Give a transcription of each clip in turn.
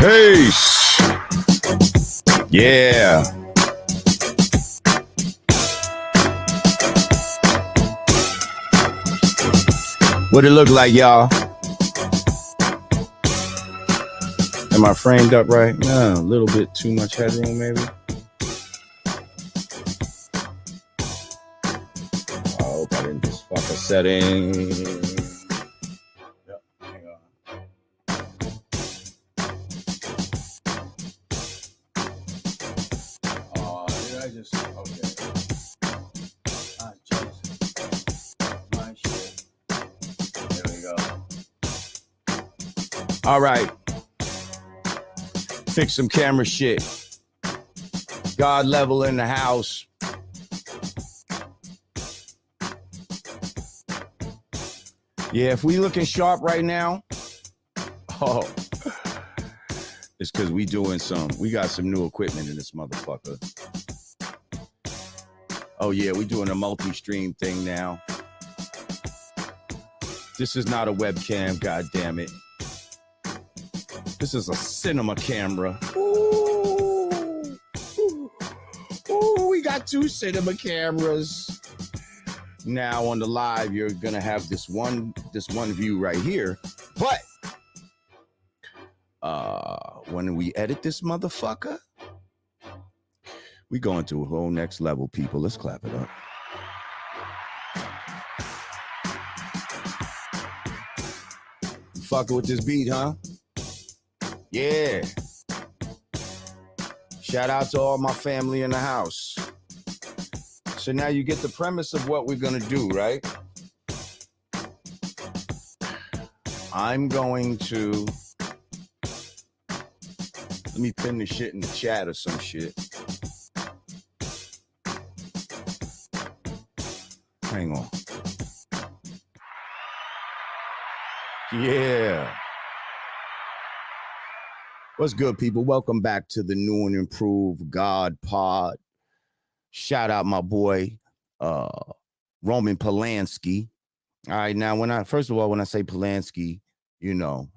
Peace. Yeah. What it look like, y'all? Am I framed up right? No, a little bit too much headroom, maybe. I hope I didn't just fuck a setting. Yep, hang on. Did I just? Okay. I just my shit. There we go. All right. Fix some camera shit. God level in the house. Yeah, if we looking sharp right now, oh, it's because we got some new equipment in this motherfucker. Oh yeah, we doing a multi-stream thing now. This is not a webcam, god damn it. This is a cinema camera. Ooh, we got two cinema cameras. Now on the live, you're gonna have this one view right here. But when we edit this motherfucker, we going to a whole next level, people. Let's clap it up. You fucking with this beat, huh? Yeah. Shout out to all my family in the house. So now you get the premise of what we're gonna do, right? I'm going to let me pin the shit in the chat or some shit. Hang on. Yeah. What's good, people? Welcome back to the new and improved God Pod. Shout out my boy, Roman Polanski. All right, now when I say Polanski, you know,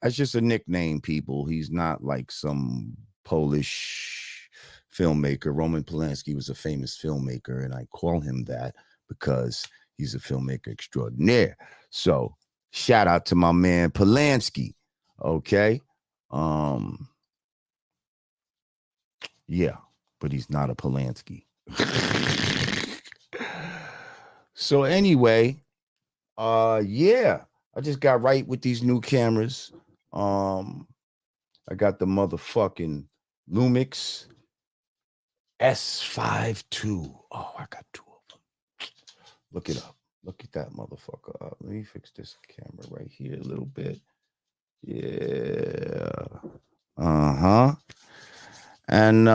that's just a nickname, people. He's not like some Polish filmmaker. Roman Polanski was a famous filmmaker, and I call him that because he's a filmmaker extraordinaire. So shout out to my man Polanski. Okay. Yeah, but he's not a Polanski. So anyway, yeah, I just got right with these new cameras. I got the motherfucking Lumix S52. Oh, I got two of them. Look it up. Look at that motherfucker up. Let me fix this camera right here a little bit. Yeah. Uh-huh. And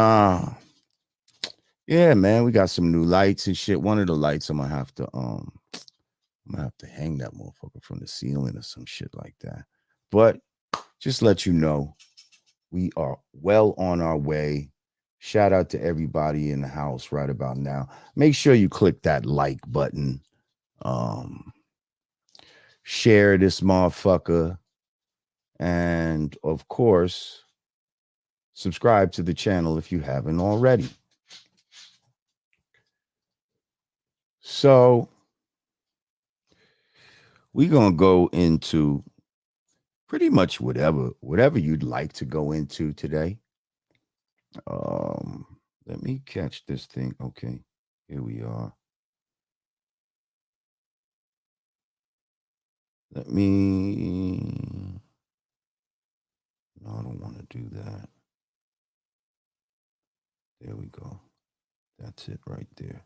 yeah, man, we got some new lights and shit. One of the lights I'm gonna have to hang that motherfucker from the ceiling or some shit like that. But just let you know, we are well on our way. Shout out to everybody in the house right about now. Make sure you click that like button. Share this motherfucker. And of course, subscribe to the channel if you haven't already. So we're gonna go into pretty much whatever you'd like to go into today. Let me catch this thing. Okay, here we are. No, I don't want to do that. There we go. That's it right there.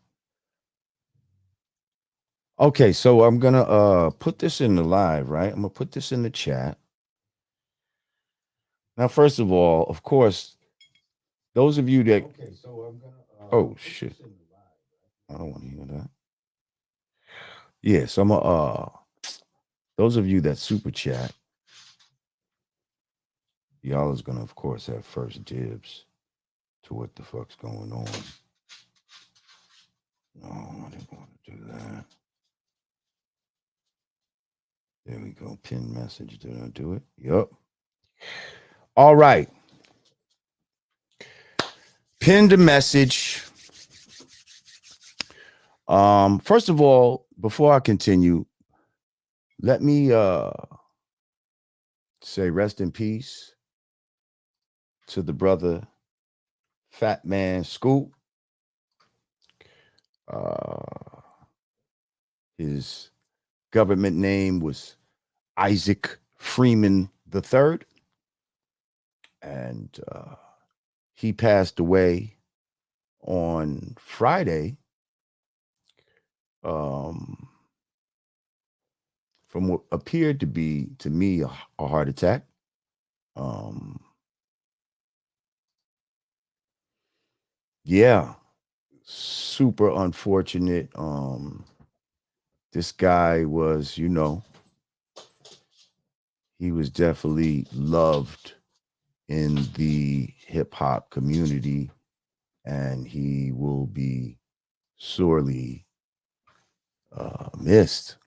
Okay, so I'm gonna put this in the live, right? I'm gonna put this in the chat. Now, first of all, of course, those of you that oh shit. I don't want to hear that. Yeah, so I'm those of you that super chat, y'all is gonna of course have first dibs to what the fuck's going on. No, I didn't want to do that. There we go. Pin message. Did I do it? Yup. All right. Pinned a message. First of all, before I continue, let me say rest in peace to the brother Fat Man Scoop. Uh, his government name was Isaac Freeman III, and he passed away on Friday um, from what appeared to be, to me, a heart attack. Um, yeah, super unfortunate. This guy was, he was definitely loved in the hip hop community, and he will be sorely missed.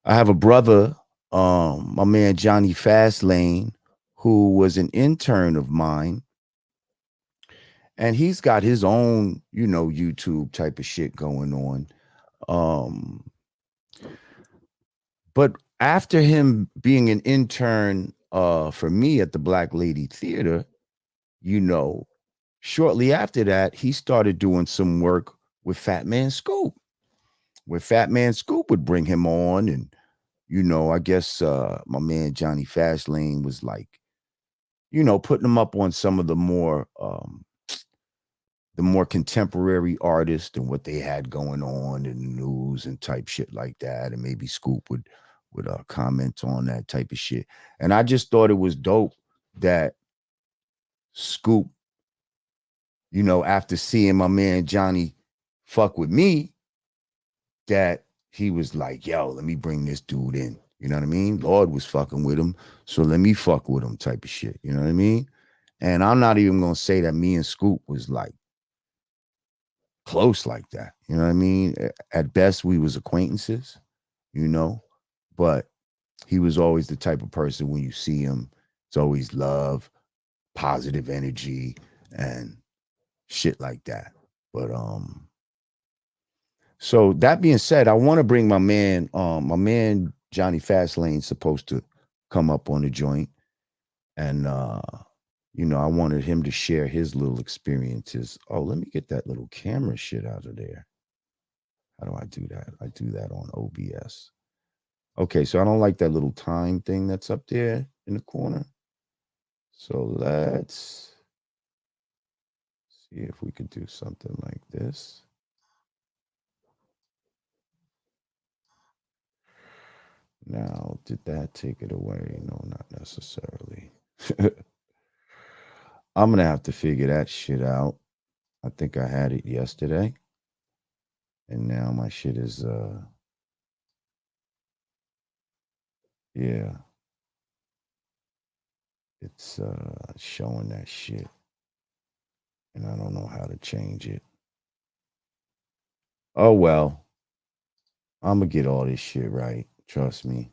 I have a brother, my man Johnny Fastlane, who was an intern of mine, and he's got his own, YouTube type of shit going on. Um, but after him being an intern for me at the Black Lady Theater, you know, shortly after that, he started doing some work with Fat Man Scoop, where Fat Man Scoop would bring him on. And, I guess my man Johnny Fastlane was like, putting him up on some of the more contemporary artists and what they had going on in the news and type shit like that. And maybe Scoop would comment on that type of shit. And I just thought it was dope that Scoop, after seeing my man Johnny fuck with me, that he was like, yo, let me bring this dude in. You know what I mean? Lord was fucking with him, so let me fuck with him type of shit. You know what I mean? And I'm not even gonna say that me and Scoop was like close like that. You know what I mean? At best, we was acquaintances, you know, but he was always the type of person when you see him, it's always love, positive energy, and shit like that. But so that being said, I want to bring my man Johnny Fastlane supposed to come up on the joint. And I wanted him to share his little experiences. Oh, let me get that little camera shit out of there. How do I do that? I do that on OBS. Okay, so I don't like that little time thing that's up there in the corner. So let's see if we could do something like this. Now, did that take it away? No, not necessarily. I'm gonna have to figure that shit out. I think I had it yesterday, and now my shit is yeah, it's showing that shit, and I don't know how to change it. Oh well, I'm gonna get all this shit right. Trust me.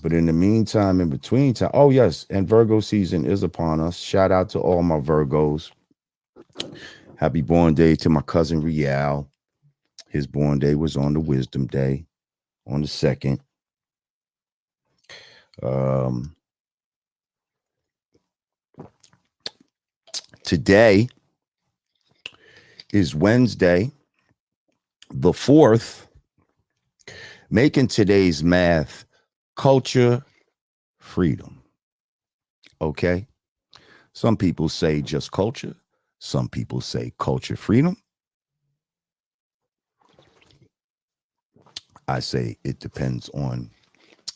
But in the meantime, in between time, oh yes, and Virgo season is upon us. Shout out to all my Virgos. Happy born day to my cousin Rial. His born day was on the Wisdom Day, on the 2nd. Um, Today is Wednesday, the 4th, making today's math culture freedom. Okay. Some people say just culture. Some people say culture freedom. I say it depends on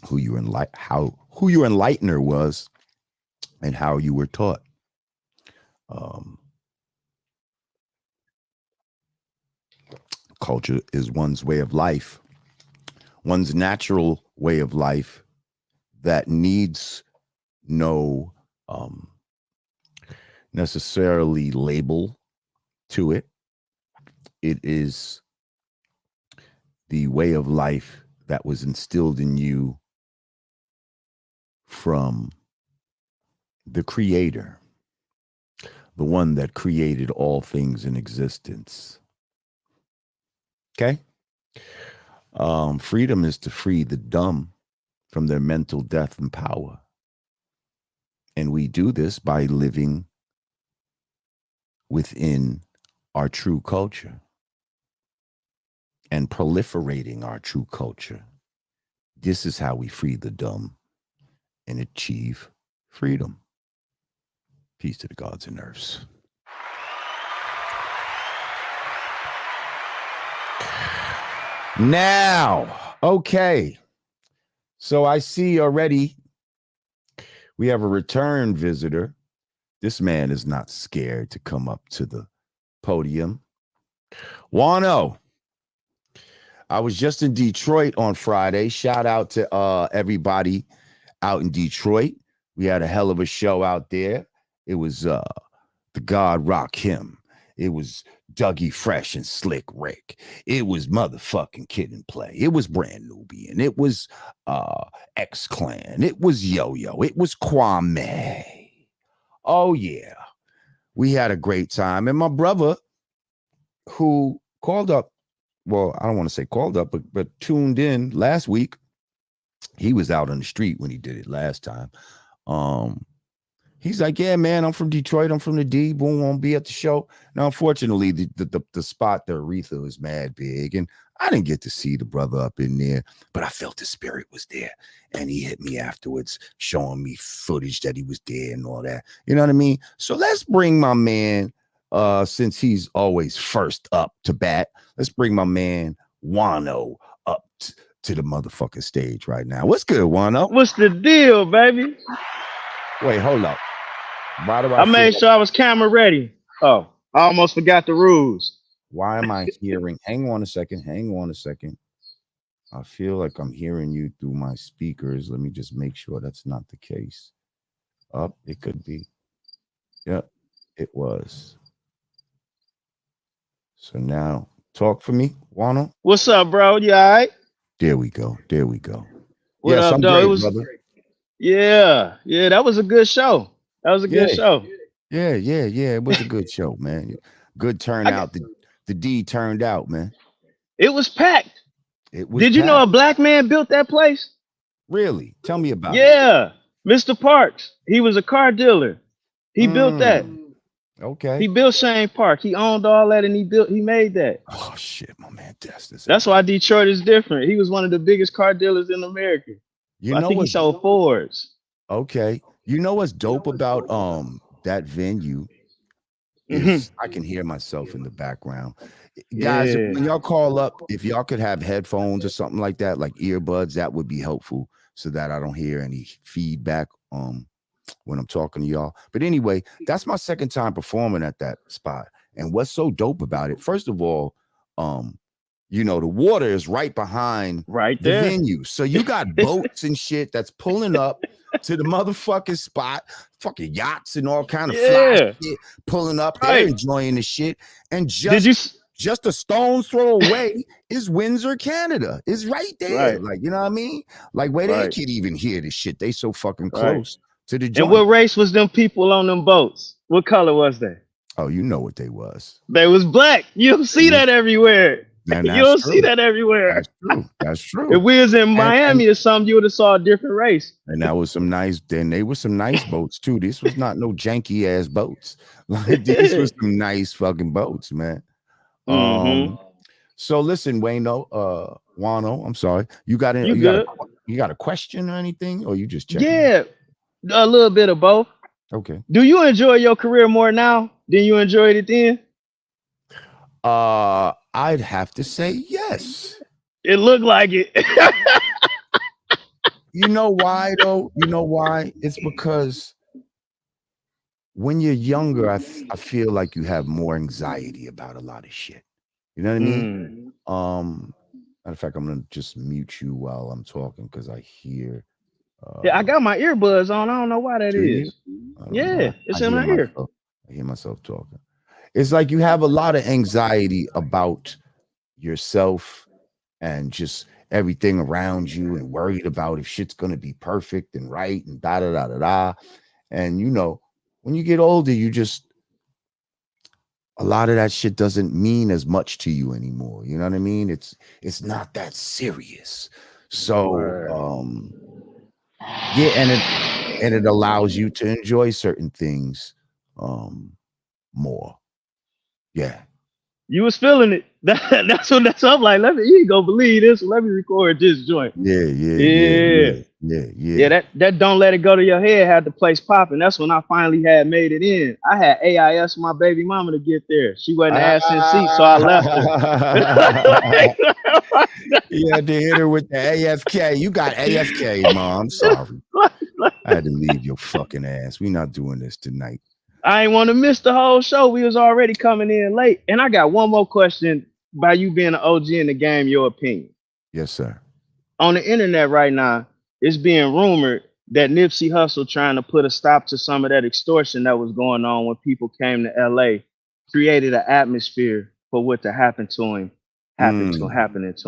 who your enlightener was and how you were taught. Um, Culture is one's way of life, one's natural way of life that needs no necessarily label to it. It is the way of life that was instilled in you from the Creator, the one that created all things in existence. Okay? Freedom is to free the dumb from their mental death and power. And we do this by living within our true culture and proliferating our true culture. This is how we free the dumb and achieve freedom. Peace to the gods and earths. Now, okay. So I see already we have a return visitor. This man is not scared to come up to the podium. Wano, I was just in Detroit on Friday. Shout out to everybody out in Detroit. We had a hell of a show out there. It was the God Rock Him. It was Dougie Fresh and Slick Rick. It was motherfucking Kid and Play. It was Brand Nubian. It was X Clan. It was Yo Yo. It was Kwame. Oh yeah, we had a great time. And my brother, who called up, well, I don't want to say called up, but tuned in last week. He was out on the street when he did it last time. He's like, yeah, man, I'm from Detroit. I'm from the D. Boom, won't be at the show. Now, unfortunately, the spot, the Aretha, was mad big, and I didn't get to see the brother up in there, but I felt the spirit was there, and he hit me afterwards, showing me footage that he was there and all that. You know what I mean? So let's bring my man, since he's always first up to bat, let's bring my man Wano up to the motherfucking stage right now. What's good, Wano? What's the deal, baby? Wait, hold up. Why do I made sure I was camera ready. Oh, I almost forgot the rules. Why am I hearing? Hang on a second. I feel like I'm hearing you through my speakers. Let me just make sure that's not the case. It could be. Yep, it was. So now, talk for me, Wano. What's up, bro? You all right? There we go. What Yes, up, I'm though? great, It was, brother. yeah, that was a good show. That was a good show. Yeah. It was a good show, man. Good turnout. The D turned out, man. It was packed. It was. Did you know a black man built that place? Really? Tell me about it. Yeah, Mr. Parks. He was a car dealer. He built that. Okay. He built Shane Park. He owned all that, and he made that. Oh shit, my man, That's why Detroit is different. He was one of the biggest car dealers in America. I think he sold Fords. Okay. You know what's dope about that venue is I can hear myself in the background. Guys, when y'all call up, if y'all could have headphones or something like that, like earbuds, that would be helpful so that I don't hear any feedback when I'm talking to y'all. But anyway, that's my second time performing at that spot. And what's so dope about it, first of all, you know, the water is right behind the venue. So you got boats and shit that's pulling up to the motherfucking spot, fucking yachts and all kind of fly shit pulling up. They're enjoying the shit. And just a stone's throw away is Windsor, Canada. It's right there. Like, you know what I mean? Like, where they can't even hear this shit. They so fucking close to the joint. And what race was them people on them boats? What color was they? Oh, you know what they was. They was black. You don't see that everywhere. You don't see that everywhere. That's true. If we was in Miami or something, you would have saw a different race. And that was some nice. Then they were some nice boats too. This was not no janky ass boats. Like these was some nice fucking boats, man. So listen, Wano, I'm sorry. You got a question or anything, or you just checking? Yeah, a little bit of both. Okay. Do you enjoy your career more now than you enjoyed it then? I'd have to say yes. It looked like it. You know why though? You know why? It's because when you're younger, I feel like you have more anxiety about a lot of shit. You know what I mean? Matter of fact, I'm gonna just mute you while I'm talking because I hear. I got my earbuds on. I don't know why that is. Yeah, it's in my ear. I hear myself talking. It's like you have a lot of anxiety about yourself and just everything around you and worried about if shit's gonna be perfect and right and da da da da da. And when you get older, a lot of that shit doesn't mean as much to you anymore. You know what I mean? It's not that serious. So yeah, and it allows you to enjoy certain things more. Yeah. You was feeling it. That's what I'm like. You ain't gonna believe this. Let me record this joint. Yeah. Yeah. That don't let it go to your head had the place popping. That's when I finally had made it in. I had AIS my baby mama to get there. She wasn't ass in seat, so I left her. You had to hit her with the AFK. You got AFK, Mom. Sorry. I had to leave your fucking ass. We're not doing this tonight. I ain't want to miss the whole show. We was already coming in late. And I got one more question by you being an OG in the game, your opinion. Yes, sir. On the internet right now, it's being rumored that Nipsey Hussle trying to put a stop to some of that extortion that was going on when people came to LA, created an atmosphere for what to happen to him, happening to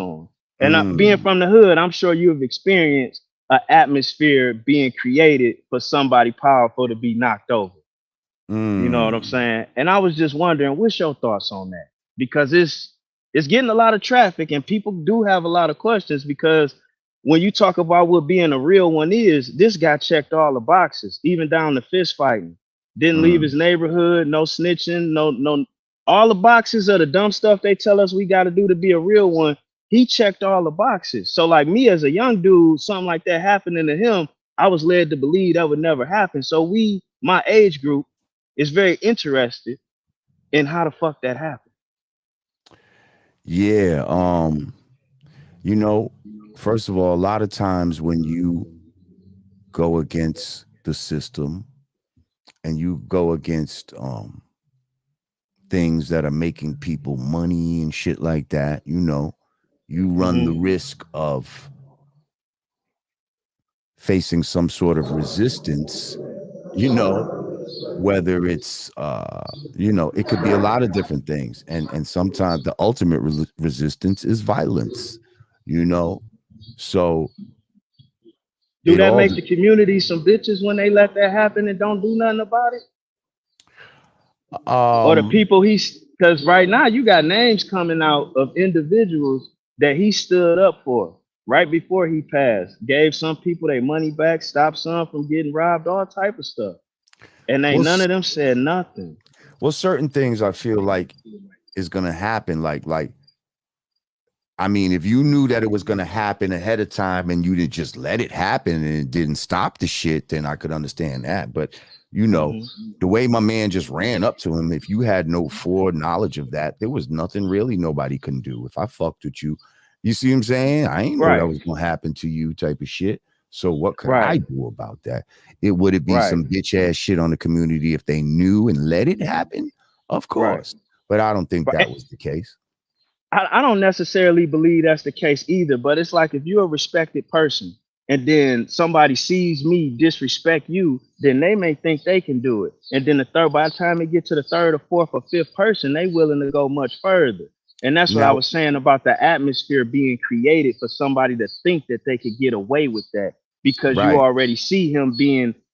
him. And being from the hood, I'm sure you have experienced an atmosphere being created for somebody powerful to be knocked over. You know what I'm saying? And I was just wondering, what's your thoughts on that? Because it's getting a lot of traffic and people do have a lot of questions, because when you talk about what being a real one is, this guy checked all the boxes, even down to fist fighting. Didn't leave his neighborhood, no snitching, no all the boxes of the dumb stuff they tell us we got to do to be a real one. He checked all the boxes. So like me as a young dude, something like that happening to him, I was led to believe that would never happen. So my age group, is very interested in how the fuck that happened. Yeah. First of all, a lot of times when you go against the system and you go against things that are making people money and shit like that, you run the risk of facing some sort of resistance, whether it's it could be a lot of different things, and sometimes the ultimate resistance is violence, so do that make the community some bitches when they let that happen and don't do nothing about it? Or the people because right now you got names coming out of individuals that he stood up for right before he passed, gave some people their money back, stopped some from getting robbed, all type of stuff. And none of them said nothing. Well, certain things I feel like is gonna happen. Like, I mean, if you knew that it was gonna happen ahead of time and you didn't just let it happen and it didn't stop the shit, then I could understand that. But the way my man just ran up to him, if you had no foreknowledge of that, there was nothing really nobody can do. If I fucked with you, you see what I'm saying? I ain't know that was gonna happen to you, type of shit. So what could I do about that? Would it be some bitch ass shit on the community if they knew and let it happen? Of course. But I don't think that was the case. I don't necessarily believe that's the case either, but it's like if you're a respected person and then somebody sees me disrespect you, then they may think they can do it. And then by the time they get to the third or fourth or fifth person, they willing to go much further. And that's what I was saying about the atmosphere being created for somebody to think that they could get away with that, because you already see him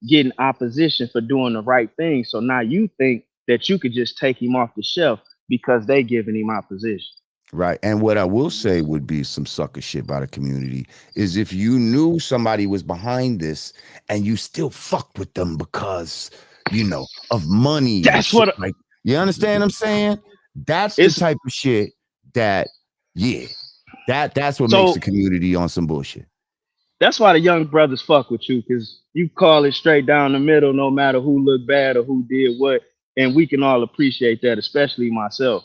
getting opposition for doing the right thing. So now you think that you could just take him off the shelf because they giving him opposition. Right. And what I will say would be some sucker shit by the community is if you knew somebody was behind this and you still fucked with them because, of money. That's what you understand what I'm saying? That's the type of shit that, that's what makes the community on some bullshit. That's why the young brothers fuck with you, because you call it straight down the middle, no matter who looked bad or who did what. And we can all appreciate that, especially myself,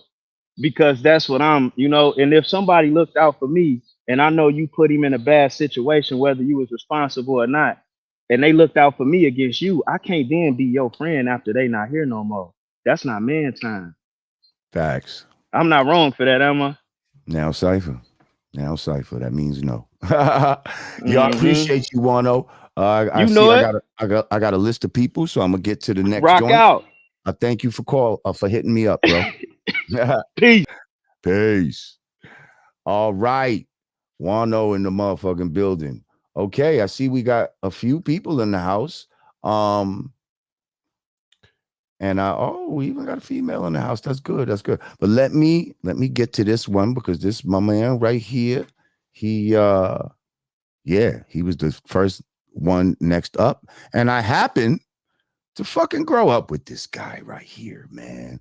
because that's what I'm, and if somebody looked out for me and I know you put him in a bad situation, whether you was responsible or not, and they looked out for me against you, I can't then be your friend after they not here no more. That's not man time. Facts. I'm not wrong for that, am I? Now, Cypher. That means no. I appreciate you, Wano. I got a list of people, so I'm gonna get to the next rock joint. Out. I thank you for hitting me up, bro. Peace. Peace. All right. Wano in the motherfucking building. Okay, I see we got a few people in the house. And we even got a female in the house. That's good. That's good. But let me get to this one because this my man right here. He he was the first one next up. And I happened to fucking grow up with this guy right here, man.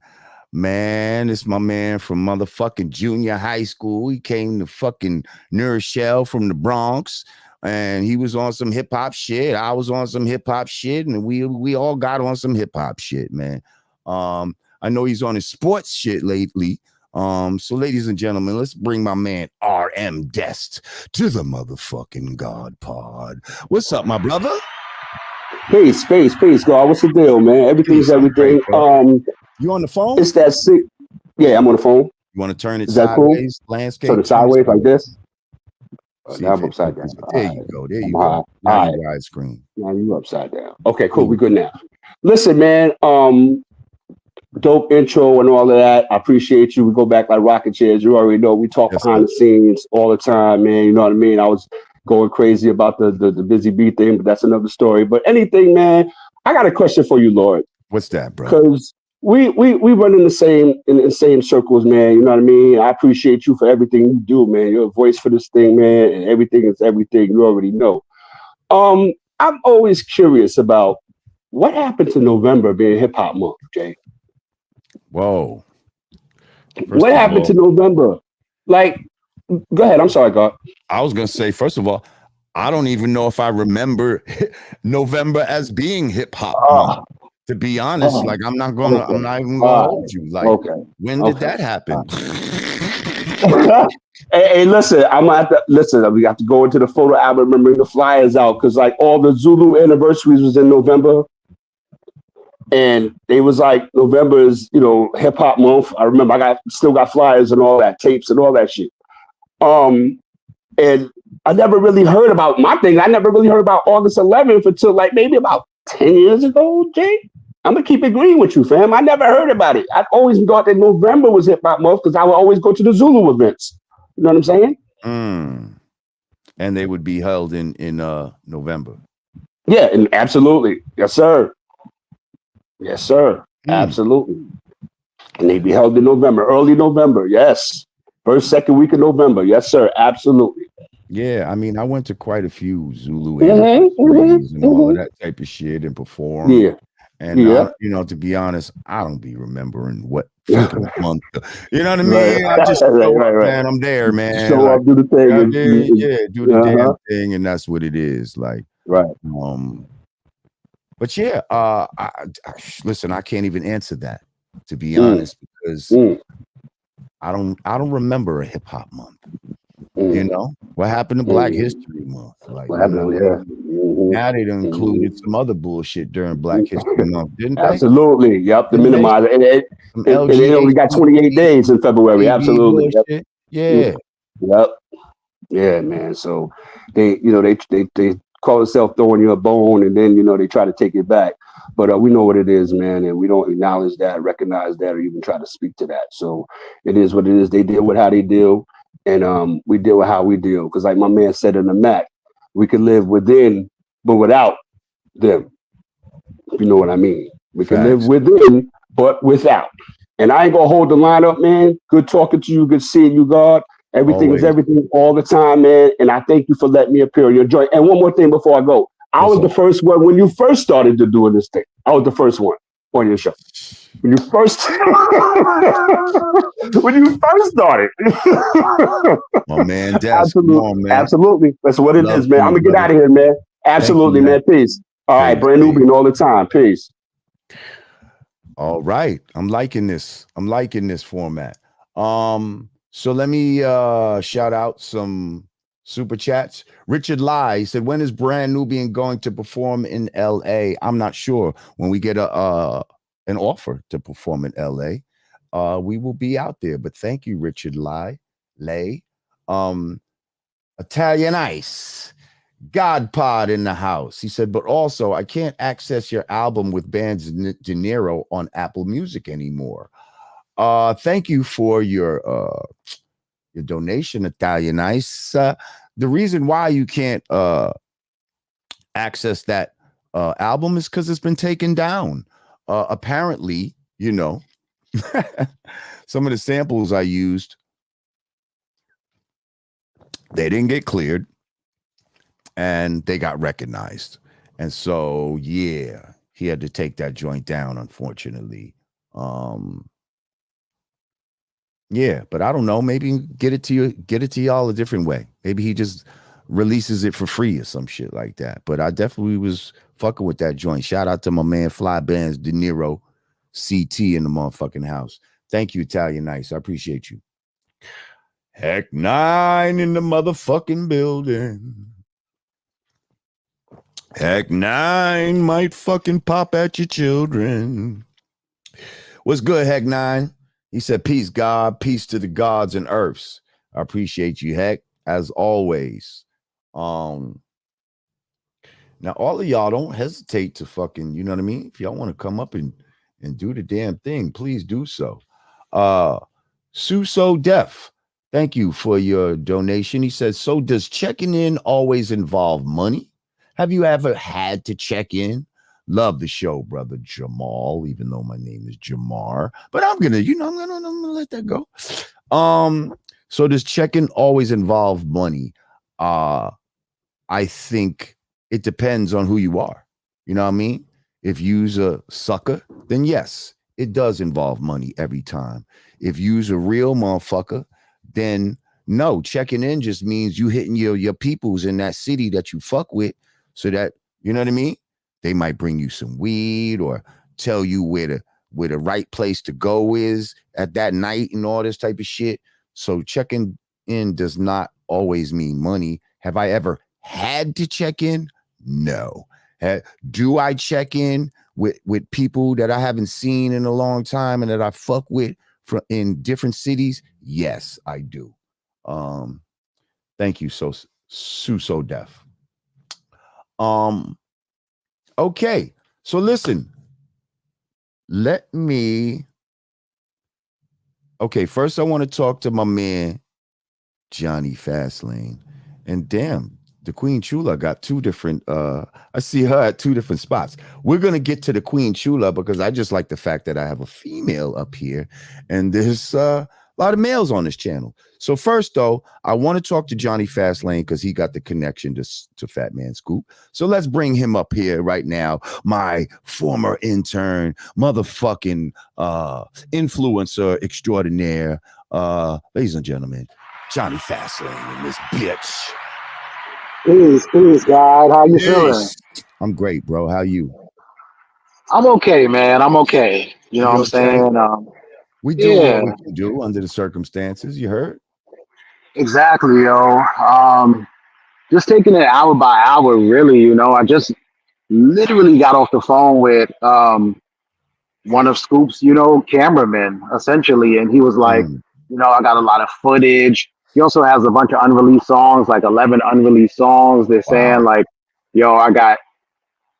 Man, it's my man from motherfucking junior high school. He came to fucking New Rochelle from the Bronx, and he was on some hip hop shit. I was on some hip hop shit, and we all got on some hip hop shit, man. I know he's on his sports shit lately. So ladies and gentlemen, let's bring my man RM Dest to the motherfucking God Pod. What's up, my brother? Peace, God. What's the deal, man? Everything's Peace. everything. Great, you on the phone? It's that sick. Yeah, I'm on the phone. You want to turn it Is that sideways? cool? Landscape. Turn it sideways like this. Now I'm upside down. There you go. There you go. Now you widescreen. Now you upside down. Okay, cool. We good now. Listen, man. Dope intro and all of that. I appreciate you. We go back like rocket chairs. You already know we talk behind the scenes all the time, man. You know what I mean? I was going crazy about the Busy Bee thing, but that's another story. But anything, man. I got a question for you, Lord. What's that, bro? Because we run in the same circles, man. You know what I mean? I appreciate you for everything you do, man. You're a voice for this thing, man, and everything is everything. You already know. I'm always curious about what happened to November being Hip Hop Month, Jay. Whoa. What happened to November? Like, go ahead. I'm sorry, God. I was gonna say, first of all, I don't even know if I remember November as being hip hop month. To be honest, like I'm not even gonna hold you. Like, when did that happen? Hey, listen, I'm gonna have to listen. We have to go into the photo album and bring the flyers out because like all the Zulu anniversaries was in November. And they was like, November is, hip hop month. I remember I still got flyers and all that, tapes and all that shit. And I never really heard about my thing. I never really heard about August 11th until like maybe about 10 years ago, Jay. I'm gonna keep it green with you, fam. I never heard about it. I always thought that November was hip hop month because I would always go to the Zulu events. You know what I'm saying? And they would be held in November. Yeah, and absolutely. Yes, sir. Yes, sir. Absolutely. And they be held in November, early November. Yes. First, second week of November. Yes, sir. Absolutely. Yeah. I mean, I went to quite a few Zulu anniversaries and all of that type of shit and performed. Yeah. And, to be honest, I don't be remembering what fucking month. You know what I mean? Right. I just show up, man. I'm there, man. Show up, do the thing. Do the damn thing. And that's what it is. Like, right. But yeah, listen, I can't even answer that, to be honest, because I don't remember a hip hop month. You know what happened to Black History Month? Like, now they included some other bullshit during Black History Month, didn't they? Absolutely. Yep. The minimizer. And they only got 28 days in February. Absolutely. Yep. Yeah. Yep. Yeah, man. So they call themselves throwing you a bone, and then they try to take it back. But we know what it is, man, and we don't acknowledge that, recognize that, or even try to speak to that. So it is what it is. They deal with how they deal, and we deal with how we deal. Because like my man said in the Mac, we can live within, but without them. If you know what I mean. We can live within, but without. And I ain't gonna hold the line up, man. Good talking to you. Good seeing you, God. Everything is everything all the time, man. And I thank you for letting me appear on your joint. And one more thing before I go. I was the first one when you first started to doing this thing. I was the first one on your show. When you first started. Oh man, absolutely. Absolutely. That's what it is, man. I'm gonna get out of here, man. Absolutely, man. Peace. All right, brand Nubian all the time. Peace. All right. I'm liking this format. So let me shout out some super chats. Richard Lai said, when is Brand Nubian going to perform in LA? I'm not sure. When we get an offer to perform in LA, we will be out there. But thank you, Richard Lai. Italian Ice, God Pod in the house. He said, but also I can't access your album with Bands De Niro on Apple Music anymore. Thank you for your your donation, Italian Nice. The reason why you can't access that album is because it's been taken down. Apparently, you know, some of the samples I used, they didn't get cleared and they got recognized. And so, yeah, he had to take that joint down, unfortunately. Yeah, but I don't know. Maybe get it to y'all a different way. Maybe he just releases it for free or some shit like that. But I definitely was fucking with that joint. Shout out to my man Fly Bands De Niro CT in the motherfucking house. Thank you, Italian Nice. I appreciate you. Heck 9 in the motherfucking building. Heck 9 might fucking pop at your children. What's good, Heck 9? He said, peace, God, peace to the gods and earths. I appreciate you, Heck, as always. Now, all of y'all don't hesitate to fucking, you know what I mean? If y'all want to come up and do the damn thing, please do so. Suso Def, thank you for your donation. He says, so does checking in always involve money? Have you ever had to check in? Love the show, brother Jamal, even though my name is Jamar. But I'm gonna let that go. So does check-in always involve money? I think it depends on who you are. You know what I mean? If you's a sucker, then yes, it does involve money every time. If you's a real motherfucker, then no, checking in just means you hitting your peoples in that city that you fuck with, so that, you know what I mean? They might bring you some weed or tell you where the right place to go is at that night and all this type of shit. So checking in does not always mean money. Have I ever had to check in? No. Do I check in with people that I haven't seen in a long time and that I fuck with in different cities? Yes, I do. Thank you, so Def. Okay, so listen, first I want to talk to my man, Johnny Fastlane. And damn, the Queen Chula got two different, I see her at two different spots. We're going to get to the Queen Chula because I just like the fact that I have a female up here and there's a lot of males on this channel. So first, though, I want to talk to Johnny Fastlane because he got the connection to Fat Man Scoop. So let's bring him up here right now. My former intern, motherfucking influencer extraordinaire. Ladies and gentlemen, Johnny Fastlane in this bitch. Peace, God. How you feeling? I'm great, bro. How you? I'm okay, man. I'm okay. You know what I'm saying? We do what we can do under the circumstances. You heard? Exactly, yo. Just taking it hour by hour, really. You know, I just literally got off the phone with one of Scoop's, cameramen, essentially, and he was like, I got a lot of footage. He also has a bunch of unreleased songs, like 11 unreleased songs. They're saying like, I got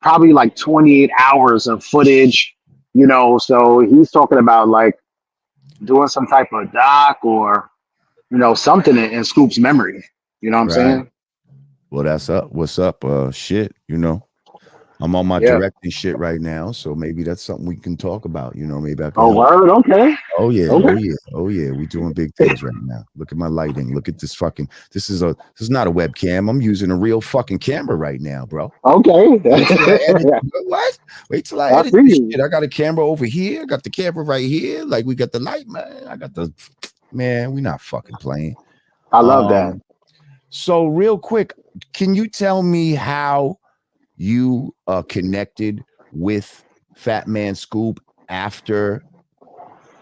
probably like 28 hours of footage, so he's talking about like doing some type of doc or, something in Scoop's memory. You know what I'm saying? Well, that's up. What's up? Shit, I'm on my directing shit right now, so maybe that's something we can talk about. Maybe I can. Oh, word? Okay. Oh yeah, okay. oh yeah. We doing big things right now. Look at my lighting. Look at this fucking. This is not a webcam. I'm using a real fucking camera right now, bro. Okay. What? Wait till I edit this shit. I got a camera over here. I got the camera right here. Like we got the light, man. I got the man. We not fucking playing. I love that. So real quick, can you tell me how you connected with Fat Man Scoop after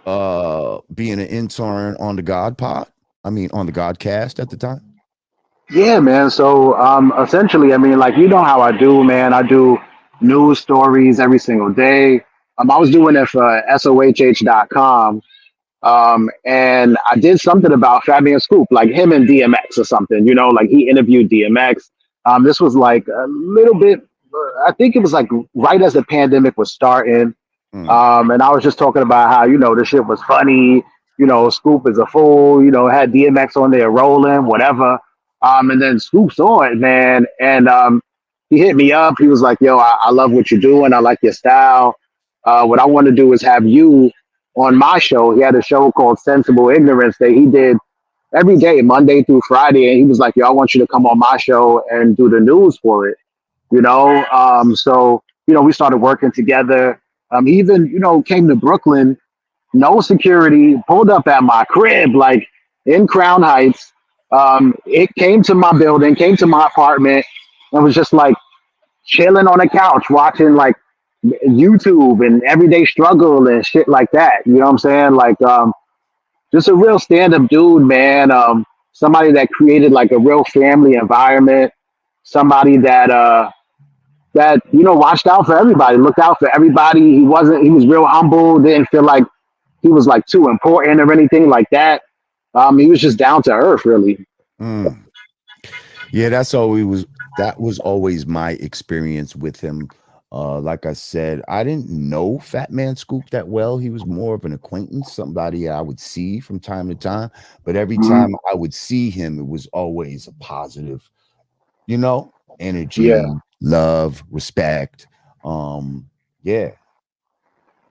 being an intern on the on the Godcast at the time? Yeah, man. So essentially, I mean, like, how I do, man. I do news stories every single day. I was doing it for SOHH.com. And I did something about Fat Man Scoop, like him and DMX or something, like he interviewed DMX. This was like a little bit, I think it was like right as the pandemic was starting. And I was just talking about how, the shit was funny. Scoop is a fool, had DMX on there rolling, whatever. And then Scoop saw it, man. And he hit me up. He was like, yo, I love what you're doing. I like your style. What I want to do is have you on my show. He had a show called Sensible Ignorance that he did every day, Monday through Friday. And he was like, yo, I want you to come on my show and do the news for it. So, we started working together. He even, came to Brooklyn, no security, pulled up at my crib, like in Crown Heights. It came to my building, came to my apartment, and was just like chilling on the couch, watching like YouTube and Everyday Struggle and shit like that. You know what I'm saying? Like, just a real stand-up dude, man. Somebody that created like a real family environment. Somebody that watched out for everybody, looked out for everybody. He was real humble, didn't feel like he was like too important or anything like that. He was just down to earth, really. Mm. Yeah, that was always my experience with him. Like I said, I didn't know Fat Man Scoop that well. He was more of an acquaintance, somebody I would see from time to time. But every Mhm. time I would see him, it was always a positive, Yeah. energy, love, respect. Yeah.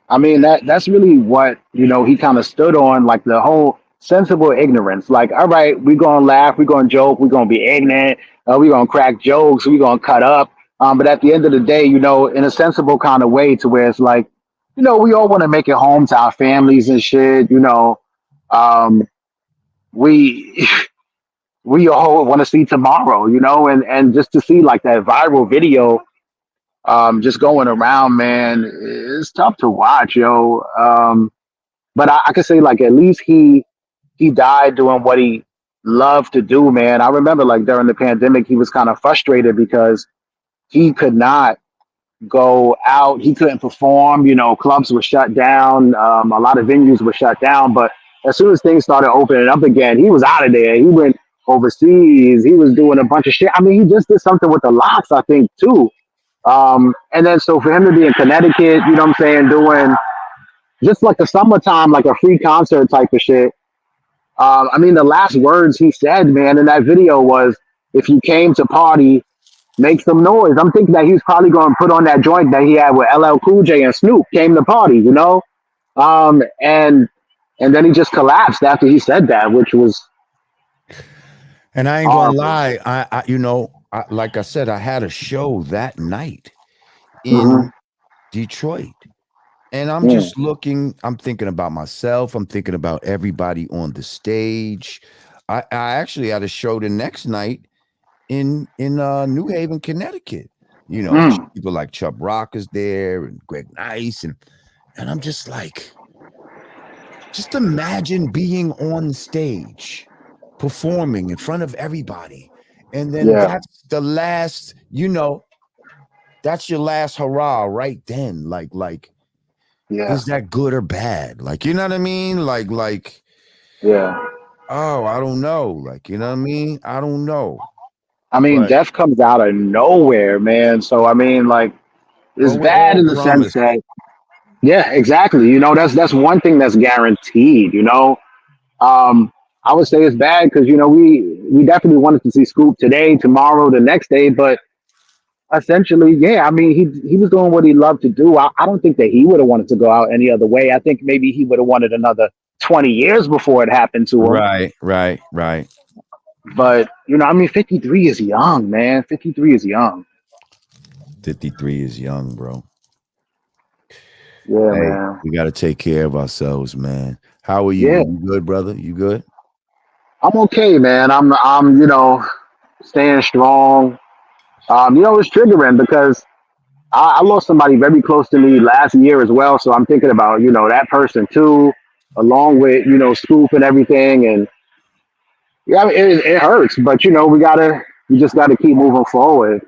I mean, that's really what, he kind of stood on, like the whole sensible ignorance. Like, all right, we're gonna laugh, we're gonna joke, we're gonna be ignorant, we're gonna crack jokes, we're gonna cut up. But at the end of the day, in a sensible kind of way to where it's like, we all want to make it home to our families and shit. Um, we we all want to see tomorrow, and just to see like that viral video just going around, man, it's tough to watch, yo. But I can say like at least he died doing what he loved to do, man. I remember like during the pandemic, he was kind of frustrated because he could not go out, he couldn't perform. Clubs were shut down, a lot of venues were shut down. But as soon as things started opening up again, he was out of there. He went overseas. He was doing a bunch of shit. I mean, he just did something with the Locks, I think, too. And then so for him to be in Connecticut, you know what I'm saying, doing just like the summertime, like a free concert type of shit. I mean, the last words he said, man, in that video was, "If you came to party, make some noise." I'm thinking that he was probably going to put on that joint that he had with LL Cool J and Snoop, "Came to party." And then he just collapsed after he said that, which was And I ain't gonna horrible. lie, like I said, I had a show that night Hmm. in Detroit. And I'm Mm. just I'm thinking about myself. I'm thinking about everybody on the stage. I actually had a show the next night in New Haven, Connecticut. Mm. People like Chubb Rock is there and Greg Nice, and I'm just like, just imagine being on stage, performing in front of everybody, and then Yeah, that's the last, that's your last hurrah right then. Like, yeah, is that good or bad? Like, you know what I mean? Like, yeah. oh, I don't know. Like, you know what I mean? I don't know. I mean, But death comes out of nowhere, man. So I mean, like, it's we're bad all in the sense promised. that, yeah, exactly. That's one thing that's guaranteed. Um, I would say it's bad because we definitely wanted to see Scoop today, tomorrow, the next day, but essentially, yeah. I mean, he was doing what he loved to do. I don't think that he would have wanted to go out any other way. I think maybe he would have wanted another 20 years before it happened to him. Right, right, right. But I mean, 53 is young, man. 53 is young. 53 is young, bro. Yeah, Hey, man. we got to take care of ourselves, man. How are you? Yeah, You good, brother? You good? I'm okay, man. I'm staying strong. It's triggering because I lost somebody very close to me last year as well. So I'm thinking about, that person too, along with, Scoop and everything. And yeah, I mean, it hurts, but we just gotta keep moving forward.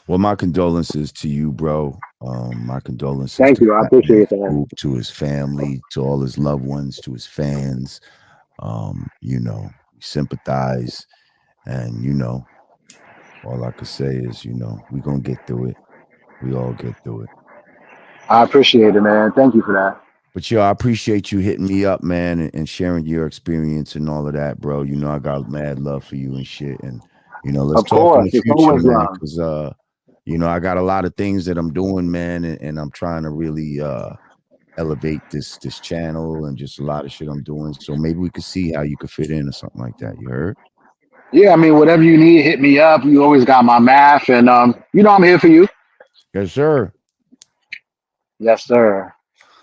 Well, my condolences to you, bro. My condolences Thank to you. I Fat Man appreciate that. Scoop, to his family, to all his loved ones, to his fans. We sympathize, and all I could say is, we're gonna get through it. We all get through it. I appreciate it, man. Thank you for that. But yo, I appreciate you hitting me up, man, and sharing your experience and all of that, bro. You know, I got mad love for you and shit. And let's Of talk in course, the it's future, always man, love. because I got a lot of things that I'm doing, man, and I'm trying to really elevate this channel and just a lot of shit I'm doing. So maybe we could see how you could fit in or something like that. You heard? Yeah, I mean, whatever you need, hit me up. You always got my math, and I'm here for you. Yes, sir. Yes, sir.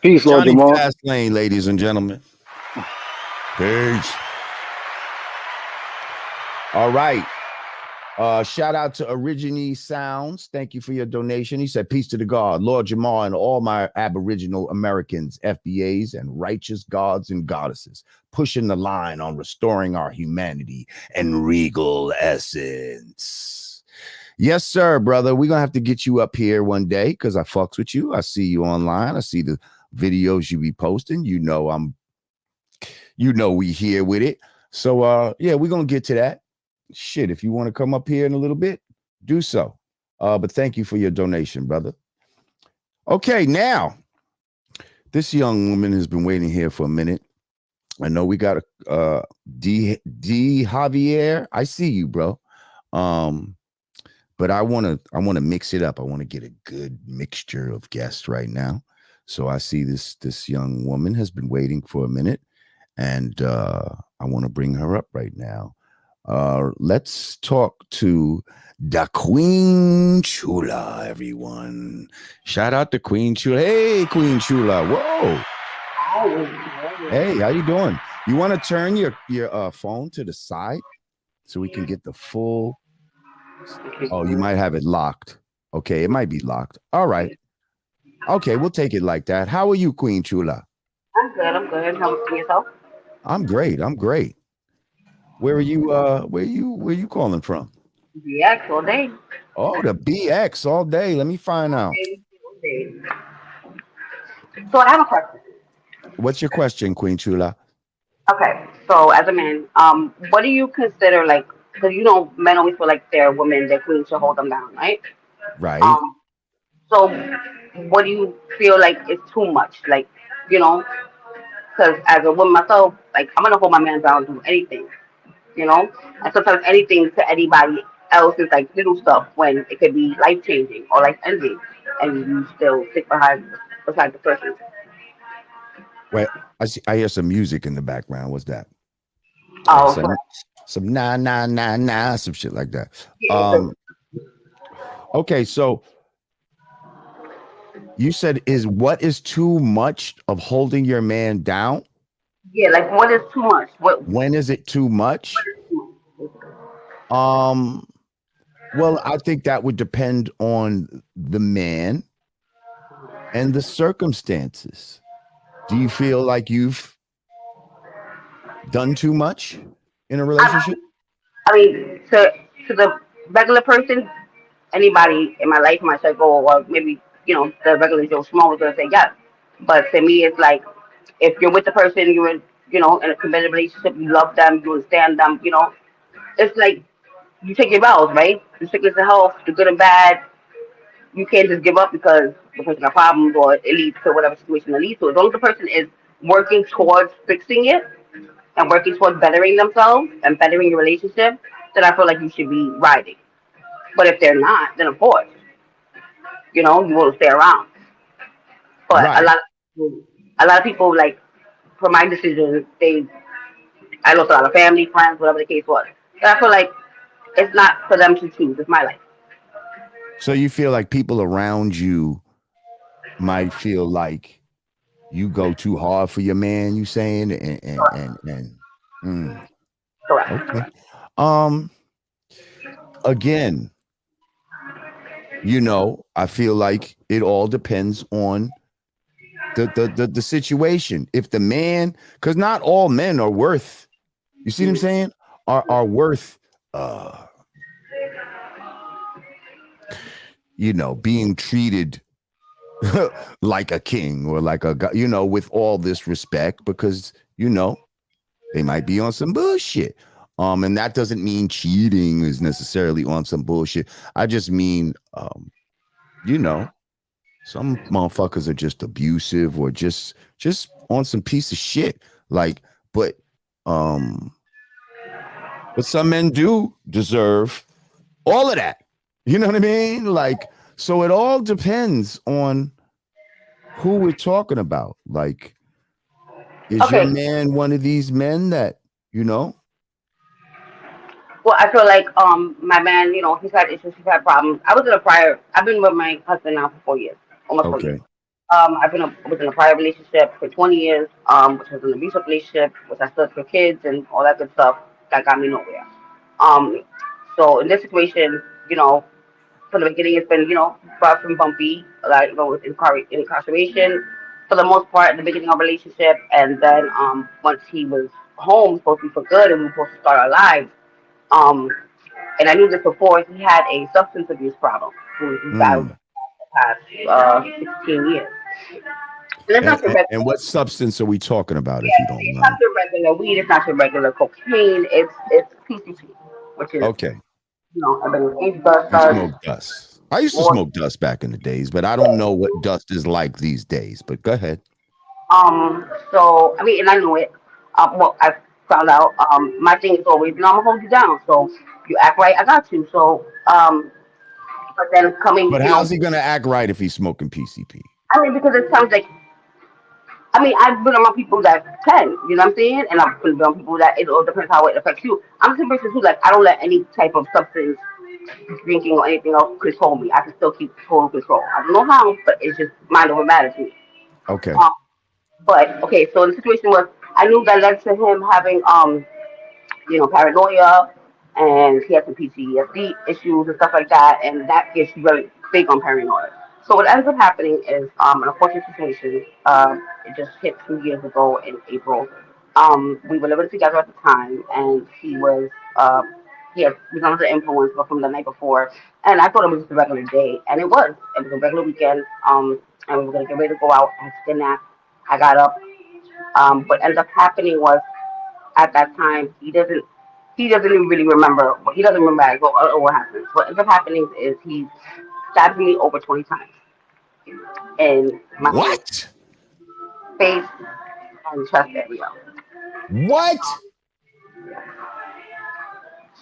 Peace, Lord Johnny Jamar. Fastlane, ladies and gentlemen. Peace. All right. Shout out to Origine Sounds. Thank you for your donation. He said, peace to the God, Lord Jamar, and all my Aboriginal Americans, FBAs, and righteous gods and goddesses, pushing the line on restoring our humanity and regal essence. Yes, sir, brother. We're going to have to get you up here one day because I fucks with you. I see you online. I see the videos you be posting. We here with it. So, yeah, we're going to get to that. Shit, if you want to come up here in a little bit, do so. But thank you for your donation, brother. Okay, now this young woman has been waiting here for a minute. I know we got a D Javier. I see you, bro. But I want to mix it up. I want to get a good mixture of guests right now. So I see this young woman has been waiting for a minute, and I want to bring her up right now. Let's talk to the Queen Chula, everyone. Shout out to Queen Chula. Hey, Queen Chula. Whoa. Hey, how you doing? You want to turn your phone to the side so we can get the full. Oh, you might have it locked. Okay, it might be locked. All right. Okay, we'll take it like that. How are you, Queen Chula? I'm good. I'm good. How about yourself? I'm great. I'm great. Where are you? Where you calling from? Yeah, all day. Oh, the BX all day. Let me find out. All day. So I have a question. What's your question, Queen Chula? Okay, so as a man, what do you consider like? Because men always feel like they're women, their queen should hold them down, right? Right. Um, so what do you feel like is too much? Like, you know, because as a woman myself, like I'm gonna hold my man down, do anything, and sometimes anything to anybody else is like little stuff when it could be life changing or life ending, and you still stick beside the person. Wait, I hear some music in the background. What's that? Yeah, Oh, so some nah nah nah nah, some shit like that. yeah, so Okay, so you said what is too much of holding your man down? yeah, like what is too much? When is it too much? Is too much? Um, well, I think that would depend on the man and the circumstances. Do you feel like you've done too much in a I, relationship? I mean, to the regular person, anybody in my life, my circle, or maybe the regular Joe Small is gonna say yes. But to me, it's like if you're with the person, you're in a committed relationship, you love them, you understand them, it's like you take your vows, right? The sickness and health, the good and bad. You can't just give up because the person got problems or it leads to whatever situation it leads to. As long as the person is working towards fixing it and working towards bettering themselves and bettering your relationship, then I feel like you should be riding. But if they're not, then of course, you will stay around. But Right. a lot of people like for my decision, I lost a lot of family, friends, whatever the case was. And I feel like it's not for them to choose. It's my life. So you feel like people around you might feel like you go too hard for your man, you saying, and Correct. okay. Um, Again, I feel like it all depends on the situation. If the man, because not all men are worth, you see what I'm saying? Are worth being treated like a king or like a god, with all this respect, because they might be on some bullshit. And that doesn't mean cheating is necessarily on some bullshit. I just mean you know Some motherfuckers are just abusive or just on some piece of shit. Like, but um, but some men do deserve all of that. You know what I mean? Like, so it all depends on who we're talking about. Like, is your Okay. man one of these men that, you know? Well, I feel like my man, he's had issues, he's had problems. I've been with my husband now for 4 years, almost 4 years. Okay. Was in a prior relationship for 20 years, which was an abusive relationship, which I stood for kids and all that good stuff that got me nowhere. Um, so in this situation, you know, from the beginning, it's been, rough and bumpy, like, with incarceration for the most part in the beginning of the relationship. And then once he was home, supposed to be for good, and we were supposed to start our lives, um, and I knew this before, he had a substance abuse problem. He battled Mm. the past 16 years. And it's not your regular, And what substance are we talking about, if you yeah, don't it's not mind? your regular weed, it's not your regular cocaine, it's PCP, which is, Okay. I've been in dust, You smoke dust. I used to more. smoke dust back in the days, but I don't know what dust is like these days. But go ahead. So I mean, and I knew it. Well, I found out. My thing is always, I'm gonna hold you down. So you act right, I got you. So, but then coming, But how's he gonna act right if he's smoking PCP? I mean, because it sounds like, I mean, I've been around people that can, you know what I'm saying, and I've been around people that it all depends how it affects you. I'm the person who, like, I don't let any type of substance, drinking or anything else control me. I can still keep total control. I don't know how, but it's just mind over matter to me. Okay. Um, but okay, so the situation was, I knew that led to him having paranoia, and he had some PTSD issues and stuff like that, and that gets really big on paranoia. So what ends up happening is an unfortunate situation. It just hit 2 years ago in April. We were living together at the time, and he was under the influence from the night before, and I thought it was just a regular day, and it was. It was a regular weekend. And we were gonna get ready to go out and take a nap. I got up. What ended up happening was, at that time, he doesn't even really remember. He doesn't remember what happened. What ends up happening is he stabbed me over 20 times in my What? face and chest area. What?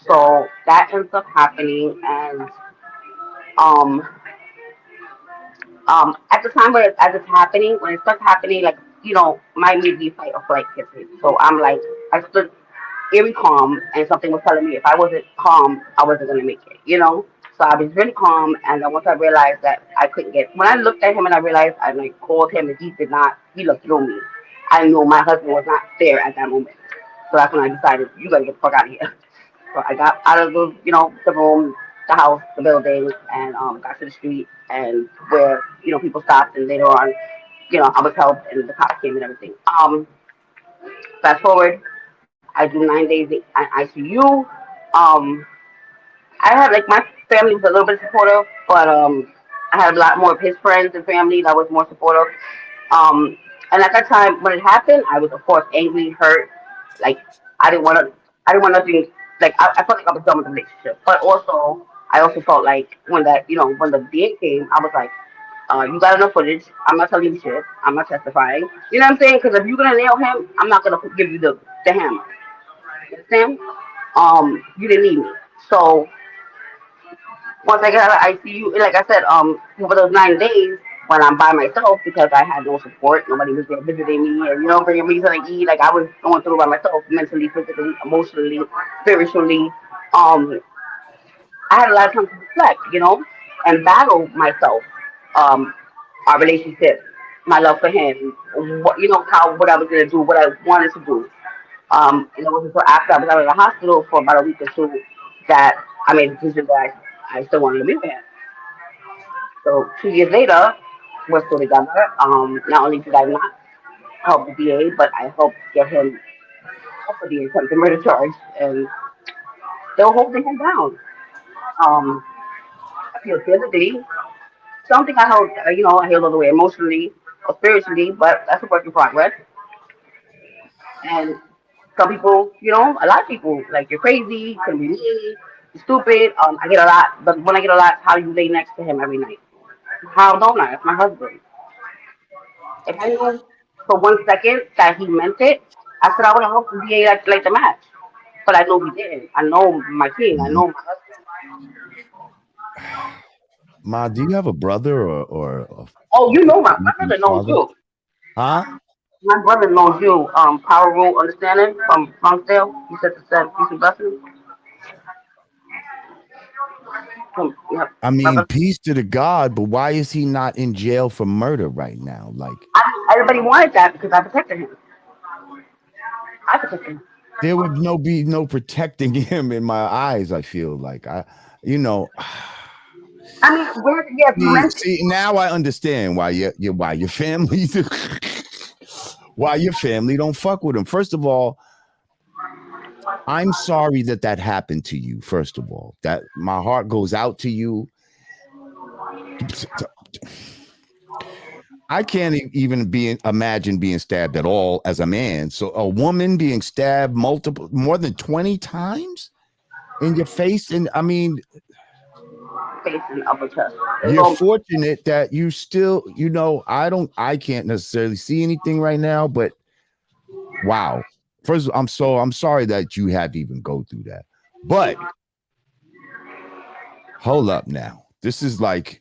So that ends up happening, and um at the time as it's happening, when it starts happening, like, my immediate fight or flight hits me. So I'm like, I stood very calm, and something was telling me if I wasn't calm, I wasn't gonna make it. So I was really calm, and then once I realized that I couldn't when I looked at him and I realized I like called him, and he did not. He looked through me. I knew my husband was not there at that moment. So that's when I decided, you gotta get the fuck out of here. So I got out of the room, the house, the building, and got to the street, and where people stopped, and later on, I was helped, and the cops came and everything. Fast forward, I do 9 days in ICU. Um, I had, like, my family was a little bit supportive, but I had a lot more of his friends and family that was more supportive. Um, and at that time when it happened, I was, of course, angry, hurt. Like, I didn't want to. I didn't want nothing. Like, I felt like I was done with the relationship. But also, I also felt like when the DA came, I was like, you got enough footage. I'm not telling you shit. I'm not testifying. You know what I'm saying? Because if you're gonna nail him, I'm not gonna give you the hammer. You understand? You didn't need me. So once I got out of ICU, like I said, over those 9 days when I'm by myself because I had no support, nobody was there visiting me, and bringing me something to eat. Like, I was going through by myself, mentally, physically, emotionally, spiritually. Um, I had a lot of time to reflect, and battle myself, um, our relationship, my love for him, what I was gonna do, what I wanted to do. And it wasn't until after I was out of the hospital for about a week or two that I made the decision that I still wanted to be with him. So 2 years later, we're still together. Not only did I not help the DA, but I helped get him off of the attempted murder charge, and still holding him down. Um, I feel physically. Don't think I held, I healed all the way emotionally or spiritually, but that's a work in progress. And some people, a lot of people, like, you're crazy, can be mean, you're stupid. I get a lot, but when I get a lot, how you lay next to him every night. How don't I? It's my husband. If I knew for 1 second that he meant it, I said I would have helped him be like the match. But I know he didn't. I know my king. I Mhm. know my husband. Ma, do you have a brother or Oh, you a know my significant brother knows father? you. Huh? My brother knows you. Power Rule Understanding from Funkdale. He said to send peace and blessings. Yep. I My mean, brother. peace to the God, but why is he not in jail for murder right now? Like, Everybody wanted that because I protected him. I protected him. there would be no protecting him in my eyes. I feel like you know. I mean, yes, mentally. See, now I understand why why your family why your family don't fuck with him. First of all, I'm sorry that that happened to you. First of all, that my heart goes out to you. I can't even imagine being stabbed at all as a man. So a woman being stabbed more than 20 times in your face, and I mean, Face and upper chest. It's you're all fortunate that you still, I can't necessarily see anything right now, but wow. First, I'm sorry that you had to even go through that. But hold up now. This is like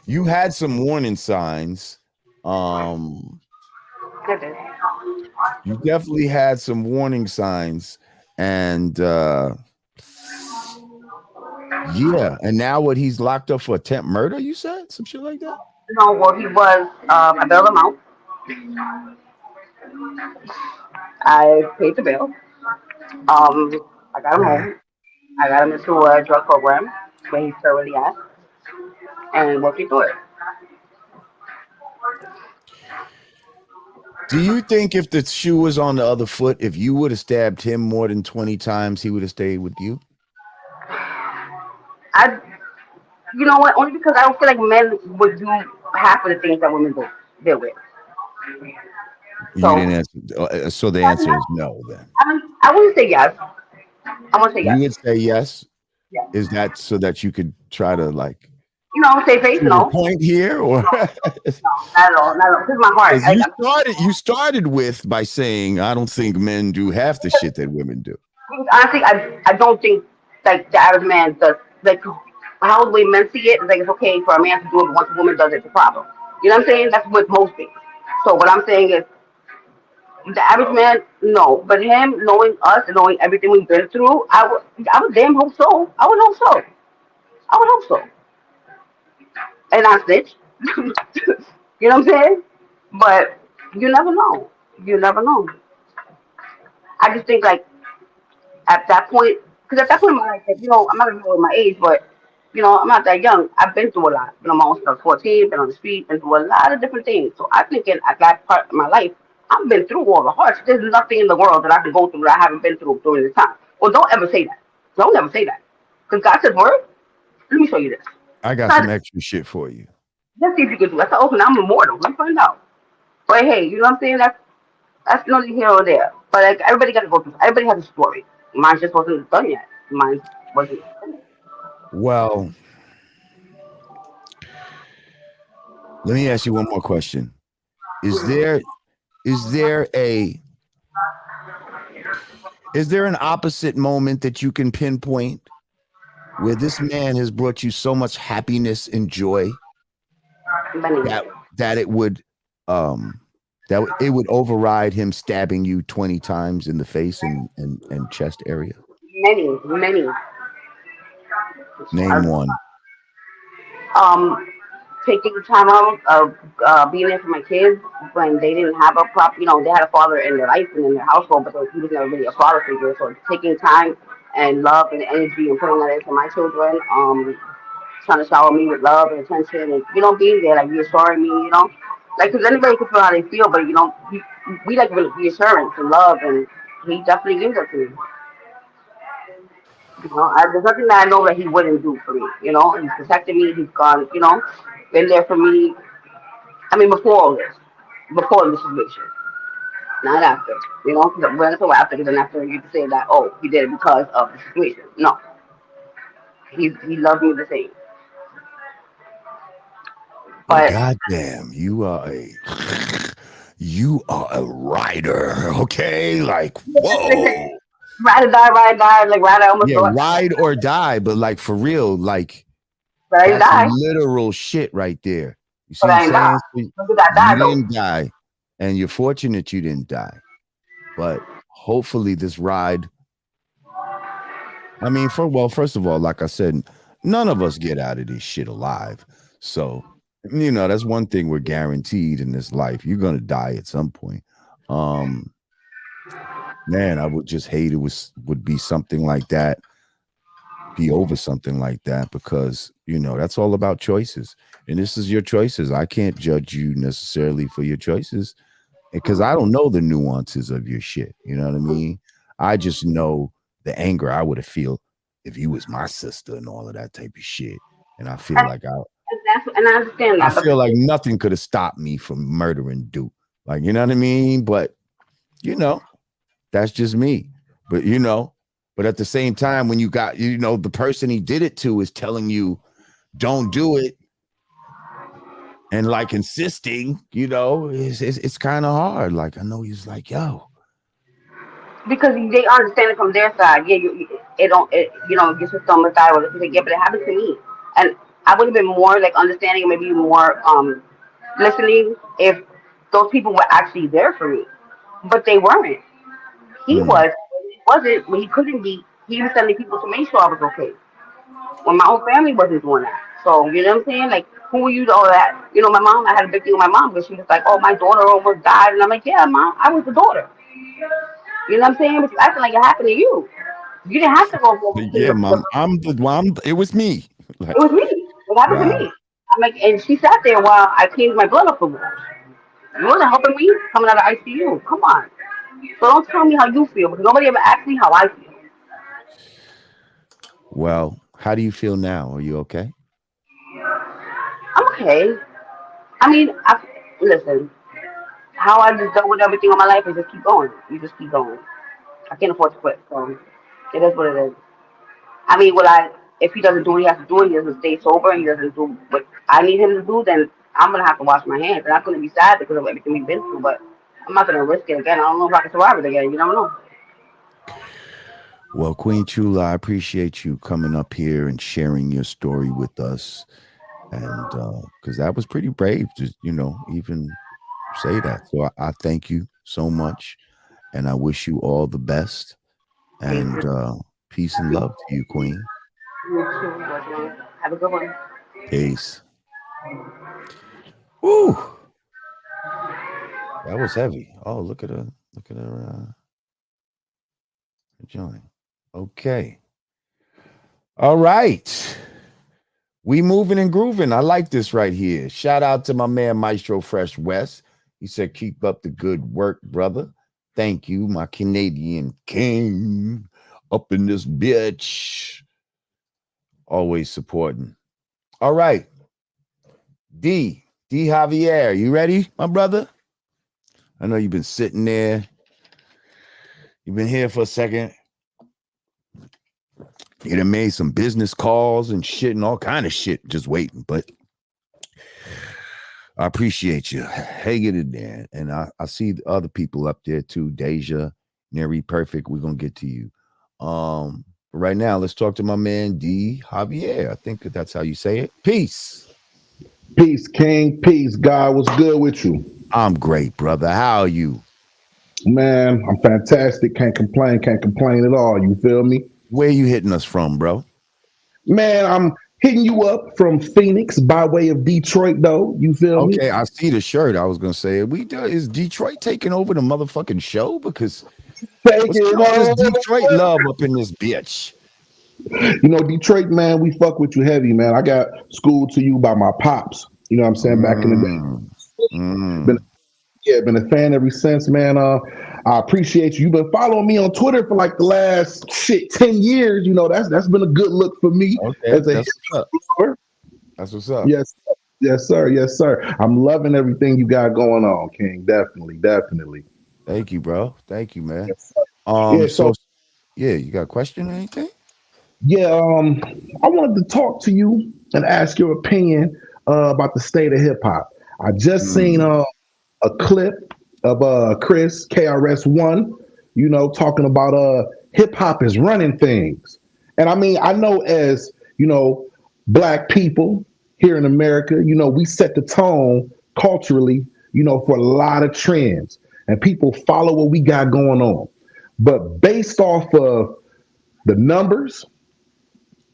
you had some warning signs. Um, good. you definitely had some warning signs, and yeah, and now what he's locked up for attempt murder, you said? Some shit like that? No, well, he was. I bailed him out. I paid the bill. I got him home. I got him into a drug program where he's thoroughly at and working through it. Do you think if the shoe was on the other foot, if you would have stabbed him more than 20 times, he would have stayed with you? I, you know what? Only because I don't feel like men would do half of the things that women do deal with. You So didn't answer. So the answer is no, then. I wouldn't say yes. I wouldn't say You yes. would say yes. Yes. Is that so that you could try to like Say face prove a no. point here, or Not at all. Not at all. This is my heart. because you started with by saying I don't think men do half the shit that women do. Honestly, I don't think like the average man does like how the way men see it is like it's okay for a man to do it, but once a woman does it, it's a problem. You know what I'm saying? That's with most things. So what I'm saying is the average man, no, but him knowing us and knowing everything we've been through, I would damn hope so. I would hope so. I would hope so. And I snitch. You know what I'm saying? But you never know. You never know. I just think like at that point, because at that point in my life, like, I'm not even with my age, but I'm not that young. I've been through a lot. My own stuff, 14, been on the street, been through a lot of different things. So I think at that part of my life, I've been through all the hardships. There's nothing in the world that I can go through that I haven't been through during this time. Well, don't ever say that. Don't ever say that. Because God said, word, let me show you this. I got Not, some extra shit for you. let's see if you can do it. I said, okay, now I'm immortal. Let me find out. But hey, you know what I'm saying? That's neither here or there. But like everybody got to go through. Everybody has a story. Mine just wasn't done yet. Mine wasn't. Well, let me ask you one more question. Is there is there a is there an opposite moment that you can pinpoint where this man has brought you so much happiness and joy Many, that that it would um it would override him stabbing you 20 times in the face and chest area? many. Name one. Um, taking the time out of being there for my kids when they didn't have a prop. They had a father in their life and in their household, but he was never really a father figure. So taking time and love and energy and putting that into my children. Trying to shower me with love and attention and being there like reassuring me. Like because anybody can feel how they feel, but we like reassurance and love, and he definitely gives that to me. There's nothing that I know that he wouldn't do for me. He's protected me. He's gone. Been there for me. I mean, before all this, before the situation, not after. 'Cause when I say after, because then after you can say that, oh, he did it because of the situation. No, he loved me the same. Well, But goddamn, you are a rider, okay? Like, whoa. ride or die, like ride or almost Yeah, die, ride or die, but like for real, like but I didn't that's die. literal shit right there. You see But what I'm I didn't die. saying? So Look at that die you though. didn't die, and you're fortunate you didn't die. But hopefully this ride, I mean, first of all, like I said, none of us get out of this shit alive. So, that's one thing we're guaranteed in this life. You're gonna die at some point. Um, man, I would just hate would be something like that, be over something like that, because that's all about choices. And this is your choices. I can't judge you necessarily for your choices because I don't know the nuances of your shit. You know what I mean? I just know the anger I would have feel if you was my sister and all of that type of shit. And I feel And, like and I understand I that, but feel like nothing could have stopped me from murdering Duke. Like, you know what I mean? But that's just me. But but at the same time, when you got, the person he did it to is telling you, don't do it, and like insisting, it's kind of hard. Like, I know he's like, yo, because they understand it from their side. Yeah, it don't. Your sister almost died. Or like, yeah, but it happened to me, and I would have been more like understanding, maybe more listening if those people were actually there for me, but they weren't. He mm, was. Wasn't when he couldn't be. He was sending people to make sure I was okay. When my own family wasn't doing that. So you know what I'm saying? Like, who are you to all that? My mom. I had a big deal with my mom because she was like, "Oh, my daughter almost died," and I'm like, "Yeah, mom, I was the daughter." You know what I'm saying? But you acting like it happened to you. You didn't have to go for yeah, mom, it was me. it Like, was me. It happened to wow. me. I'm like, and she sat there while I cleaned my blood up the wall. You wasn't helping me coming out of ICU. Come on. So don't tell me how you feel because nobody ever asked me how I feel. Well, how do you feel now? Are you okay? I'm okay. I mean, listen. How I just dealt with everything in my life is just keep going. You just keep going. I can't afford to quit. So it is what it is. I mean, if he doesn't do what he has to do and he doesn't stay sober and he doesn't do what I need him to do, then I'm gonna have to wash my hands. And I'm gonna be sad because of everything we've been through, but I'm not gonna risk it again. I don't know if I can survive it again. You never know. Well, Queen Chula, I appreciate you coming up here and sharing your story with us. And because that was pretty brave to, even say that. So I thank you so much. And I wish you all the best. Thank And you. peace and love to you, Queen. You too, Lord Jamar. Have a good one. Peace. Woo! That was heavy. Oh, look at her. Look at her joint. Okay. All right. We moving and grooving. I like this right here. Shout out to my man Maestro Fresh West. He said, keep up the good work, brother. Thank you, my Canadian king. Up in this bitch. Always supporting. All right. D Javier, you ready, my brother? I know you've been sitting there. You've been here for a second. You done made some business calls and shit and all kind of shit just waiting, but I appreciate you hanging in there. And I see the other people up there too. Deja, Neri Perfect. We're gonna get to you. But right now, let's talk to my man D Javier. I think that's how you say it. Peace. Peace, King. Peace, God. What's good with you? I'm great, brother. How are you? Man, I'm fantastic. Can't complain. Can't complain at all. You feel me? Where you hitting us from, bro? Man, I'm hitting you up from Phoenix by way of Detroit, though. You feel me? Okay, I see the shirt. I was gonna say, is Detroit taking over the motherfucking show? Because Take what's it all this on. Detroit love up in this bitch? Detroit, man, we fuck with you heavy, man. I got schooled to you by my pops. You know what I'm saying? Back in the day. Mm, Been, mm. yeah, been a fan ever since, man. I appreciate you. You've been following me on Twitter for like the last 10 years. That's been a good look for me Okay, as a hip that's what's up. hopper. That's what's up. Yes, yes, sir. Yes, sir. I'm loving everything you got going on, King. Definitely, definitely. Thank you, bro. Thank you, man. Yes, sir. Yeah. So So yeah, you got a question or anything? yeah, I wanted to talk to you and ask your opinion about the state of hip hop. I just seen a clip of Chris KRS-One, talking about hip hop is running things. And I mean, I know as, black people here in America, we set the tone culturally, for a lot of trends and people follow what we got going on. But based off of the numbers,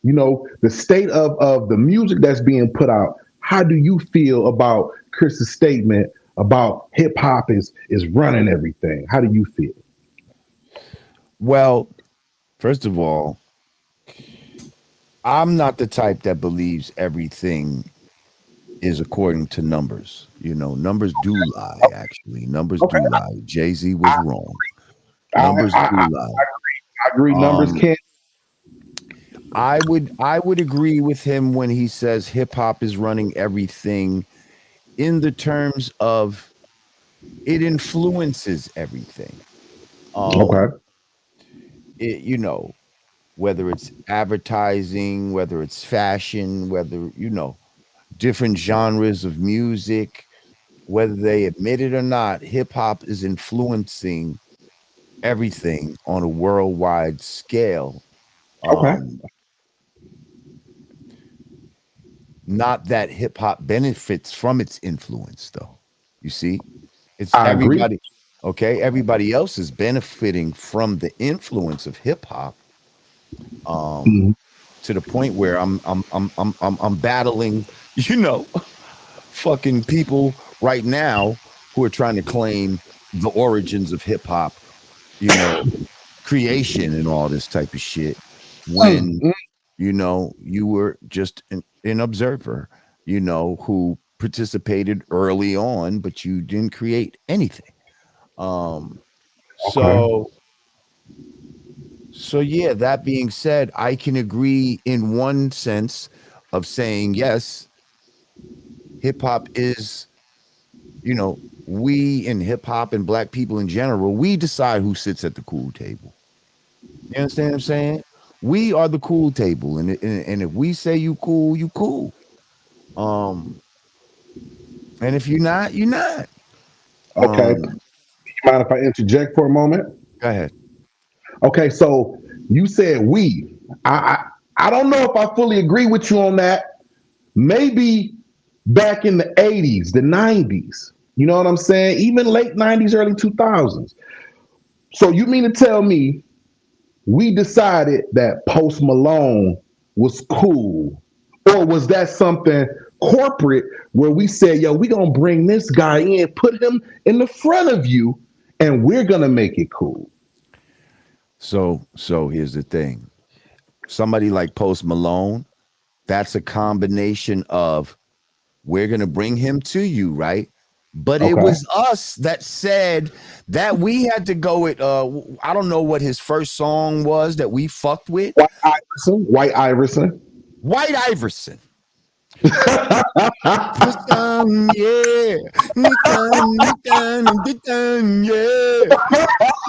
the state of the music that's being put out, how do you feel about Chris's statement about hip hop is running everything? How do you feel? Well, first of all, I'm not the type that believes everything is according to numbers. Numbers do lie, actually. Numbers do lie. Jay-Z was wrong. Numbers do lie. I agree. Numbers can't. I would agree with him when he says hip hop is running everything in the terms of it influences everything. Okay. Whether it's advertising, whether it's fashion, whether, different genres of music, whether they admit it or not, hip hop is influencing everything on a worldwide scale. Okay. Not that hip hop benefits from its influence, though. You see, it's I everybody. agree. Okay, everybody else is benefiting from the influence of hip hop. To the point where I'm battling, fucking people right now who are trying to claim the origins of hip hop, creation and all this type of shit. When you were just an observer, who participated early on, but you didn't create anything. So yeah, that being said, I can agree in one sense of saying, yes, hip hop is, we in hip hop and black people in general, we decide who sits at the cool table. You understand what I'm saying? We are the cool table. And if we say you cool, you cool. And if you're not, you're not. Okay. Mind if I interject for a moment? Go ahead. Okay, so you said we. I don't know if I fully agree with you on that. Maybe back in the 80s, the 90s. You know what I'm saying? Even late 90s, early 2000s. So you mean to tell me we decided that Post Malone was cool? Or was that something corporate where we said, yo, we're going to bring this guy in, put him in the front of you, and we're going to make it cool? So here's the thing. Somebody like Post Malone, that's a combination of we're going to bring him to you, right? But it was us that said that we had to go with, I don't know what his first song was that we fucked with. White Iverson. Yeah.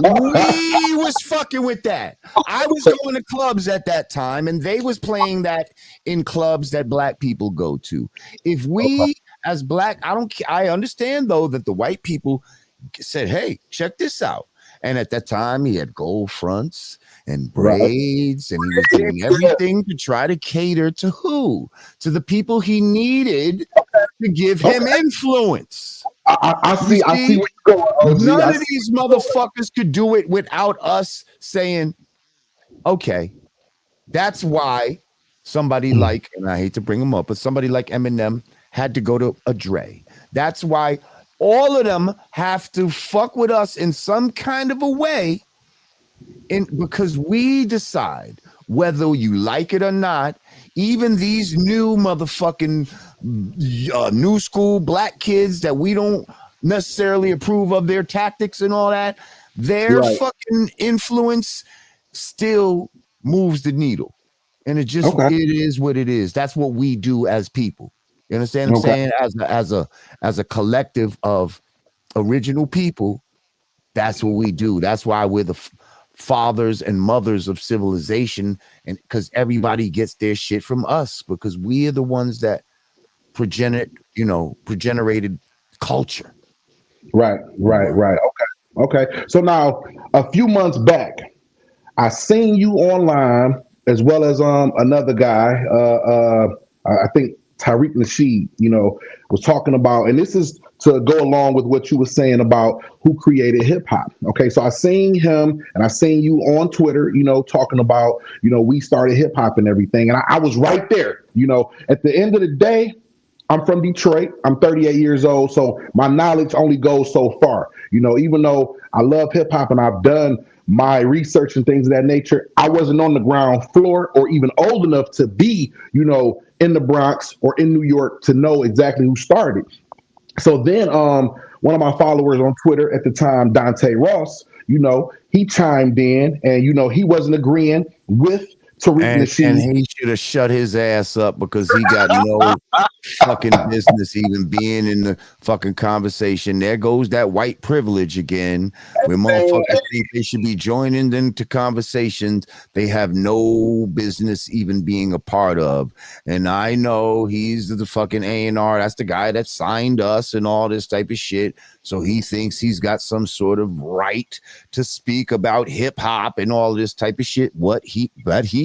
We was fucking with that. I was going to clubs at that time, and they was playing that in clubs that black people go to. If we as black, I understand though that the white people said, hey, check this out. And at that time, he had gold fronts and braids, and he was doing everything to try to cater to who? To the people he needed to give him influence. I see where you're going. None of these motherfuckers could do it without us saying, okay, that's why somebody like, and I hate to bring him up, but somebody like Eminem had to go to a Dre. That's why all of them have to fuck with us in some kind of a way, because we decide whether you like it or not. Even these new motherfucking new school black kids that we don't necessarily approve of their tactics and all that, their fucking influence still moves the needle. And it is what it is. That's what we do as people. You understand what I'm saying? As a collective of original people, that's what we do. That's why we're the fathers and mothers of civilization, and because everybody gets their shit from us, because we are the ones that progenerated culture. Right. Okay. So now, a few months back, I seen you online as well as another guy. I think Tariq Nasheed, was talking about, and this is to go along with what you were saying about who created hip hop. Okay, so I seen him and I seen you on Twitter, talking about, we started hip hop and everything, and I was right there. At the end of the day, I'm from Detroit. I'm 38 years old, so my knowledge only goes so far. Even though I love hip hop and I've done my research and things of that nature, I wasn't on the ground floor or even old enough to be, in the Bronx or in New York to know exactly who started. So then one of my followers on Twitter at the time, Dante Ross, he chimed in and he wasn't agreeing with Tariq And Nasheed. he should have shut his ass up because he got no fucking business even being in the fucking conversation. There goes that white privilege again, where motherfuckers think they should be joining into conversations they have no business even being a part of. And I know he's the fucking A&R. That's the guy that signed us and all this type of shit. So he thinks he's got some sort of right to speak about hip hop and all this type of shit. But he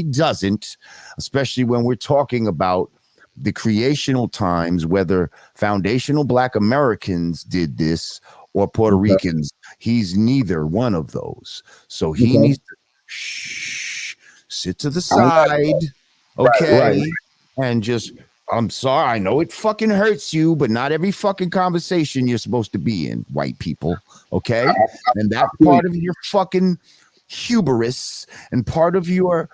doesn't, especially when we're talking about the creational times, whether foundational Black Americans did this or Puerto Ricans. He's neither one of those. So he needs to sit to the side, okay? Right. And just, I'm sorry, I know it fucking hurts you, but not every fucking conversation you're supposed to be in, white people, okay? And that's part of your fucking hubris and part of your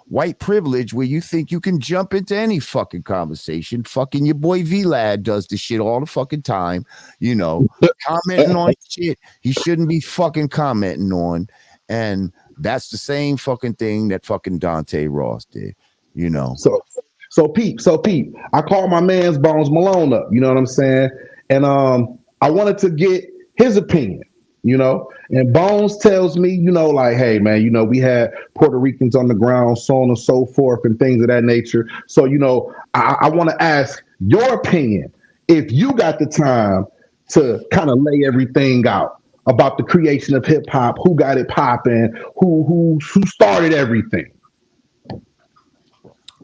white privilege where you think you can jump into any fucking conversation. Fucking your boy V-Lad does this shit all the fucking time, commenting on shit he shouldn't be fucking commenting on. And that's the same fucking thing that fucking Dante Ross did, So Pete, I called my man's Bones Malone up, you know what I'm saying? And I wanted to get his opinion, and Bones tells me, like, hey man, we had Puerto Ricans on the ground, so on and so forth, and things of that nature. So, I want to ask your opinion if you got the time to kind of lay everything out about the creation of hip hop, who got it popping, who started everything.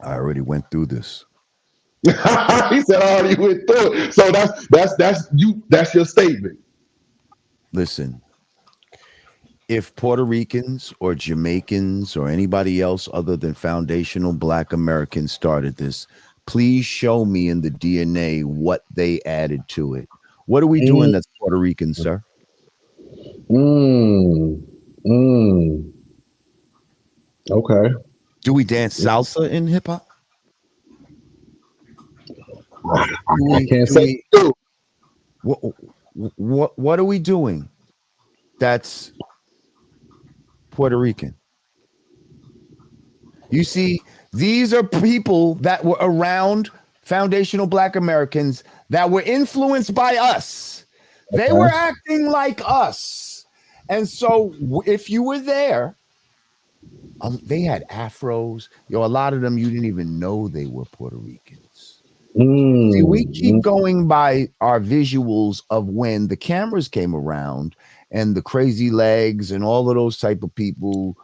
I already went through this. He said I already went through it. So that's your statement. Listen, if Puerto Ricans or Jamaicans or anybody else other than foundational Black Americans started this, please show me in the DNA what they added to it. What are we doing that's Puerto Rican, sir? Okay. Do we dance salsa in hip hop? I can't say. What are we doing that's Puerto Rican? You see, these are people that were around foundational Black Americans that were influenced by us. They were acting like us. And so if you were there, they had afros. A lot of them, you didn't even know they were Puerto Ricans. See, we keep going by our visuals of when the cameras came around and the Crazy Legs and all of those type of people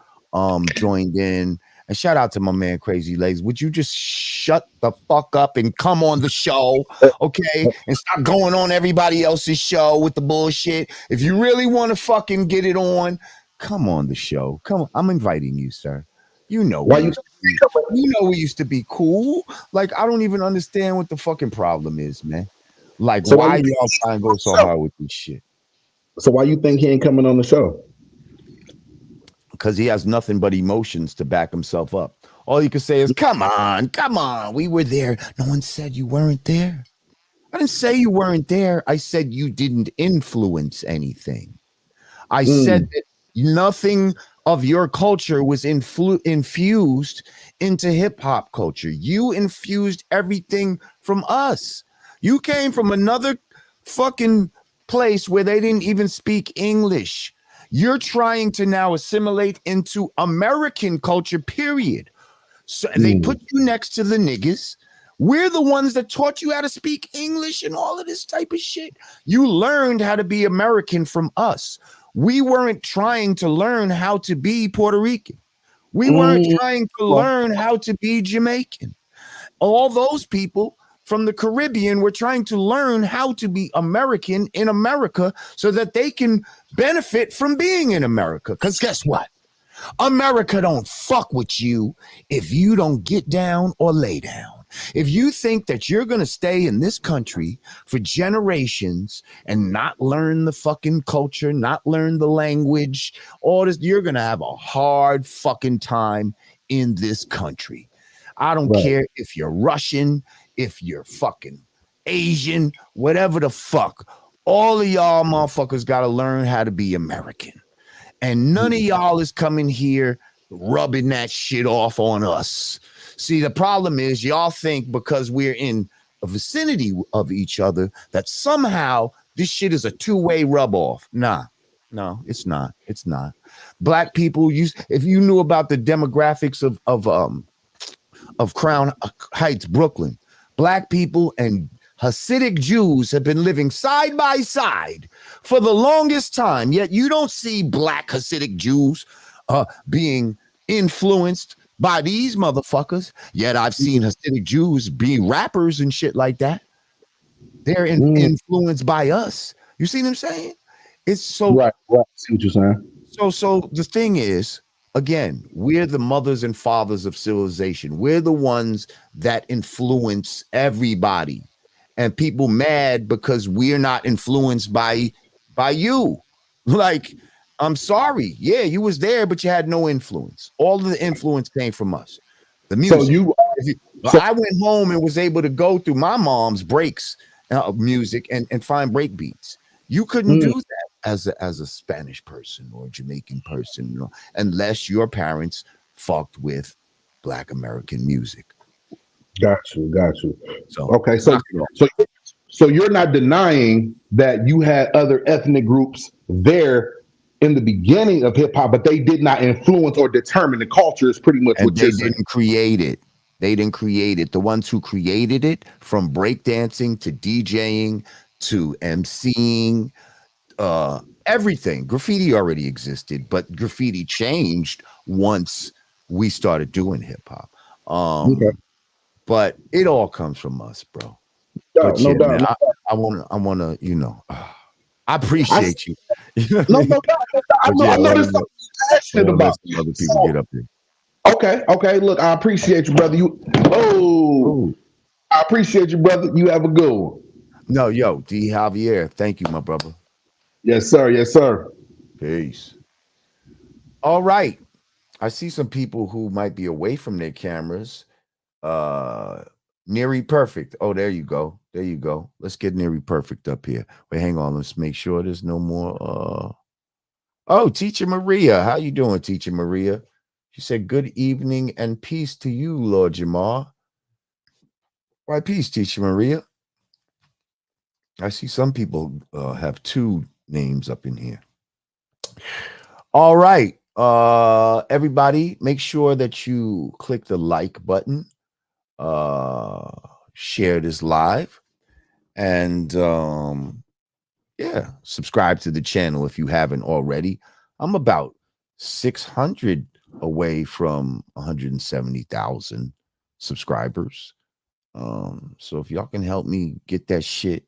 joined in. And shout out to my man Crazy Legs. Would you just shut the fuck up and come on the show, okay? And stop going on everybody else's show with the bullshit. If you really want to fucking get it on, come on the show. Come on. I'm inviting you, sir. You know we used to be cool. Like, I don't even understand what the fucking problem is, man. Like, so why y'all trying to go so hard with this shit? So why you think he ain't coming on the show? Because he has nothing but emotions to back himself up. All you can say is, come on, we were there. No one said you weren't there. I didn't say you weren't there. I said you didn't influence anything. I said that nothing of your culture was infused into hip hop culture. You infused everything from us. You came from another fucking place where they didn't even speak English. You're trying to now assimilate into American culture, period. So they put you next to the niggas, We're the ones that taught you how to speak English and all of this type of shit. You learned how to be American from us. We weren't trying to learn how to be Puerto Rican. We weren't trying to learn how to be Jamaican. All those people from the Caribbean were trying to learn how to be American in America so that they can benefit from being in America. Because guess what? America don't fuck with you if you don't get down or lay down. If you think that you're going to stay in this country for generations and not learn the fucking culture, not learn the language, all this, you're going to have a hard fucking time in this country. I don't care if you're Russian, if you're fucking Asian, whatever the fuck. All of y'all motherfuckers got to learn how to be American. And none of y'all is coming here rubbing that shit off on us. See, the problem is y'all think because we're in a vicinity of each other that somehow this shit is a two-way rub off. Nah, no, it's not. It's not. Black people if you knew about the demographics of Crown Heights, Brooklyn, black people and Hasidic Jews have been living side by side for the longest time, yet you don't see black Hasidic Jews being influenced by these motherfuckers. Yet I've seen Hasidic Jews be rappers and shit like that. They're influenced by us. You see what I'm saying? It's so right. I see what you're saying. So the thing is, again, we're the mothers and fathers of civilization. We're the ones that influence everybody. And people mad because we're not influenced by you. Like, I'm sorry. Yeah, you was there, but you had no influence. All of the influence came from us. The music. I went home and was able to go through my mom's breaks music and find break beats. You couldn't do that as a Spanish person or a Jamaican person, unless your parents fucked with Black American music. Got you. So okay, so you're not denying that you had other ethnic groups there in the beginning of hip hop, but they did not influence or determine the culture. Is pretty much what you're saying. They didn't create it. They didn't create it. The ones who created it, from breakdancing to DJing to MCing, everything. Graffiti already existed, but graffiti changed once we started doing hip hop. Okay. But it all comes from us, bro. No doubt. Man, I wanna, I appreciate you. I know there's something passionate about. Other people get up there. Okay. Look, I appreciate you, brother. I appreciate you, brother. You have a good one. No, D. Javier. Thank you, my brother. Yes, sir. Peace. All right. I see some people who might be away from their cameras. Neary Perfect. Oh, there you go. Let's get Neary Perfect up here. Wait, hang on. Let's make sure there's no more. Oh, Teacher Maria. How you doing, Teacher Maria? She said, good evening and peace to you, Lord Jamar. Why peace, Teacher Maria? I see some people have two names up in here. All right. Everybody, make sure that you click the like button. Share this live, and subscribe to the channel if you haven't already. I'm about 600 away from 170,000 subscribers. So if y'all can help me get that shit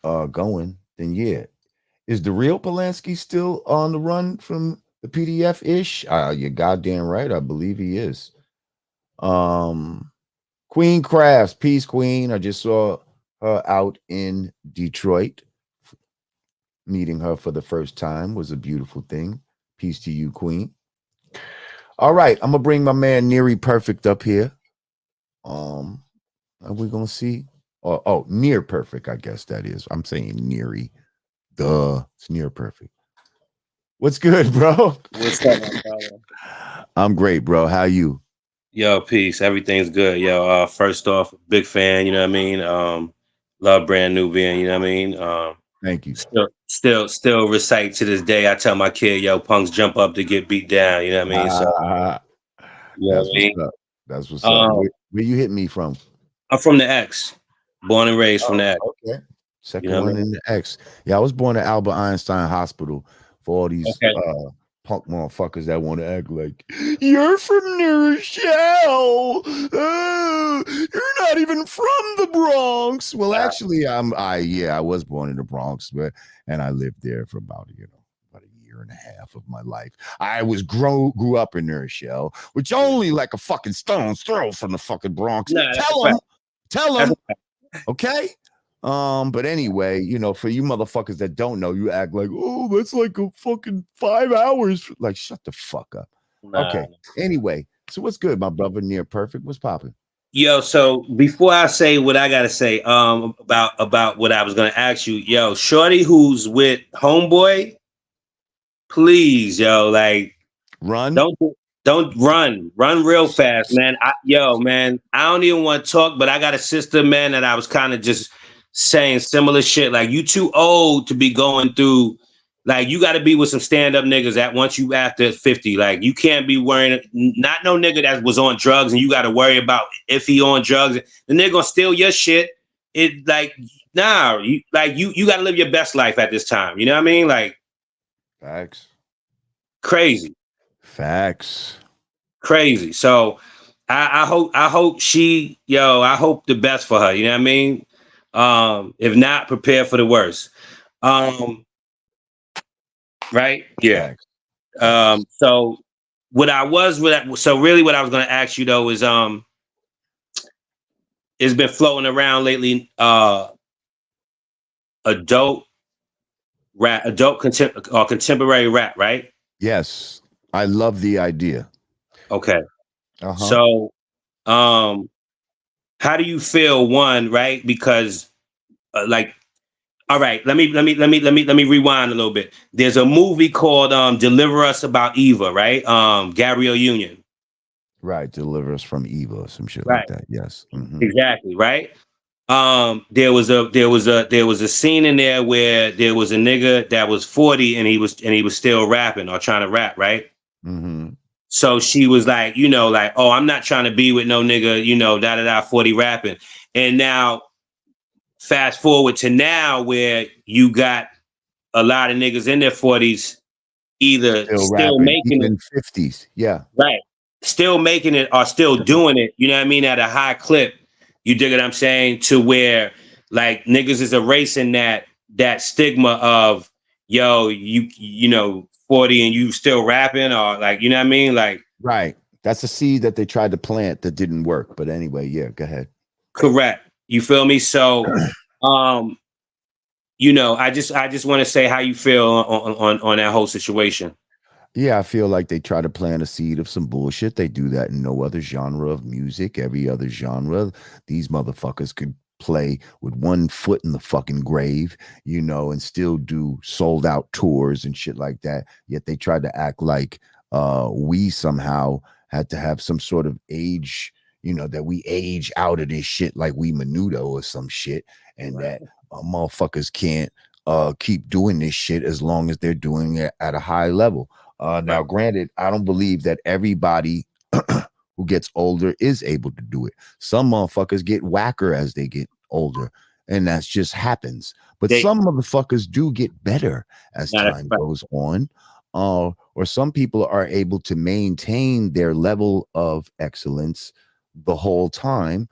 going, then yeah. Is the real Polanski still on the run from the PDF ish? You're goddamn right. I believe he is. Queen Crafts, peace, Queen. I just saw her out in Detroit. Meeting her for the first time was a beautiful thing. Peace to you, Queen. All right, I'm gonna bring my man Neary Perfect up here. Are we gonna see? Oh, near perfect, I guess that is. I'm saying Neary. Duh, it's near perfect. What's good, bro? What's up, my brother? I'm great, bro. How you? Yo, peace. Everything's good. Yo, first off, big fan, you know what I mean? Love Brand Nubian, you know what I mean? Thank you. Still recite to this day. I tell my kid, yo, punks jump up to get beat down, you know what I mean? So that's what's up. That's what's up. Um, Where you hit me from? I'm from the X, born and raised from Oh, the X. okay. You Second know what I one mean? in the X. Yeah, I was born at Albert Einstein Hospital for all these Okay. punk motherfuckers that want to act like you're from New Rochelle. You're not even from the Bronx. Well, actually, I was born in the Bronx, and I lived there for about a year and a half of my life. I grew up in New Rochelle, which only like a fucking stone's throw from the fucking Bronx. Nah, that's a Tell fact. them, tell That's them. a fact. Okay. But anyway, for you motherfuckers that don't know, you act like, oh, that's like a fucking 5 hours. Like, shut the fuck up. Nah. Okay. Anyway, so what's good, my brother? Near perfect. What's popping? Yo, so before I say what I gotta say, about what I was gonna ask you, yo, Shorty who's with Homeboy, please, yo, like Run. don't run real fast, man. Man, I don't even want to talk, but I got a sister, man, that I was kind of just saying similar shit. Like, you too old to be going through. Like, you got to be with some stand up niggas that once you after 50. Like, you can't be worrying, not no nigga that was on drugs and you got to worry about if he on drugs. The nigga gonna steal your shit. It like, nah, you got to live your best life at this time. You know what I mean? Like, Facts. crazy. Facts. Crazy. So I hope I hope the best for her. You know what I mean? If not, prepare for the worst. Right? Yeah. Facts. Facts. So really what I was gonna ask you though is it's been floating around lately, adult contemporary rap, right? Yes. I love the idea. Okay. Uh-huh. So how do you feel, one, right? Because like, all right, let me rewind a little bit. There's a movie called Deliver Us about Eva, right? Gabrielle Union. Right. Deliver us from evil or some shit like Right. that. Yes. Mm-hmm. Exactly, right? There was a scene in there where there was a nigga that was 40 and he was still rapping or trying to rap, right? Mm-hmm. So she was like, like, oh, I'm not trying to be with no nigga, da da da 40 rapping. And now fast forward to now where you got a lot of niggas in their 40s either Still still rapping, making it, even 50s. Yeah. right, still making it or still doing it, you know what I mean, at a high clip. You dig what I'm saying? To where like niggas is erasing that stigma of, yo, you know 40 and you still rapping, or like, you know what I mean? Like, Right. That's a seed that they tried to plant that didn't work. But anyway, yeah, go ahead. correct. You feel me? So I just want to say how you feel on that whole situation. Yeah, I feel like they try to plant a seed of some bullshit. They do that in no other genre of music. Every other genre, these motherfuckers could play with one foot in the fucking grave, and still do sold out tours and shit like that. Yet they tried to act like we somehow had to have some sort of age, that we age out of this shit like we Menudo or some shit, and Right. that motherfuckers can't keep doing this shit as long as they're doing it at a high level. Now, granted, I don't believe that everybody who gets older is able to do it. Some motherfuckers get whacker as they get older, and that just happens. But some motherfuckers do get better as time goes on. Or some people are able to maintain their level of excellence the whole time.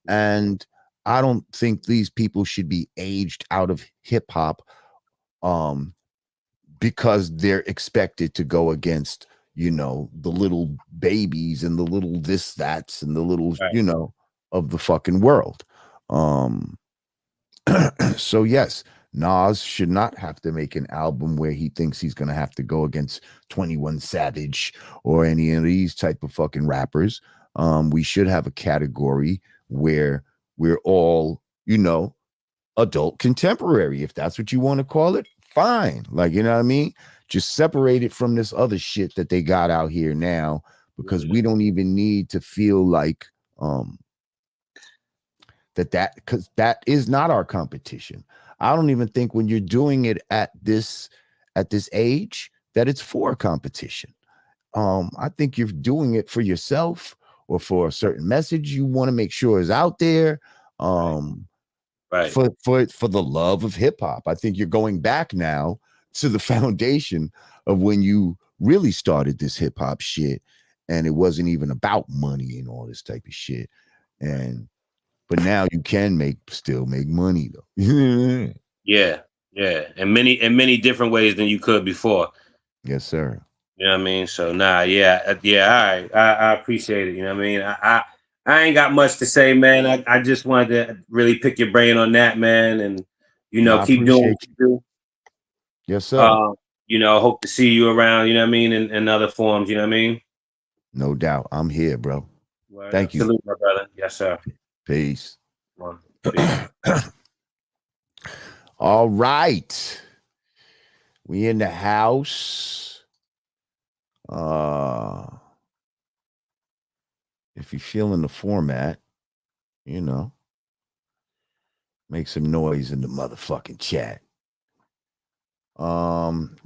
And I don't think these people should be aged out of hip hop because they're expected to go against, the little babies and the little this, that's, and the little, of the fucking world. So yes, Nas should not have to make an album where he thinks he's going to have to go against 21 Savage or any of these type of fucking rappers. We should have a category where we're all, adult contemporary, if that's what you want to call it. Fine. Like, you know what I mean? Just separate it from this other shit that they got out here now, because we don't even need to feel like because that is not our competition. I don't even think when you're doing it at this age that it's for competition. I think you're doing it for yourself or for a certain message you want to make sure is out there. Right. For the love of hip hop. I think you're going back now to the foundation of when you really started this hip hop shit, and it wasn't even about money and all this type of shit. But now you can still make money though. Yeah, in many different ways than you could before. Yes, sir. You know what I mean? So all right. I appreciate it. You know what I mean? I ain't got much to say, man. I just wanted to really pick your brain on that, man, and I keep doing what appreciate you do. Yes, sir. Hope to see you around, you know what I mean, in other forms, you know what I mean? No doubt. I'm here, bro. Well, Thank you. salute, my brother. Yes, sir. Peace. Peace. All right. We in the house. If you're feeling the format, make some noise in the motherfucking chat.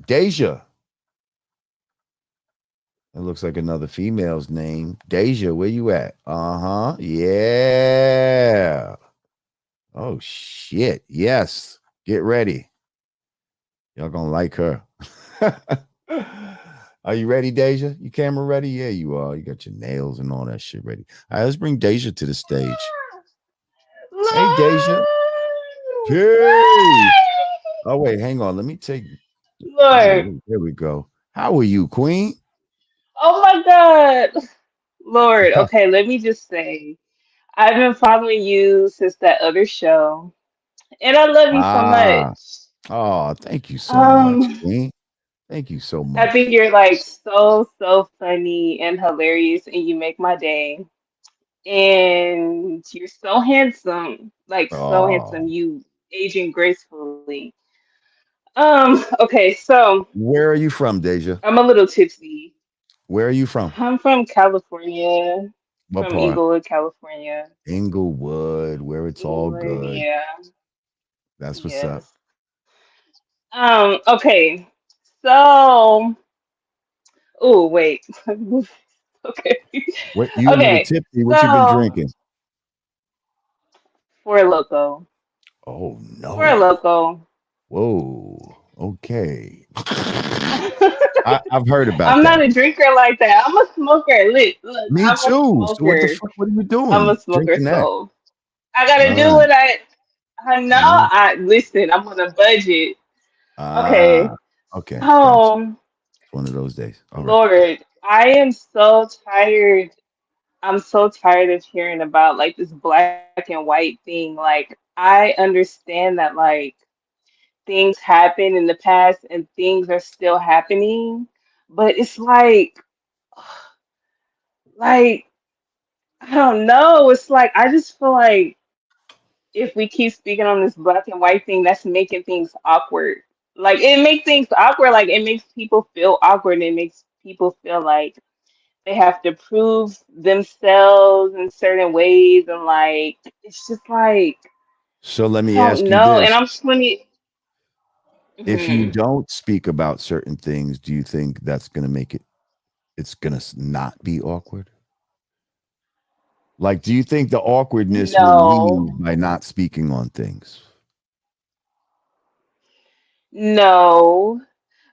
Deja. It looks like another female's name. Deja, where you at? Uh-huh. Yeah. Oh shit. Yes. Get ready. Y'all gonna like her. Are you ready, Deja? You camera ready? Yeah, you are. You got your nails and all that shit ready. All right, let's bring Deja to the stage. Hey, Deja. Hey. Oh, wait, hang on. Let me take. Lord. There we go. How are you, Queen? Oh my God. Lord. Okay, let me just say, I've been following you since that other show, and I love you so Ah. much. Oh, thank you so much, Queen. Thank you so I think much. you're like so funny and hilarious, and you make my day. And you're so handsome, like so handsome. Oh. You aging gracefully. Okay, so Where are you from, Deja? I'm a little tipsy. Where are you from? I'm from California, What from part? Inglewood, California. Inglewood, where it's all Inglewood, good. yeah. That's what's up. Yes. Okay. So, oh, wait. Okay. What you a little Okay. tipsy? What you been So, drinking? for loco. Oh For no. loco. Whoa. Okay. I've heard about I'm not that. a drinker like that. I'm a smoker. Look, Me I'm a too. So what the smoker. fuck? What are you I'm a doing? smoker, Drinking that? so I gotta All do right. what I know. All right. I listen, I'm on a budget. Okay. Ah. Okay. Gotcha. So, It's one of those days. All right. Lord, I am so tired. I'm so tired of hearing about like this black and white thing. Like, I understand that like things happen in the past and things are still happening, but it's like, I don't know. It's like, I just feel like if we keep speaking on this black and white thing, that's making things awkward. Like, it makes things awkward. Like, it makes people feel awkward and it makes people feel like they have to prove themselves in certain ways. And like, it's just like, So let I me don't ask you know. And this. I'm 20. If you Mhm. don't speak about certain things, do you think that's gonna make it's gonna not be awkward? Like, do you think the awkwardness will leave No, by not speaking on things? no.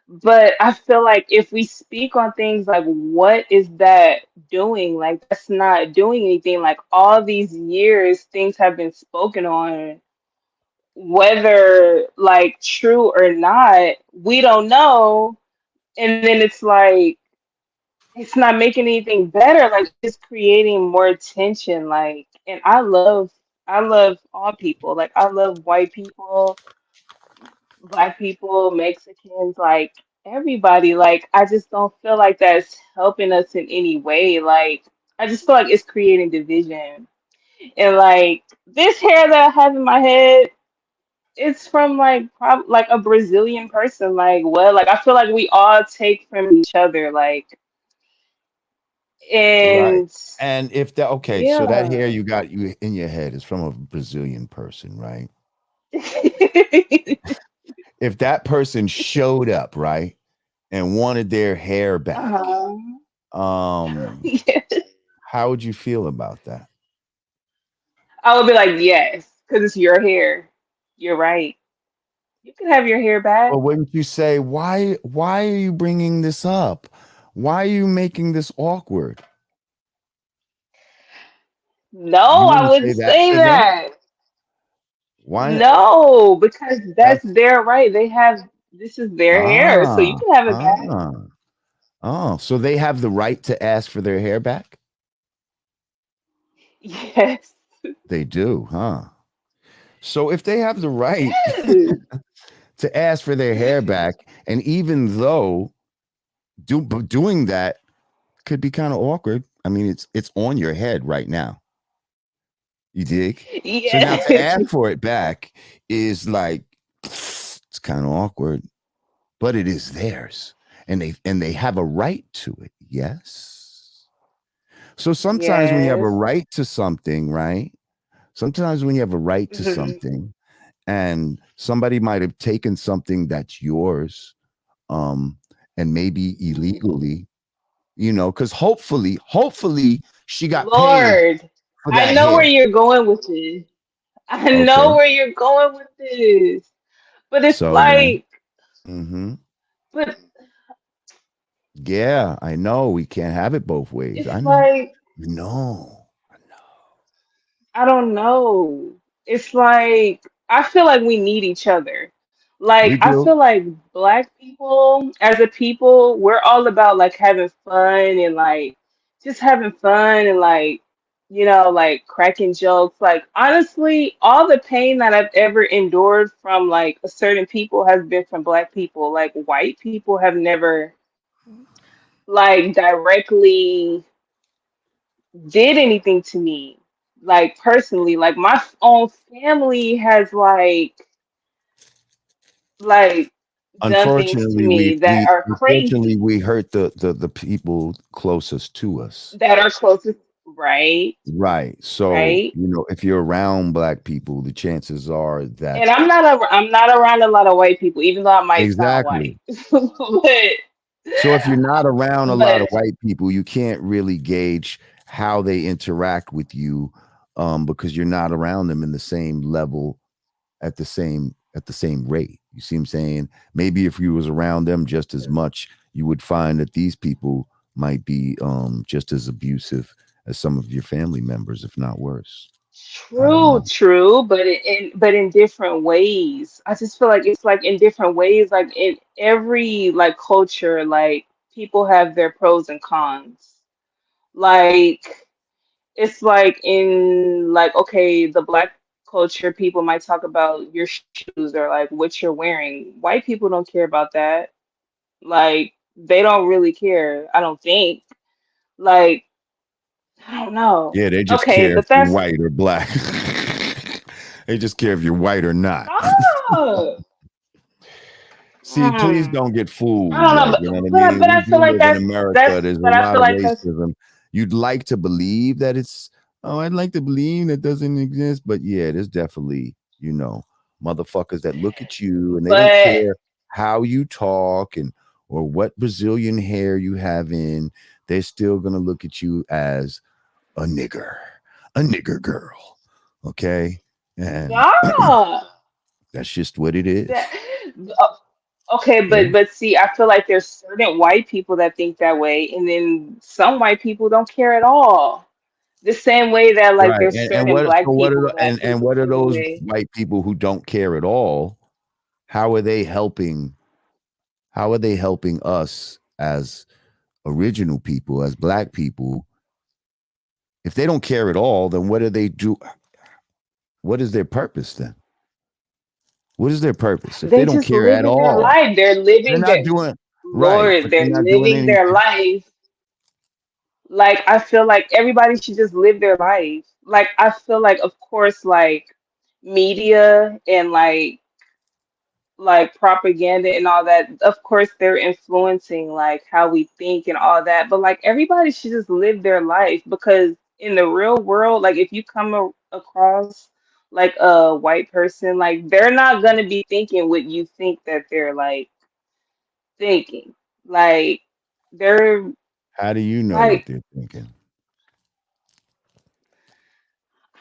But I feel like if we speak on things like what is that doing? Like that's not doing anything. Like all these years, things have been spoken on, whether like true or not, we don't know. And then it's like it's not making anything better. Like it's creating more tension. Like, and I love all people. Like I love white people, black people, Mexicans, like everybody. Like I just don't feel like that's helping us in any way. Like I just feel like it's creating division. And like this hair that I have in my head, it's from like like a Brazilian person. Like what? Like I feel like we all take from each other. Like Right. and And if that okay, so that hair yeah. you got you in your head is from a Brazilian person, right? If that person showed up, right, and wanted their hair back, Uh-huh. um, Yes. How would you feel about that? I would be like, yes, because it's your hair. You're right. You can have your hair Well, back. wouldn't you say, why are you bringing this up? Why are you making this awkward? You No, I wouldn't say wouldn't that say to them? that. Why? No, because that's That's their right. They have this is their hair, so you ah, can have it back. ah. Oh, so they have the right to ask for their hair back? Yes. They do, huh? So if they have the right Yes. to ask for their hair back, and even though doing that could be kind of awkward. I mean, it's on your head right now. You dig? So now to Yes. ask for it back is like it's kind of awkward, but it is theirs, and they have a right to it. Yes. So sometimes when you have a Yes. right to something, right? Sometimes when you have a right to Mhm. something, and somebody might have taken something that's yours, um, and maybe illegally, because hopefully she got paid Lord, for I that know where hair. you're going with this. I know Okay. where you're going with this. But it's So then, like, hmm but yeah, I know we can't have it both ways. I it's know. like, No. I don't know. It's like I feel like we need each other. We Like I do. feel like black people as a people, we're all about like having fun and like just having fun and like like cracking jokes. Like honestly, all the pain that I've ever endured from like a certain people has been from black people. Like white people have never like directly did anything to me like personally like my own family has like done things to Unfortunately, me that are crazy we hurt the people closest to us. that are closest, right, Right. So, right. if you're around black people, the chances are that And I'm not around a lot of white people even though I might sound white. exactly. but So if you're not around a lot of but white people, you can't really gauge how they interact with you, because you're not around them in the same level at the same rate. You see what I'm saying? Maybe if you was around them just as much, you would find that these people might be just as abusive as some of your family members, if not worse. I don't true, know. true, but in different ways. I just feel like it's like in different ways, like in every like culture, like people have their pros and cons. Like it's like in like okay, the black culture, people might talk about your shoes or like what you're wearing. White people don't care about that. Like they don't really care, I don't think. Like I don't know. Yeah, they just Okay, care if but you're that's white or black. They just care if you're white or not. stop. See, please Mm, don't get I fooled. don't know, Like, you know what I but mean? but We I feel do like live in America. There's a but I lot feel of like that's racism. You'd like to believe that it's, oh, I'd like to believe that doesn't exist. But yeah, there's definitely, motherfuckers that look at you and they don't but care how you talk or what Brazilian hair you have in. They're still gonna look at you as a nigger girl. Okay. And stop. that's just what it That, is. okay, Yeah. but see, I feel like there's certain white people that think that way, and then some white people don't care at all. The same way that like Right. there's And certain what so black what are people that think the what are same those way. white people who don't care at all? How are they helping us as original people, as black people? If they don't care at all, then what do they do? What is their purpose then? What is their purpose? If they They don't just care at living their all, life. They're they're living not their doing right, Lord, but they're they're not doing living their anything. life. Like I feel like everybody should just live their life. Like I feel like of course like media and like propaganda and all that, of course they're influencing like how we think and all that, but like everybody should just live their life because in the real world, like if you come across like a white person, like they're not going to be thinking what you think that they're like thinking. Like they're How do you know what like they're thinking?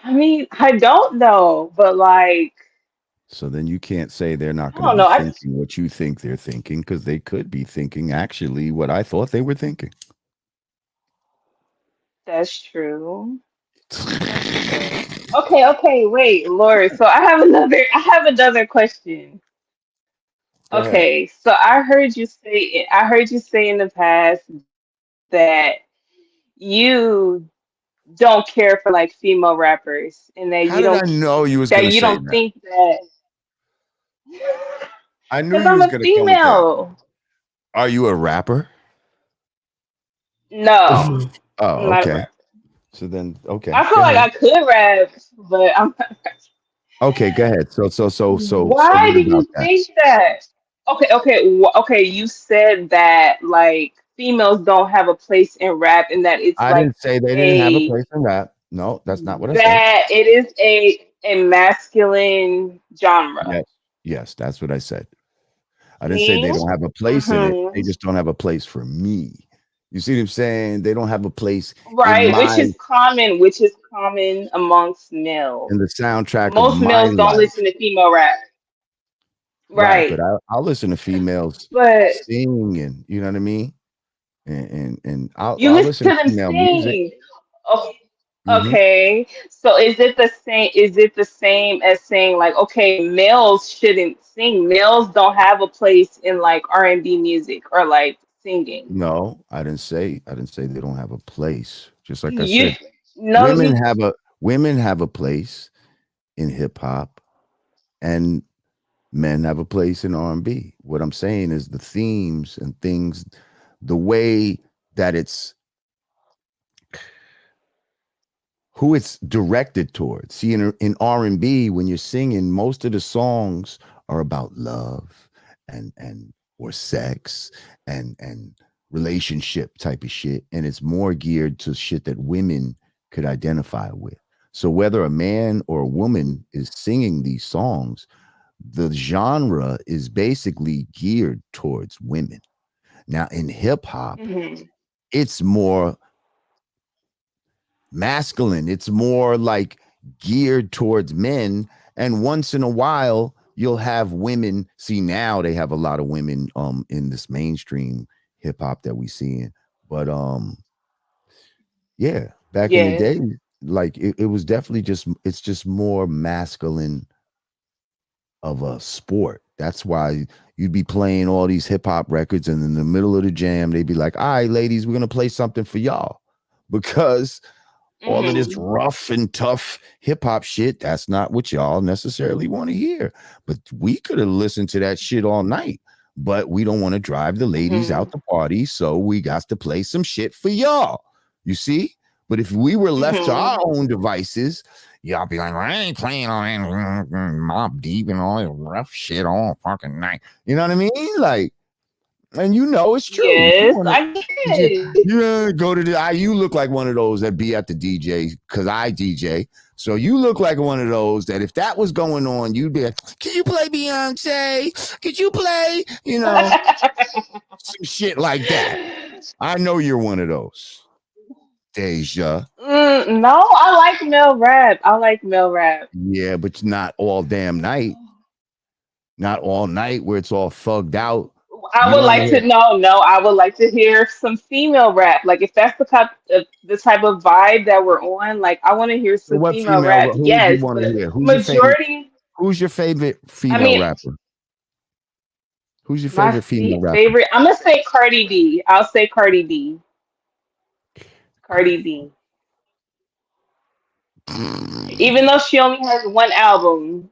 I mean, I don't know, but like, So then you can't say they're not I going to don't be know. thinking what you think they're thinking, because they could be thinking actually what I thought they were thinking. That's true. That's true. Okay, okay, wait, Lord. So I have another question. Go ahead. Okay, so I heard you say in the past that you don't care for like female rappers and that How you did I don't know you was going that to you say don't that? think that I knew because you I'm was a going to come with that. female. Are you a rapper? No, Oh, I'm not a okay. rapper. So then, okay, I feel go like ahead. I could rap, but I'm not. Okay, go ahead. So Why what do you about that? think that? Okay, okay, okay. You said that like females don't have a place in rap, and that it's I like didn't say they didn't have a a place in rap. No, that's not what I said. that it is a masculine genre. Yes, yes, that's what I said. I didn't say they See? don't have a place in it. They Hmm. just don't have a place for me. You see what I'm saying? They don't have a place in Right, my which is common amongst males. in the soundtrack of Most my males don't life. listen to female rap. Right, but Right. I'll listen to females But sing, and you know what I mean? And you I'll listen listen to to them female music. sing. Oh, Mhm. okay. So is it the same as saying like, okay, males shouldn't sing. Males don't have a place in like R&B music or like singing. No, I didn't say they don't have a place. Just like I You said, no women you have a women have a place in hip hop, and men have a place in R&B. What I'm saying is the themes and things, the way that it's who it's directed towards. See, in R&B, when you're singing, most of the songs are about love and or sex and relationship type of shit, and it's more geared to shit that women could identify with. So whether a man or a woman is singing these songs, the genre is basically geared towards women. Now in hip hop, Mhm. it's more masculine. It's more like geared towards men. And once in a while, you'll have women. See, now they have a lot of women in this mainstream hip hop that we see in. But yeah, back in the Yes. day, like it was definitely it's just more masculine of a sport. That's why you'd be playing all these hip hop records, and in the middle of the jam, they'd be like, "All right, ladies, we're gonna play something for y'all," because all of this Mhm. rough and tough hip hop shit, that's not what y'all necessarily want to hear. But we could have listened to that shit all night. But we don't want to drive the ladies out Mhm. to party, so we got to play some shit for y'all. You see? But if we were left to our Mhm. own devices, y'all be like, well, I ain't playing all that Mob Deep and all that rough shit all fucking night. You know what I mean? Like, and you know it's true. You Yes, want to I get you, it. you go to the you look like one of those that be at the DJ because I DJ. So you look like one of those that if that was going on, you'd be like, can you play Beyonce? Could you play, some shit like that? I know you're one of those. Deja. No, I like male rap. I like male rap. Yeah, but not all damn night. Not all night where it's all thugged out. I You would don't want to like hear to know. No, I would like to hear some female rap. Like if that's the type of vibe that we're on, like I want to hear so some what female female rap. who would you Yes, want to but hear? majority. Who's your favorite I female mean, rapper? Who's your my favorite female rapper? favorite. I'm gonna say Cardi B. I'll say Cardi B. Cardi Cardi. B. Even though she only has one album.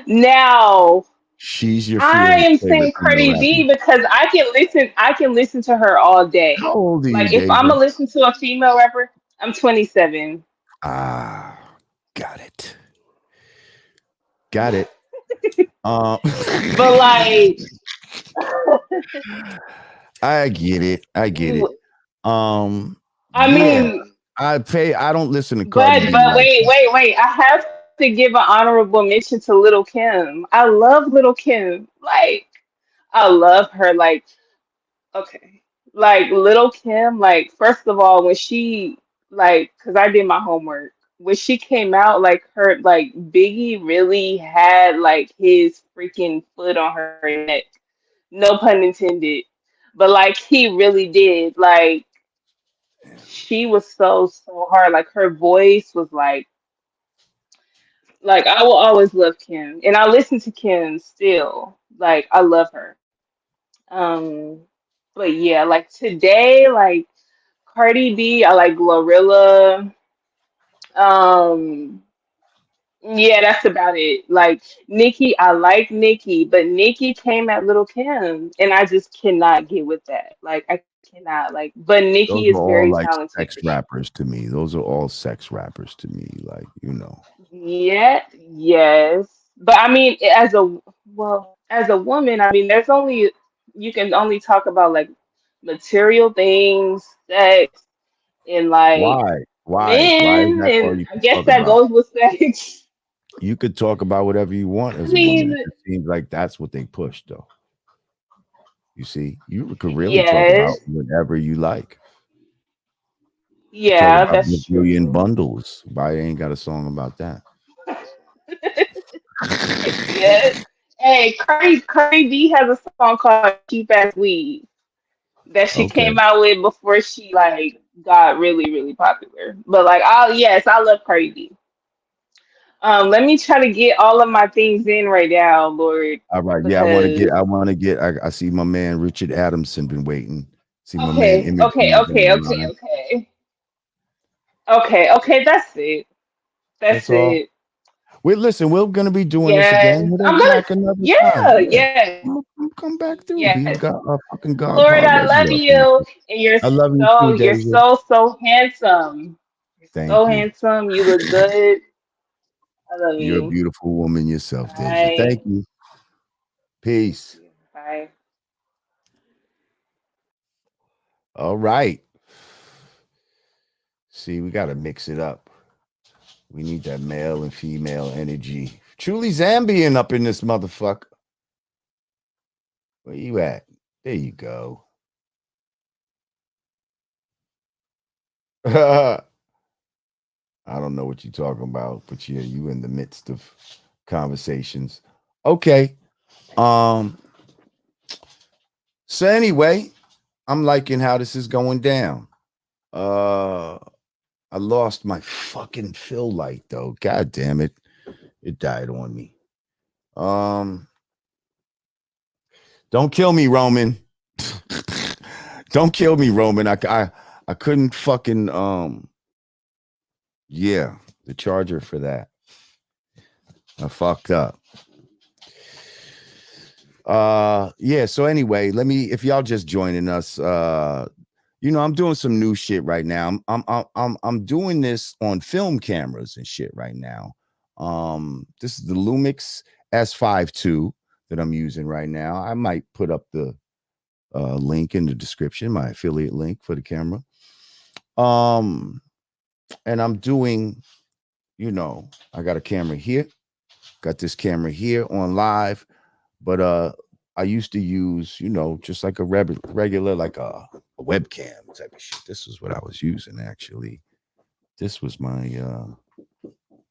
Now, She's your I am favorite saying female Cardi rapper. B because I can listen to her all How day. old are you, Like if Deja? I'm gonna listen to a female rapper, I'm 27. Ah, got it. Got it. Um, But like I get it. I get it. I Yeah. mean, I don't listen to Cardi but B but like wait, that. wait, wait. I have to give an honorable mention to Little Kim. I love Little Kim. Like I love her. Like okay. Like Little Kim, like first of all, when she like cuz I did my homework. when she came out, like her, like Biggie really had like his freaking foot on her neck. No pun intended. But like he really did. Like she was so hard. Like her voice was like I will always love Kim. And I listen to Kim still. Like I love her. Um but yeah, like today, like Cardi B, I like Glorilla. Um Yeah, that's about it. Like Nikki, I like Nikki, but Nikki came at Little Kim, and I just cannot get with that. Like I cannot like, but Those Nikki are is all very like talented sex for sure. rappers to me. Those are all sex rappers to me. Like, you know. Yeah, yes, but I mean, as a woman, I mean, there's only you can only talk about like material things, sex, and like Why? Why? Why is men, that all and you I can guess talk that about? goes with sex. You could talk about whatever you want I as a woman. mean, It just seems like that's what they push, though. You see, you could really talk about yes, whatever you like. Talk yeah, about that's million true. bundles. Why ain't got a song about that? Yeah. Hey, Cardi B has a song called "Cheap Ass Weed" that she Okay. came out with before she like got really popular. But like, I love Cardi B. Let me try to get all of my things in right now, Lord, All right. Yeah, because I see my man Richard Adamson been waiting. See my man okay, okay, Imagery's on okay, the okay, line. okay, okay. That's it. That's That's all. it. We're gonna be doing this again. Yes, Hit us I'm gonna. back another time. Yeah, Yeah. yes, Come back through. Be yes. got a fucking God Lord, pod I love regular up in you, this. and you're I love you so too, you're David. so handsome. You're so Thank you. handsome. You look good. I love You're a you. beautiful woman yourself, Deja. Bye. Thank you. Peace. Bye. All right. See, we gotta mix it up. We need that male and female energy. Truly Zambian up in this motherfucker. Where you at? There you go. I don't know what you're talking about, but yeah, you in the midst of conversations. Okay. Um, so anyway, I'm liking how this is going down. Uh I lost my fucking fill light though. God damn it. It died on me. Um, don't kill me, Roman. Don't kill me, Roman. I couldn't fucking yeah, the charger for that. I fucked up. Yeah, so anyway, let me if y'all just joining us, you know, I'm doing some new shit right now. I'm doing this on film cameras and shit right now. This is the Lumix S52 that I'm using right now. I might put up the link in the description, my affiliate link for the camera. And I'm doing, you know, I got a camera here, got this camera here on live, but I used to use, you know, just like a regular, like a webcam type of shit. This is what I was using actually. This was my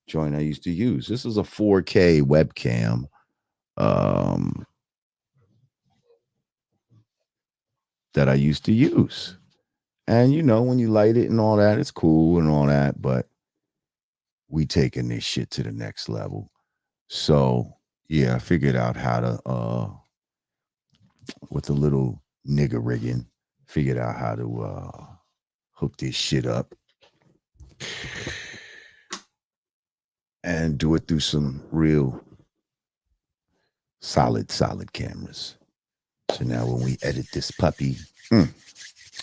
joint I used to use. This is a 4K webcam. Um, that I used to use. And you know, when you light it and all that, it's cool and all that, but we taking this shit to the next level. So yeah, I figured out how to with a little nigger rigging, figured out how to hook this shit up and do it through some real solid cameras. So now when we edit this puppy,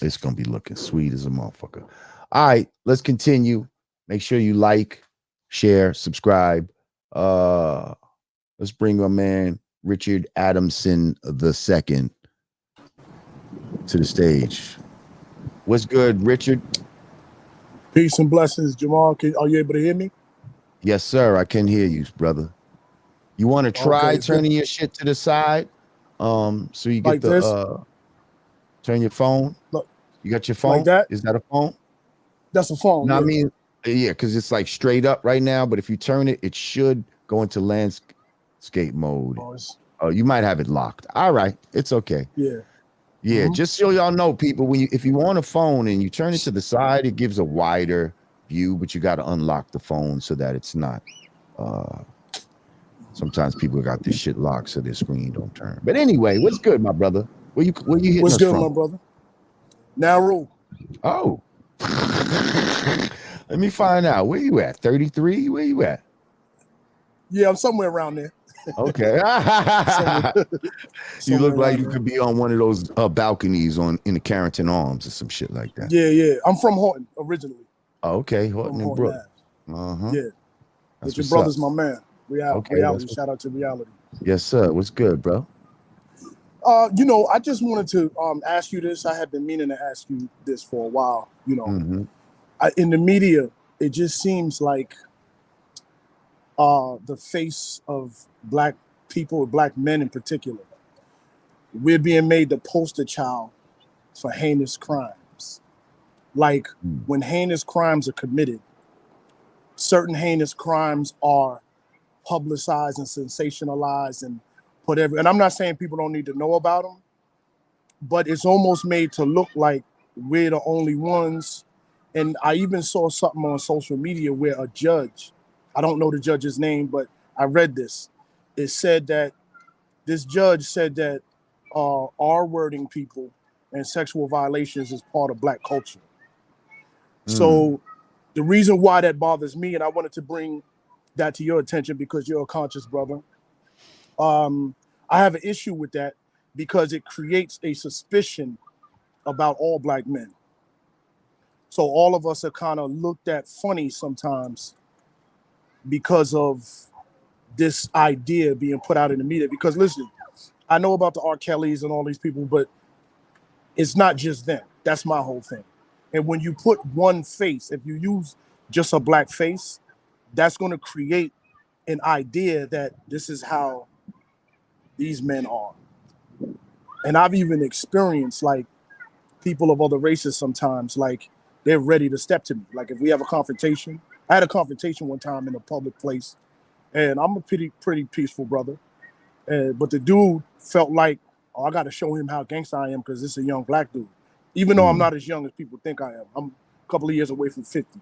it's gonna be looking sweet as a motherfucker. All right, let's continue. Make sure you like, share, subscribe. Let's bring our man Richard Adamson II to the stage. What's good, Richard? Peace and blessings, Jamal. Are you able to hear me? Yes, sir. I can hear you, brother. You want to Okay, try it's good. turning your shit to the side? So you get Like the this, turn your phone. look, You got your like phone? that. Is that a phone? That's a phone. No, I Yeah. mean Yeah, because it's like straight up right now, but if you turn it, it should go into landscape mode. Oh, you might have it locked. All right, it's okay. Yeah. Yeah, just so y'all know, people, if you on a phone and you turn it to the side, it gives a wider view, but you got to unlock the phone so that it's not. Sometimes people got this shit locked so their screen don't turn. But anyway, what's good, my brother? Where you hitting What's us good, from? my brother? Narrow. Oh. Let me find out. Where you at? 33? Where you at? Yeah, I'm somewhere around there. Okay. You look like you could be on one of those balconies in the Carrington Arms or some shit like that. Yeah. I'm from Horton originally. Oh, okay. Horton and Brook. Yeah. That's your brother's my man. Okay, Reality. Shout out to Reality. Yes, sir. What's good, bro? I just wanted to ask you this. I have been meaning to ask you this for a while. In the media, it just seems like the face of Black people, Black men in particular, we're being made the poster child for heinous crimes. Like when heinous crimes are committed, certain heinous crimes are publicized and sensationalized and whatever. And I'm not saying people don't need to know about them, but it's almost made to look like we're the only ones. And I even saw something on social media where a judge, I don't know the judge's name, but I read this. It said that this judge said that R-wording people and sexual violations is part of Black culture. So the reason why that bothers me, and I wanted to bring that to your attention because you're a conscious brother, I have an issue with that because it creates a suspicion about all Black men. So all of us are kind of looked at funny sometimes because of this idea being put out in the media. Because listen, I know about the R. Kellys and all these people, but it's not just them. That's my whole thing. And when you put one face, if you use just a Black face, that's going to create an idea that this is how these men are. And I've even experienced like people of other races sometimes, like they're ready to step to me. Like if we have a confrontation, I had a confrontation one time in a public place, and I'm a pretty peaceful brother. But the dude felt like, oh, I got to show him how gangster I am because this is a young Black dude. Even though I'm not as young as people think I am. I'm a couple of years away from 50.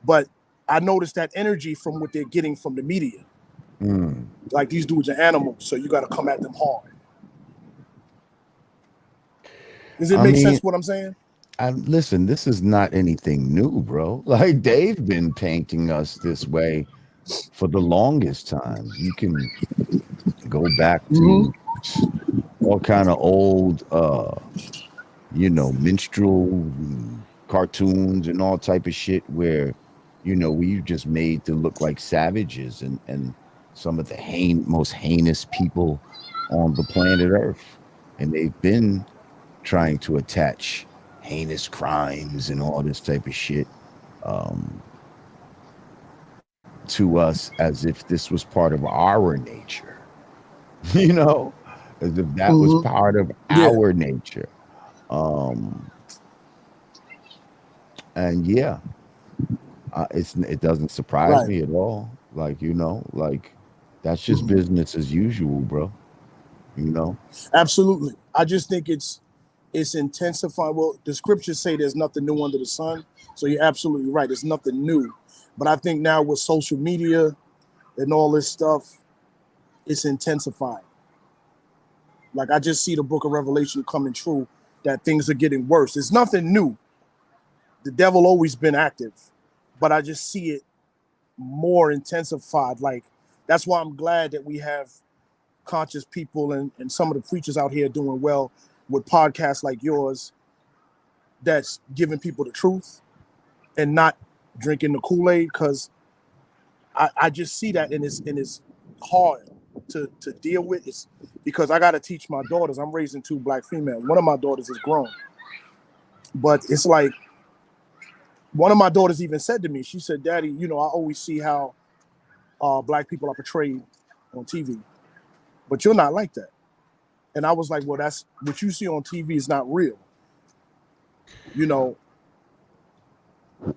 But I noticed that energy from what they're getting from the media. Like these dudes are animals, so you got to come at them hard. Does it make sense what I'm saying? Listen, this is not anything new, bro. Like they've been painting us this way for the longest time. You can go back to all kind of old minstrel cartoons and all type of shit where we just made to look like savages and some of the most heinous people on the planet Earth. And they've been trying to attach heinous crimes and all this type of shit to us as if this was part of our nature, as if that was part of our nature. And yeah, it doesn't surprise me at all. Like, that's just business as usual, bro. Absolutely. I just think it's intensifying. Well, the scriptures say there's nothing new under the sun. So you're absolutely right. There's nothing new. But I think now with social media and all this stuff, it's intensifying. Like I just see the book of Revelation coming true, that things are getting worse. It's nothing new. The devil always been active, but I just see it more intensified. Like that's why I'm glad that we have conscious people and some of the preachers out here doing well with podcasts like yours that's giving people the truth and not drinking the Kool-Aid, because I just see that and it's hard to deal with. It's because I got to teach my daughters. I'm raising 2 Black females. One of my daughters is grown, but it's like one of my daughters even said to me, she said, Daddy, I always see how Black people are portrayed on TV, but you're not like that. And I was like, well, that's what you see on TV is not real.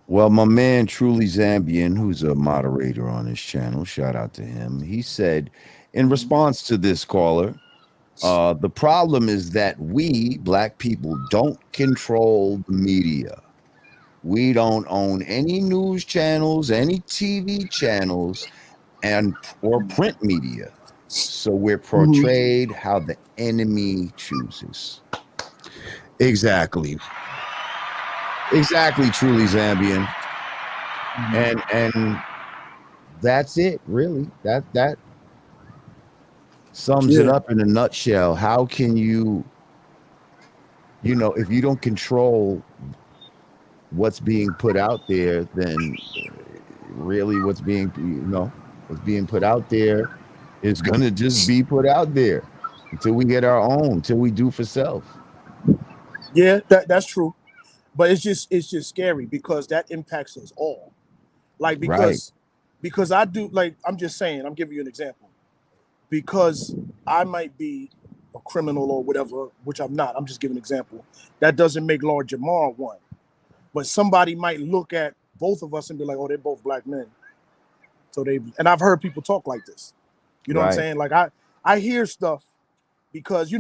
Well, my man Truly Zambian, who's a moderator on his channel, shout out to him. He said, in response to this caller, the problem is that we black people don't control the media. We don't own any news channels, any TV channels, and or print media. So we're portrayed how the enemy chooses. Exactly. Exactly, Truly Zambian. And that's it, really. That sums it Yeah. up in a nutshell. How can you if you don't control what's being put out there, then really what's being put out there is gonna just be put out there until we get our own, until we do for self. Yeah, that's true. But it's just scary because that impacts us all. Like Right. because I do, like, I'm just saying, I'm giving you an example. Because I might be a criminal or whatever, which I'm not. I'm just giving an example. That doesn't make Lord Jamar one. But somebody might look at both of us and be like, "Oh, they're both black men." So and I've heard people talk like this. You know what I'm Right. saying? Like I hear stuff because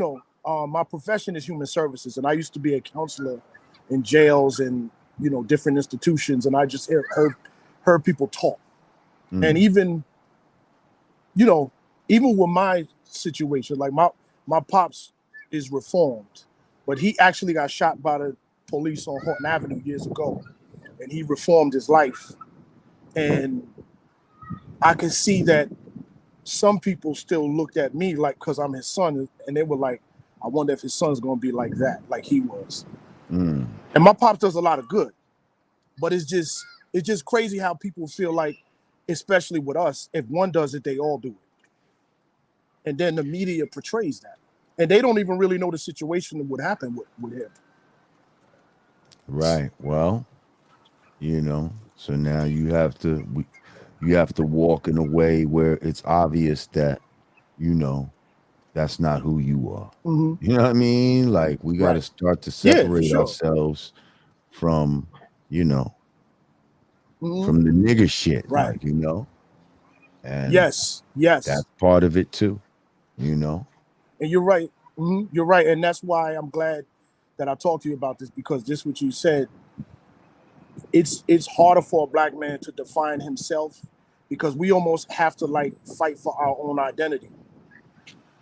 my profession is human services, and I used to be a counselor in jails and different institutions, and I just heard people talk, and even even with my situation, like my pops is reformed, but he actually got shot by the police on Horton Avenue years ago, and he reformed his life, and I can see that some people still looked at me like because I'm his son, and they were like, I wonder if his son's gonna be like that, like he was. And my pops does a lot of good, but it's just crazy how people feel like, especially with us, if one does it, they all do it. And then the media portrays that. And they don't even really know the situation that would happen with him. Right. Well, so now you have to walk in a way where it's obvious that that's not who you are. Mm-hmm. You know what I mean? Like we got to Right. start to Yeah, for separate sure. ourselves from Mm-hmm. from the nigger shit, Right. and Yes. Yes. that's part of it too. You know. And you're right. Mm-hmm. You're right. And that's why I'm glad that I talked to you about this, because just what you said, it's harder for a black man to define himself, because we almost have to like fight for our own identity,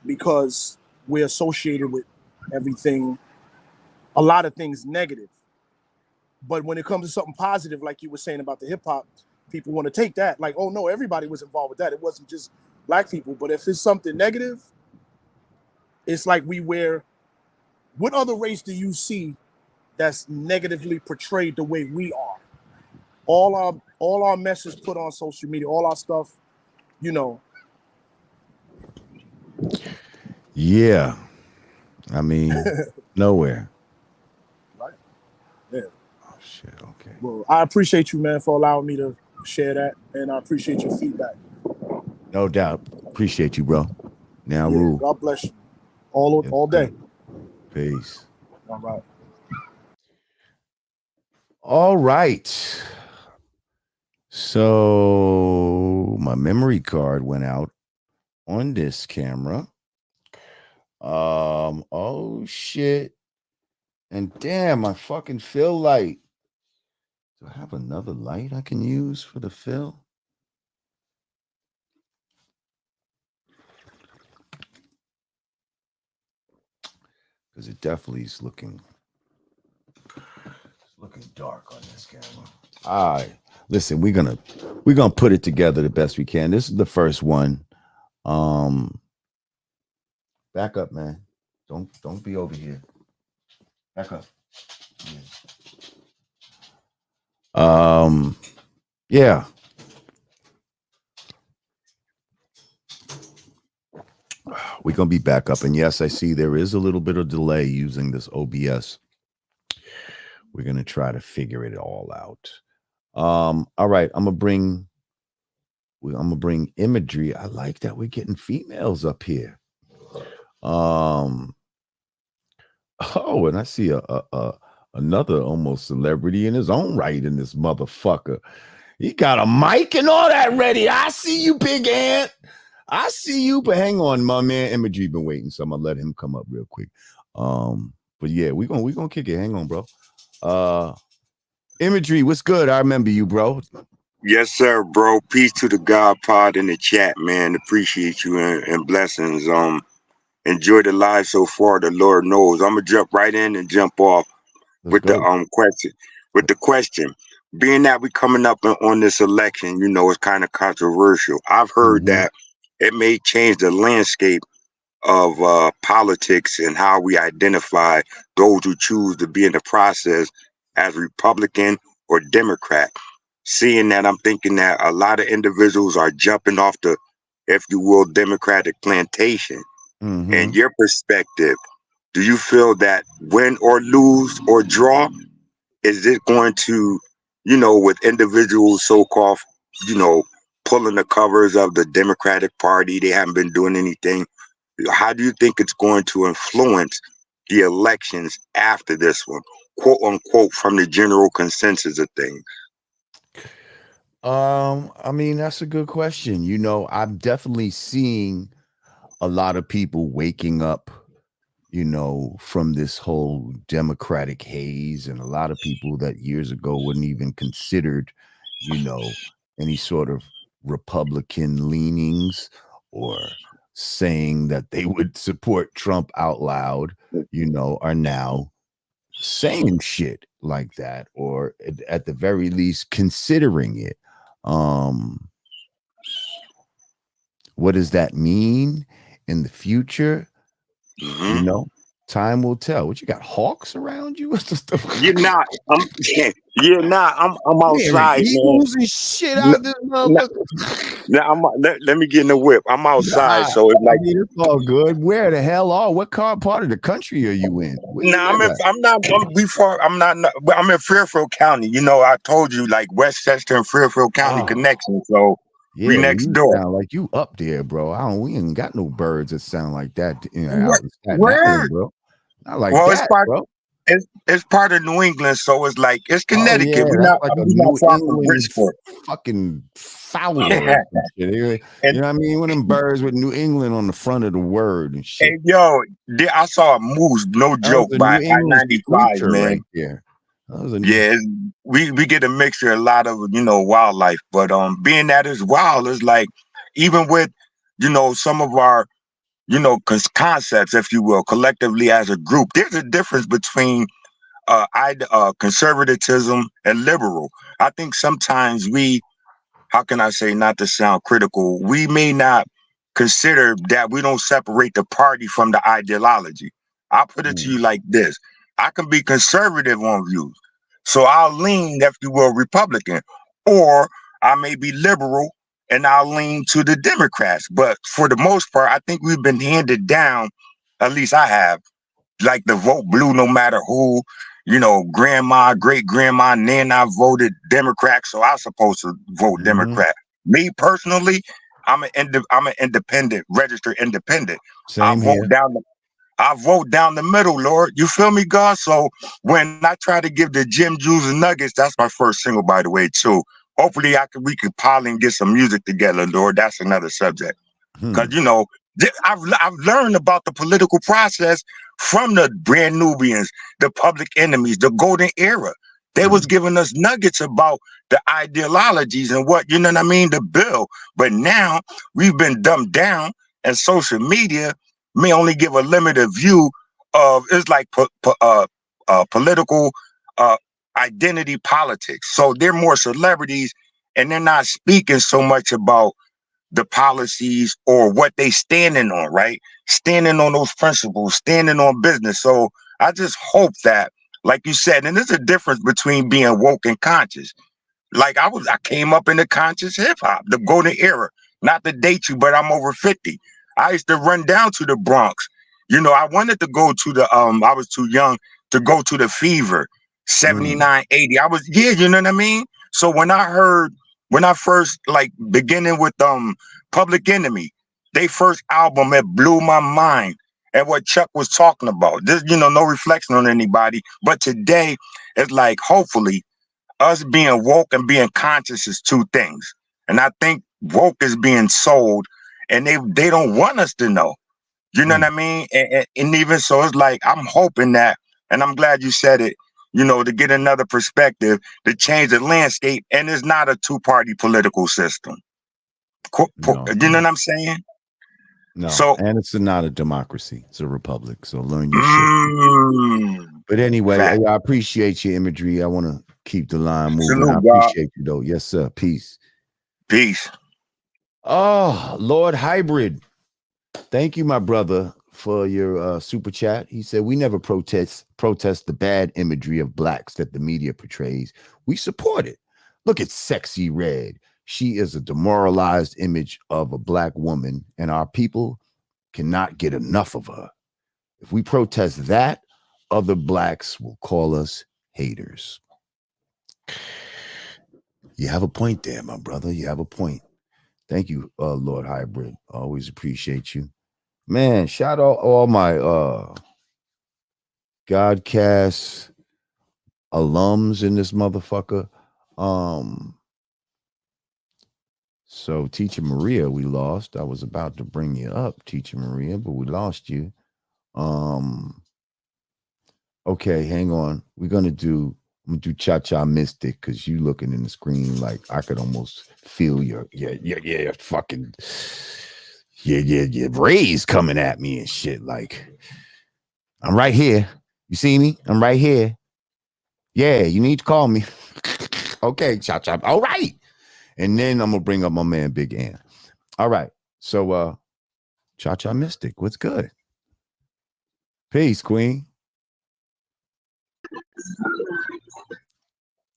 because we're associated with everything, a lot of things negative. But when it comes to something positive, like you were saying about the hip hop, people want to take that like, oh no, everybody was involved with that. It wasn't just black people. But if it's something negative, it's like we wear. What other race do you see that's negatively portrayed the way we are? All our messes put on social media, all our stuff, you know. Yeah. I mean, nowhere. Right. Yeah. Oh shit. Okay. Well, I appreciate you, man, for allowing me to share that, and I appreciate your feedback. No doubt. Appreciate you, bro. Now Yeah. rule. God bless you. All day. Peace. All right. All right. So my memory card went out on this camera. Oh shit. And damn, my fucking fill light. Do I have another light I can use for the fill? Because it definitely is looking dark on this camera. All right. Listen, we're gonna put it together the best we can. This is the first one. Back up, man. Don't be over here. Back up. Yeah. We're gonna be back up. And yes, I see there is a little bit of delay using this OBS. We're gonna try to figure it all out. All right, I'm gonna bring imagery. I like that we're getting females up here. Oh, and I see a another almost celebrity in his own right in this motherfucker. He got a mic and all that ready. I see you, Big Ant. I see you, but hang on, my man Imagery been waiting, so I'm gonna let him come up real quick. But yeah, we gonna kick it. Hang on, bro. Imagery, what's good? I remember you, bro. Yes, sir, bro. Peace to the God pod in the chat, man. Appreciate you and blessings. Enjoy the live so far. The Lord knows. I'm gonna jump right in and jump off Let's with the go. question. With the question, being that we coming up on this election, it's kind of controversial. I've heard Mhm. that it may change the landscape of politics and how we identify those who choose to be in the process as Republican or Democrat. Seeing that, I'm thinking that a lot of individuals are jumping off the, if you will, Democratic plantation. And Mhm. your perspective, do you feel that win or lose or draw, is it going to, with individuals so-called, you know, pulling the covers of the Democratic Party, they haven't been doing anything. How do you think it's going to influence the elections after this one, quote unquote, from the general consensus of things? I mean, that's a good question. I'm definitely seeing a lot of people waking up, from this whole democratic haze, and a lot of people that years ago wouldn't even considered, any sort of Republican leanings or saying that they would support Trump out loud, are now saying shit like that, or at the very least considering it. Um, what does that mean in the future? Mm-hmm. Time will tell. What, you got hawks around you? What's the stuff? You're not. I'm outside, man. Eagles and shit No, out this no, motherfucker. let me get in the whip. I'm outside, Nah, so it's I like, mean, it's all good. Where the hell are? What part of the country are you in? Where you nah, live at? I'm not. I'm in Fairfield County. I told you, like, Westchester and Fairfield County Oh, connection. So we yeah. Well, next you door. sound like you up there, bro. We ain't got no birds that sound like that, Where? out in Staten where? Island, bro. Not like Well, that, bro. it's part of New England, so it's like it's Oh Connecticut. yeah, that's like a We not New far from England Bridgeport. fucking Fowler and shit. You and know what I mean? One of them birds with New England on the front of the word and shit. and yo, I saw a moose, no That was joke, a by New England I-95, screecher man. right there. That was a Yeah, we get a mixture, a lot of wildlife, but being that it's wild, it's like even with some of our concepts, if you will, collectively as a group, there's a difference between conservatism and liberal. I think sometimes how can I say, not to sound critical, we may not consider that we don't separate the party from the ideology. I'll put it to you like this. I can be conservative on views. So I'll lean, if you will, Republican, or I may be liberal and I'll lean to the Democrats. But for the most part, I think we've been handed down, at least I have, like the vote blue no matter who, grandma, great grandma, Nana voted Democrat, so I'm supposed to vote Democrat. Me personally, I'm an independent, registered independent. I Same vote here. down the I vote down the middle, Lord. You feel me, God? So when I try to give the Jim Juice and Nuggets, that's my first single, by the way, too. Hopefully, we could pile and get some music together, Lord. That's another subject. Because, I've learned about the political process from the Brand Nubians, the Public Enemies, the Golden Era. They was giving us nuggets about the ideologies and what, what I mean, the bill. But now we've been dumbed down, and social media may only give a limited view of, it's like political uh, identity politics. So they're more celebrities, and they're not speaking so much about the policies or what they standing on, right? Standing on those principles, standing on business. So I just hope that, like you said, and there's a difference between being woke and conscious. Like I came up in the conscious hip hop, the golden era. Not to date you, but I'm over 50. I used to run down to the Bronx. I wanted to go to the I was too young to go to the Fever, 79, 80. You know what I mean? So when I first, like, beginning with Public Enemy, they first album, it blew my mind. and what Chuck was talking about. This, no reflection on anybody. But today, it's like, hopefully, us being woke and being conscious is two things. And I think woke is being sold, and they don't want us to know. You know what I mean? And even so, it's like, I'm hoping that, and I'm glad you said it, to get another perspective, to change the landscape. And it's not a two-party political system. No, You know what I'm saying? no. So, And it's not a democracy. It's a republic. So learn your shit. But anyway, fact. I appreciate your imagery. I want to keep the line moving. I Salute, God. appreciate you, though. Yes, sir. Peace. Peace. Oh, Lord Hybrid. Thank you, my brother, for your super chat. He said, we never protest the bad imagery of blacks that the media portrays. We support it. Look at Sexy Red. She is a demoralized image of a black woman, and our people cannot get enough of her. If we protest that, other blacks will call us haters. You have a point there, my brother. You have a point. Thank you, Lord Hybrid. Always appreciate you. Man, shout out all my Godcast alums in this motherfucker. So Teacher Maria, we lost. I was about to bring you up, Teacher Maria, but we lost you. Okay, hang on. I'm gonna do Cha Cha Mystic because you looking in the screen like I could almost feel your fucking your rays coming at me and shit. Like I'm right here. You see me? I'm right here. Yeah, you need to call me. Okay, Cha Cha. All right. And then I'm gonna bring up my man Big Ann. All right. So Cha Cha Mystic, what's good? Peace, Queen.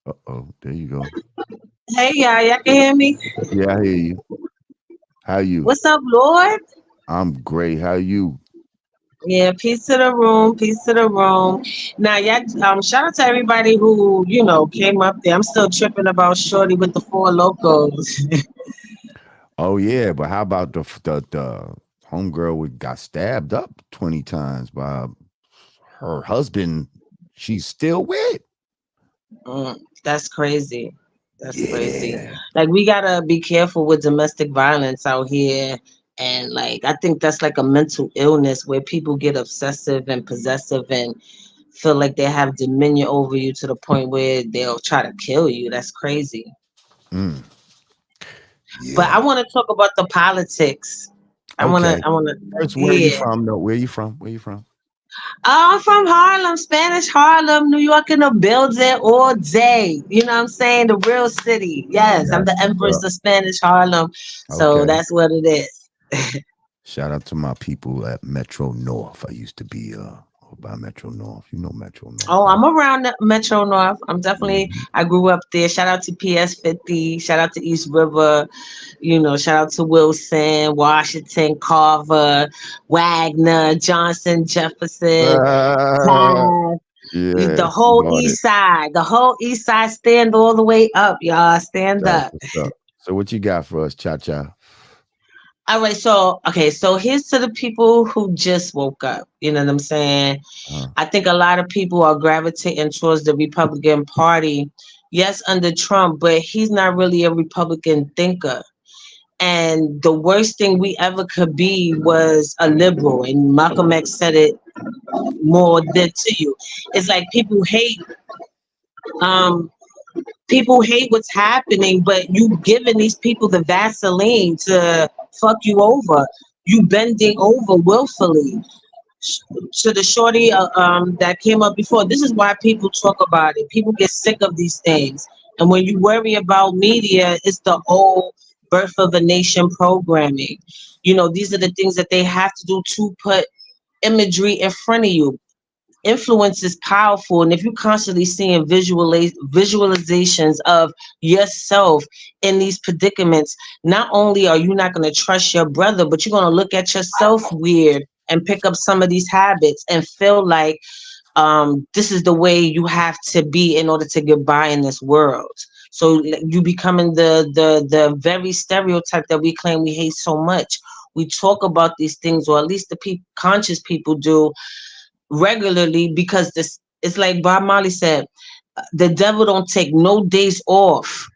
Uh-oh, there you go. Hey, y'all can hear me? Yeah, I hear you. How you? What's up, Lord? I'm great. How you? Yeah, peace to the room, peace to the room. Now, y'all, shout out to everybody who, came up there. I'm still tripping about Shorty with the 4 locos. Oh, yeah, but how about the homegirl got stabbed up 20 times by her husband she's still with? That's crazy. That's crazy. Like, we gotta be careful with domestic violence out here. And like, I think that's like a mental illness where people get obsessive and possessive and feel like they have dominion over you to the point where they'll try to kill you. That's crazy. Yeah. But I want to talk about the politics. I want to. First, where are you from? No, where you from? Where you from? I'm from Harlem, Spanish Harlem, New York in the building all day. You know what I'm saying? The real city. Yes, I'm the Empress of Spanish Harlem. So that's what it is. Shout out to my people at Metro North. I used to be by Metro North. You know Metro North. Oh, I'm around Metro North. I'm definitely, I grew up there. Shout out to PS50. Shout out to East River. Shout out to Wilson, Washington, Carver, Wagner, Johnson, Jefferson, the whole East Side. The whole East Side, stand all the way up, y'all. Stand up. So what you got for us, Cha Cha? All right, so here's to the people who just woke up. You know what I'm saying? I think a lot of people are gravitating towards the Republican Party. Yes, under Trump, but he's not really a Republican thinker. And the worst thing we ever could be was a liberal. And Malcolm X said it more than to you. It's like people hate what's happening, but you giving these people the Vaseline to fuck you over. You bending over willfully. To the shorty that came up before, this is why people talk about it. People get sick of these things. And when you worry about media, it's the old birth of a nation programming. These are the things that they have to do to put imagery in front of you. Influence is powerful, and if you're constantly seeing visualizations of yourself in these predicaments, not only are you not going to trust your brother, but you're going to look at yourself weird and pick up some of these habits and feel like this is the way you have to be in order to get by in this world. So you becoming the very stereotype that we claim we hate so much. We talk about these things, or at least the conscious people do regularly, because this, it's like Bob Marley said, the devil don't take no days off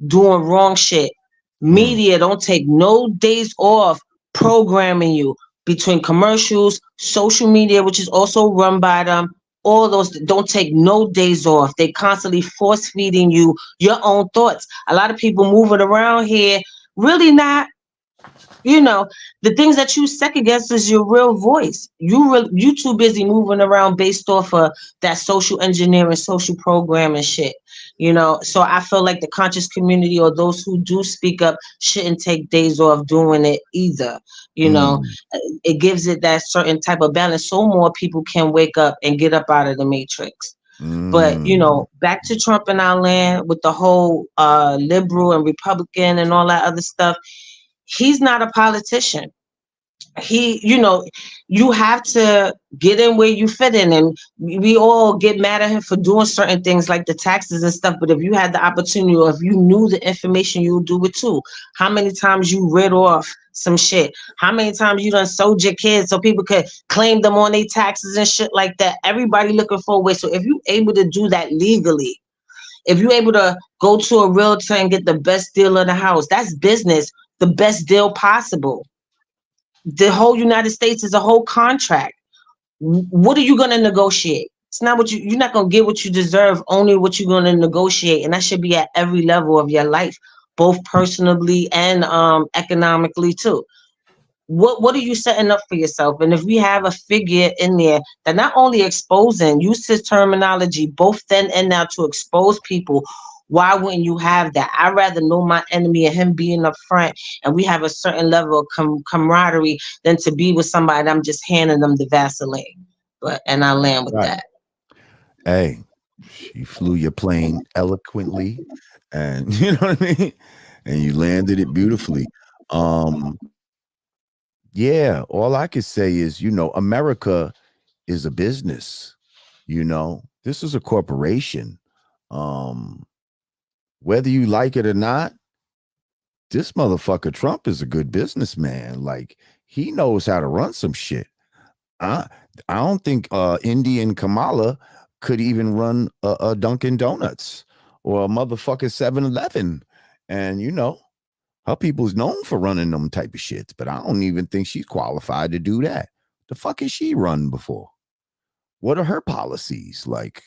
doing wrong shit. Media don't take no days off programming you between commercials, social media, which is also run by them. All those don't take no days off. They constantly force feeding you your own thoughts. A lot of people moving around here really not, the things that you second guess is your real voice. You too busy moving around based off of that social engineering, social programming shit. So I feel like the conscious community, or those who do speak up, shouldn't take days off doing it either. It gives it that certain type of balance, so more people can wake up and get up out of the matrix. But back to Trump in our land with the whole liberal and Republican and all that other stuff. He's not a politician. You have to get in where you fit in, and we all get mad at him for doing certain things like the taxes and stuff. But if you had the opportunity, or if you knew the information, you would do it too. How many times you read off some shit? How many times you done sold your kids so people could claim them on their taxes and shit like that? Everybody looking for a way. So if you able to do that legally, if you're able to go to a realtor and get the best deal of the house, that's business, the best deal possible. The whole United States is a whole contract. What are you going to negotiate? It's not what you're not going to get what you deserve, only what you're going to negotiate. And that should be at every level of your life, both personally and economically too. What are you setting up for yourself? And if we have a figure in there that not only exposing, use his terminology both then and now to expose people, why wouldn't you have that? I'd rather know my enemy and him being up front, and we have a certain level of camaraderie, than to be with somebody and I'm just handing them the Vaseline. And I land with that. Hey, she flew your plane eloquently, and you know what I mean? And you landed it beautifully. Yeah, all I could say is, America is a business. This is a corporation. Whether you like it or not, this motherfucker Trump is a good businessman. Like, he knows how to run some shit. I don't think Indy and Kamala could even run a Dunkin' Donuts or a motherfucking 7-Eleven. And her people's known for running them type of shits, but I don't even think she's qualified to do that. The fuck has she run before? What are her policies? Like,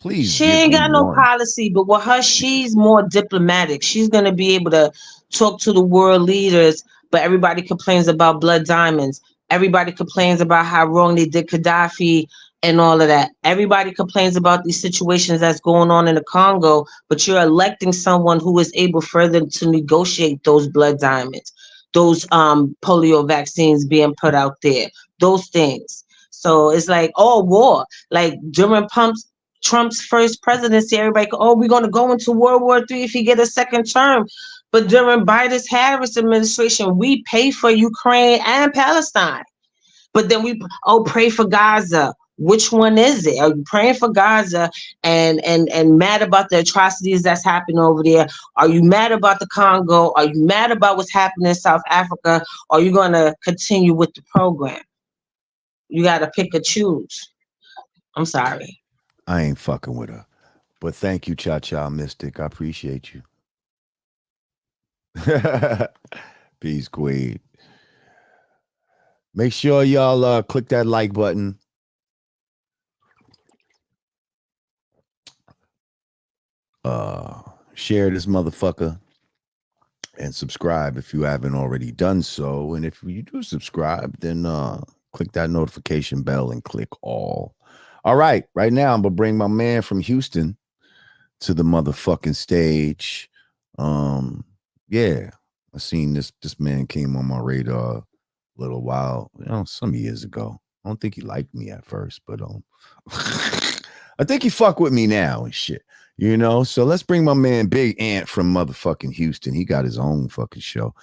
please. She ain't got no policy, but with her, she's more diplomatic. She's going to be able to talk to the world leaders, but everybody complains about blood diamonds. Everybody complains about how wrong they did Gaddafi and all of that. Everybody complains about these situations that's going on in the Congo, but you're electing someone who is able further to negotiate those blood diamonds, those polio vaccines being put out there, those things. So it's like, war. Like during Trump's first presidency, everybody, we're going to go into World War III if he get a second term. But during Biden's Harris administration, we pay for Ukraine and Palestine. But then we pray for Gaza. Which one is it? Are you praying for Gaza and mad about the atrocities that's happening over there? Are you mad about the Congo? Are you mad about what's happening in South Africa? Or are you going to continue with the program? You got to pick or choose. I'm sorry. I ain't fucking with her. But thank you, Cha-Cha Mystic. I appreciate you. Peace, Queen. Make sure y'all click that like button. Share this motherfucker and subscribe if you haven't already done so. And if you do subscribe, then click that notification bell and click all. All right, right now I'm gonna bring my man from Houston to the motherfucking stage. Yeah, I seen this man came on my radar a little while, some years ago. I don't think he liked me at first, but I think he fuck with me now and shit. So let's bring my man Big Ant from motherfucking Houston. He got his own fucking show.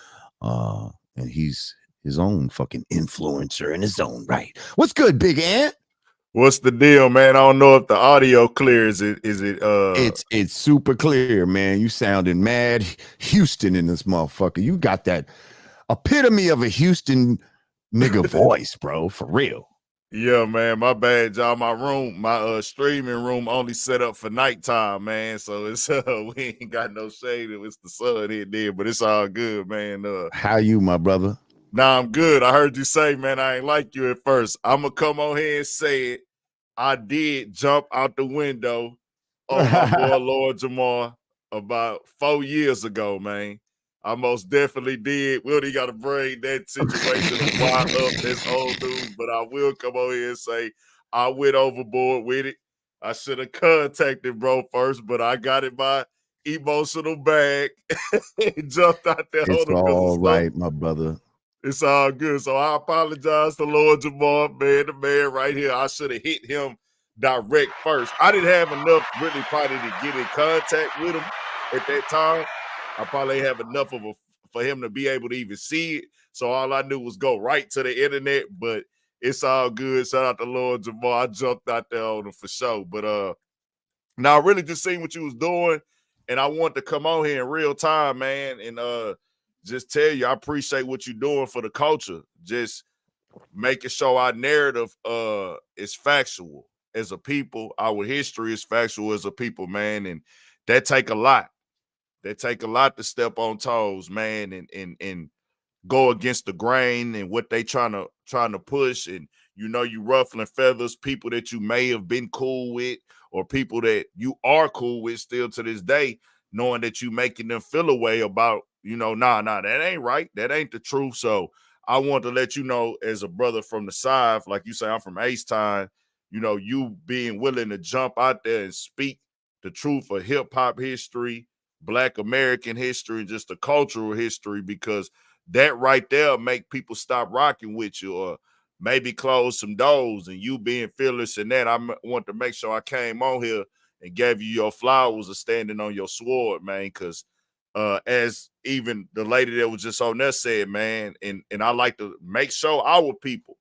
And he's his own fucking influencer in his own right. What's good, Big Ant? What's the deal, man? I don't know if the audio clear. Is it It's super clear, man. You sounding mad Houston in this motherfucker. You got that epitome of a Houston nigga voice, bro, for real. Yeah, man, my bad, y'all. My streaming room only set up for nighttime, man. So it's we ain't got no shade. It's the sun here there, but it's all good, man. How you, my brother? Nah, I'm good. I heard you say, man, I ain't like you at first. I'm gonna come on here and say it. I did jump out the window on my boy Lord Jamar about 4 years ago, man. I most definitely did. We only got to bring that situation of why up. That's old news, but I will come on here and say I went overboard with it. I should have contacted bro first, but I got in my emotional bag and jumped out there on It's him because all it's right, my brother. it's all good. So I apologize to Lord Jamar, man, the man right here. I should have hit him direct first. I didn't have enough really probably to get in contact with him at that time. I probably ain't have enough of a for him to be able to even see it. So all I knew was go right to the internet, but it's all good. Shout out to Lord Jamar. I jumped out there on him for sure. But now I really just seen what you was doing, and I want to come on here in real time, man, and just tell you I appreciate what you're doing for the culture. Just making sure our narrative is factual as a people. Our history is factual as a people, man, and that take a lot. That take a lot to step on toes, man, and go against the grain and what they trying to push. And you ruffling feathers, people that you may have been cool with or people that you are cool with still to this day, knowing that you making them feel a way about, nah, that ain't right. That ain't the truth. So I want to let you know, as a brother from the South, like you say, I'm from H-Town, you being willing to jump out there and speak the truth of hip-hop history, Black American history, and just the cultural history, because that right there make people stop rocking with you or maybe close some doors. And you being fearless in that, I want to make sure I came on here and gave you your flowers of standing on your sword, man, because as even the lady that was just on there said, man, and I like to make sure our people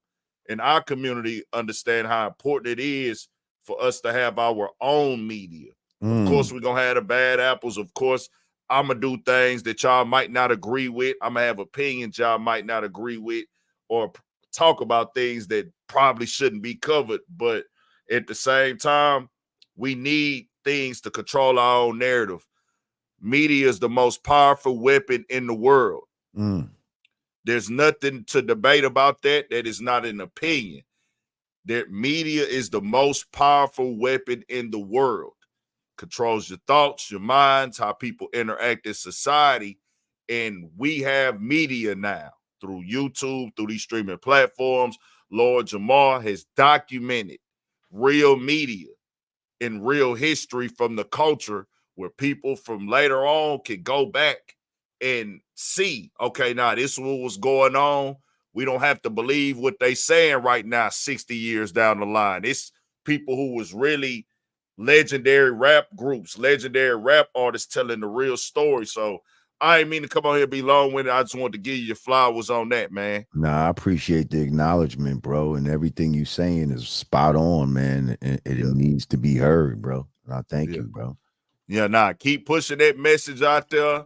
in our community understand how important it is for us to have our own media. Of course, we're going to have the bad apples. Of course, I'm going to do things that y'all might not agree with. I'm going to have opinions y'all might not agree with or talk about things that probably shouldn't be covered. But at the same time, we need things to control our own narrative. Media is the most powerful weapon in the world. There's nothing to debate about that. That is not an opinion. That media is the most powerful weapon in the world. Controls your thoughts, your minds, how people interact in society. And we have media now through YouTube, through these streaming platforms. Lord Jamar has documented real media and real history from the culture where people from later on can go back and see, okay, now this is what was going on. We don't have to believe what they saying right now 60 years down the line. It's people who was really legendary rap groups, legendary rap artists telling the real story. So I ain't mean to come on here and be long-winded. I just want to give you your flowers on that, man. Nah, I appreciate the acknowledgement, bro. And everything you saying is spot on, man. And it needs to be heard, bro. And I thank you, bro. Yeah, nah, keep pushing that message out there.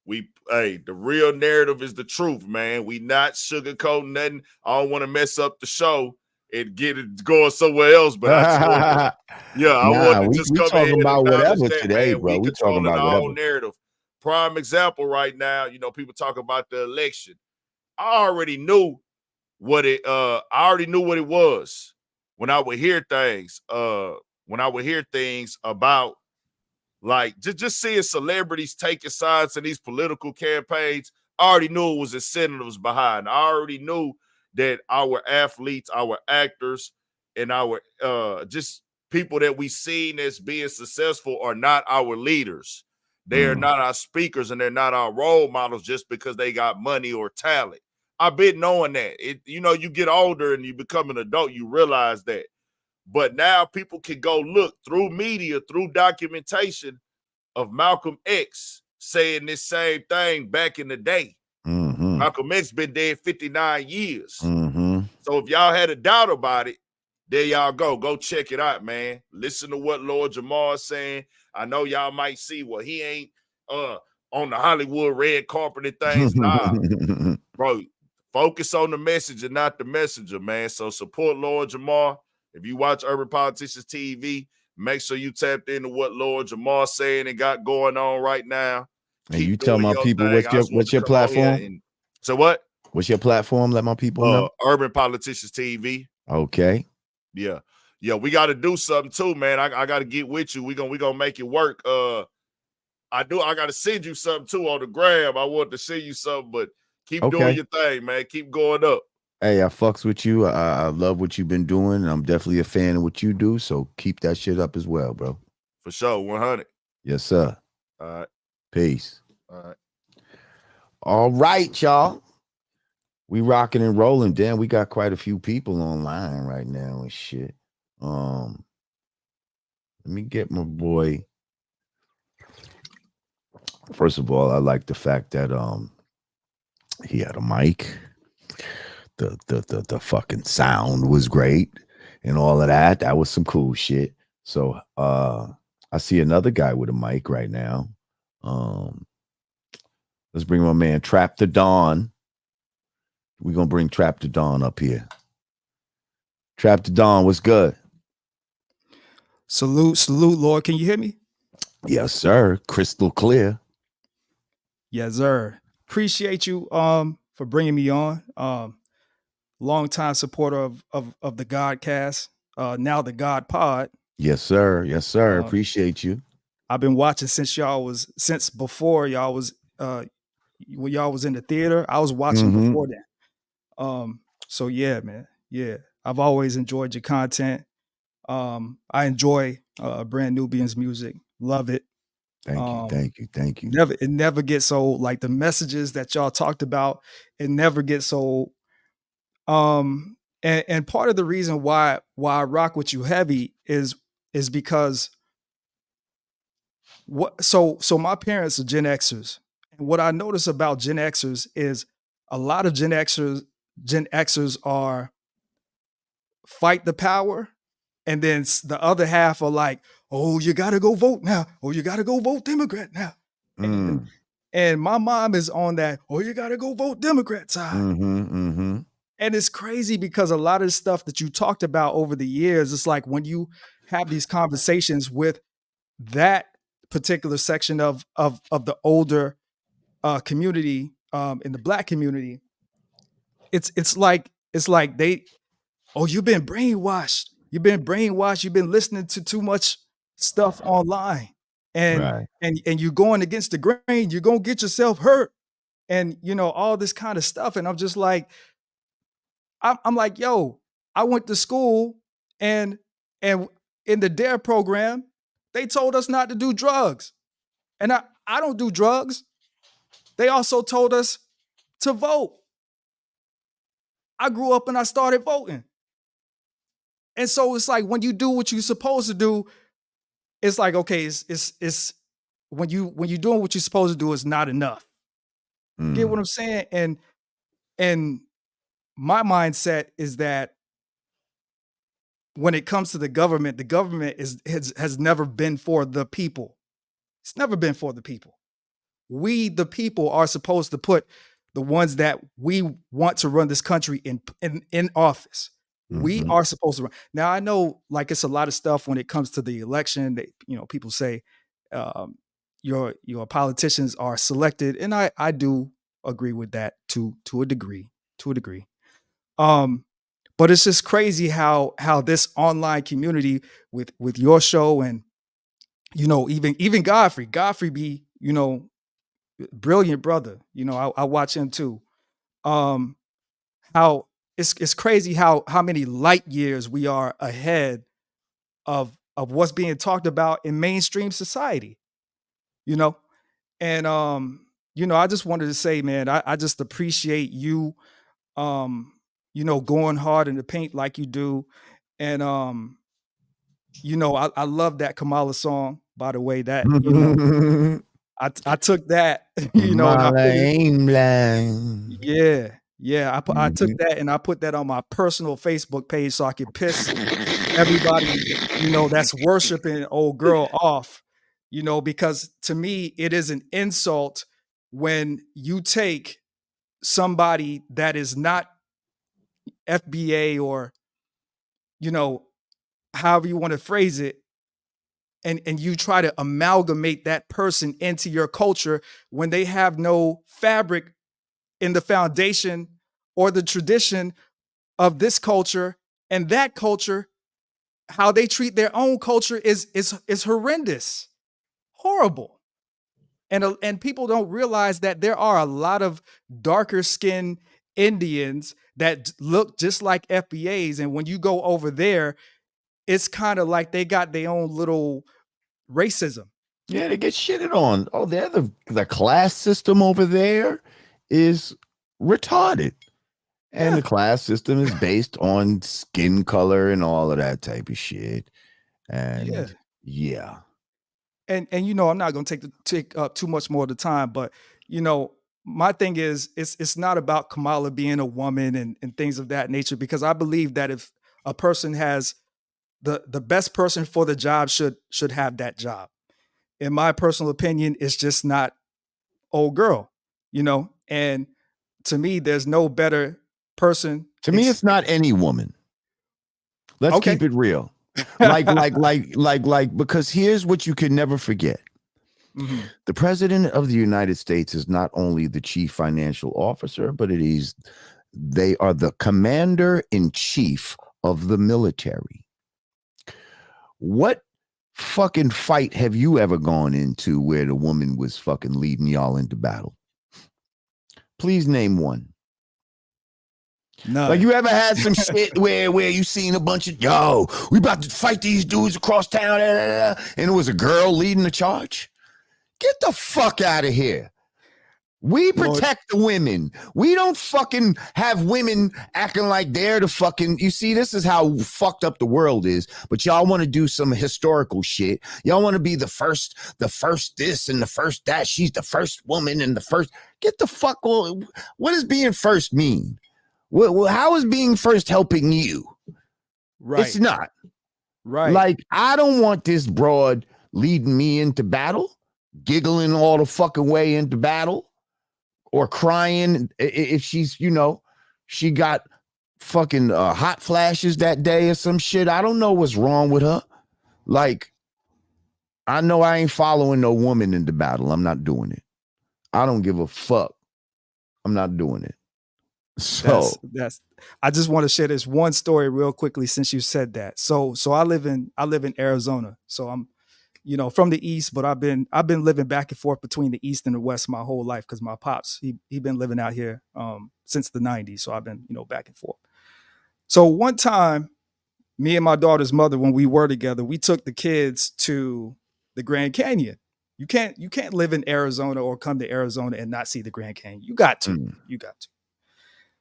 The real narrative is the truth, man. We not sugarcoating nothing. I don't want to mess up the show and get it going somewhere else, but I just want to, I want to just we come talking in about and acknowledge whatever that, today, man. bro. We We talking controlling about our whatever. own narrative. Prime example right now, people talk about the election. I already knew what it was when I would hear things. When I would hear things about like just seeing celebrities taking sides in these political campaigns, I already knew it was incentives behind. I already knew that our athletes, our actors, and our just people that we seen as being successful are not our leaders. They are not our speakers and they're not our role models just because they got money or talent. I've been knowing that. You get older and you become an adult, you realize that. But now people can go look through media, through documentation of Malcolm X saying this same thing back in the day. Malcolm X been dead 59 years. So if y'all had a doubt about it, there y'all go. Go check it out, man. Listen to what Lord Jamar is saying. I know y'all might see, well, he ain't on the Hollywood red carpet and things. Nah, bro, focus on the message and not the messenger, man. So support Lord Jamar. If you watch Urban Politicians TV, make sure you tapped into what Lord Jamar saying and got going on right now. And you tell my people what's your platform? So what? What's your platform? Let my people know. Urban Politicians TV. Okay. Yeah. We got to do something too, man. I got to get with you. We gonna make it work. I got to send you something too on the gram. I want to send you something, but keep doing your thing, man. Keep going up. Hey, I fucks with you. I love what you've been doing. And I'm definitely a fan of what you do. So keep that shit up as well, bro. For sure. 100. Yes, sir. All right. Peace. All right. All right, y'all. We rocking and rolling. Damn, we got quite a few people online right now and shit. Let me get my boy. First of all, I like the fact that he had a mic. The fucking sound was great and all of that. That was some cool shit. So I see another guy with a mic right now. Let's bring my man Trap the Dawn. We're gonna bring Trap the Dawn up here. Trap the Dawn, what's good? Salute, Lord. Can you hear me? Yes, sir. Crystal clear. Yes, sir. Appreciate you for bringing me on. Longtime supporter of the Godcast, now the God Pod. Yes, sir. Yes, sir. Appreciate you. I've been watching since before y'all was when y'all was in the theater. I was watching before that. So yeah, man. Yeah. I've always enjoyed your content. I enjoy Brand Nubian's music. Love it. Thank you. It never gets old. Like the messages that y'all talked about, it never gets old. And part of the reason why I rock with you heavy is because so my parents are Gen Xers. And what I notice about Gen Xers is a lot of Gen Xers are fight the power. And then the other half are like, oh, you got to go vote now. Oh, you got to go vote Democrat now. And my mom is on that, oh, you got to go vote Democrat side. And it's crazy because a lot of the stuff that you talked about over the years, it's like when you have these conversations with that particular section of the older community in the Black community, it's like they, oh, you've been brainwashed. You've been listening to too much stuff online. And you're going against the grain, you're gonna get yourself hurt. And all this kind of stuff. And I'm just like, I'm like, yo, I went to school and in the DARE program, they told us not to do drugs. And I don't do drugs. They also told us to vote. I grew up and I started voting. And so it's like when you do what you're supposed to do, it's like, okay, it's when you're doing what you're supposed to do, it's not enough. Get what I'm saying? And my mindset is that when it comes to the government has never been for the people. It's never been for the people. We, the people, are supposed to put the ones that we want to run this country in office. We are supposed to run. Now, I know like it's a lot of stuff when it comes to the election that, people say your politicians are selected. And I do agree with that to a degree. But it's just crazy how this online community with your show and, even Godfrey be, brilliant brother. I watch him too. How it's crazy how many light years we are ahead of what's being talked about in mainstream society, and I just wanted to say, man, I just appreciate you, going hard in the paint like you do. And I love that Kamala song, by the way, that I took that, and I put it, yeah. Yeah, I took that and I put that on my personal Facebook page so I could piss everybody, that's worshiping old girl off, because to me it is an insult when you take somebody that is not FBA or, however you want to phrase it, and you try to amalgamate that person into your culture when they have no fabric in the foundation or the tradition of this culture and that culture. How they treat their own culture is horrendous, horrible. And people don't realize that there are a lot of darker skinned Indians that look just like FBAs, and when you go over there, it's kind of like they got their own little racism. Yeah, they get shitted on. Oh, the class system over there is retarded. And the class system is based on skin color and all of that type of shit. And yeah. And I'm not going to take up too much more of the time, but my thing is it's not about Kamala being a woman and things of that nature, because I believe that if a person has the best person for the job should have that job. In my personal opinion, it's just not old girl, and to me, there's no better person. To me, it's not any woman. Let's keep it real. Like, because here's what you can never forget. Mm-hmm. The president of the United States is not only the chief financial officer, but they are the commander in chief of the military. What fucking fight have you ever gone into where the woman was fucking leading y'all into battle? Please name one. No. Like, you ever had some shit where you seen a bunch of, we about to fight these dudes across town, and it was a girl leading the charge? Get the fuck out of here. We protect the women. We don't fucking have women acting like they're the fucking, you see, this is how fucked up the world is. But y'all want to do some historical shit. Y'all want to be the first this and the first that. She's the first woman and the first. Get the fuck, what does being first mean? Well, how is being first helping you? Right. It's not. Right. Like, I don't want this broad leading me into battle, giggling all the fucking way into battle, or crying if she's, she got fucking hot flashes that day or some shit. I don't know what's wrong with her. Like, I know I ain't following no woman into battle. I'm not doing it. I don't give a fuck. I'm not doing it. So I just want to share this one story real quickly since you said that. So I live in Arizona. So I'm, from the East, but I've been living back and forth between the East and the West my whole life because my pops, he been living out here since the 90s. So I've been, back and forth. So one time, me and my daughter's mother, when we were together, we took the kids to the Grand Canyon. You can't live in Arizona or come to Arizona and not see the Grand Canyon. You got to. You got to.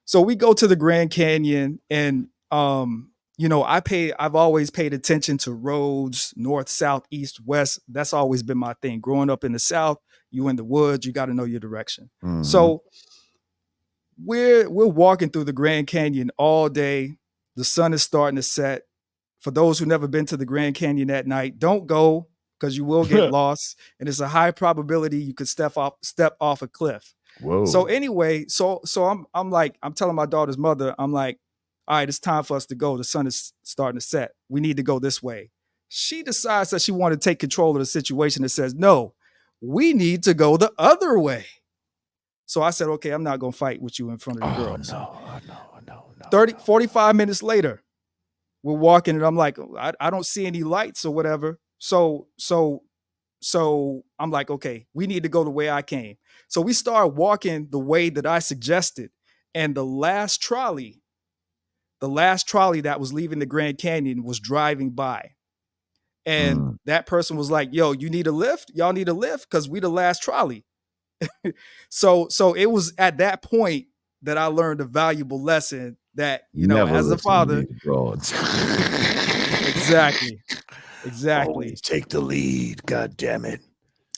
So we go to the Grand Canyon, and I've always paid attention to roads, north, south, east, west. That's always been my thing. Growing up in the South, you in the woods, you got to know your direction. Mm-hmm. So we're walking through the Grand Canyon all day. The sun is starting to set. For those who never been to the Grand Canyon at night, don't go because you will get lost, and it's a high probability you could step off a cliff. Whoa. So anyway, so I'm telling my daughter's mother, I'm like, all right, it's time for us to go. The sun is starting to set. We need to go this way. She decides that she wanted to take control of the situation and says, no, we need to go the other way. So I said, okay, I'm not going to fight with you in front of the girls. No. 45 minutes later, we're walking and I'm like, I don't see any lights or whatever. So I'm like, okay, we need to go the way I came. So we start walking the way that I suggested. And the last trolley that was leaving the Grand Canyon was driving by. And that person was like, yo, you need a lift? Y'all need a lift? Because we the last trolley. So it was at that point that I learned a valuable lesson that, Never as a father. Exactly. Always take the lead. God damn it.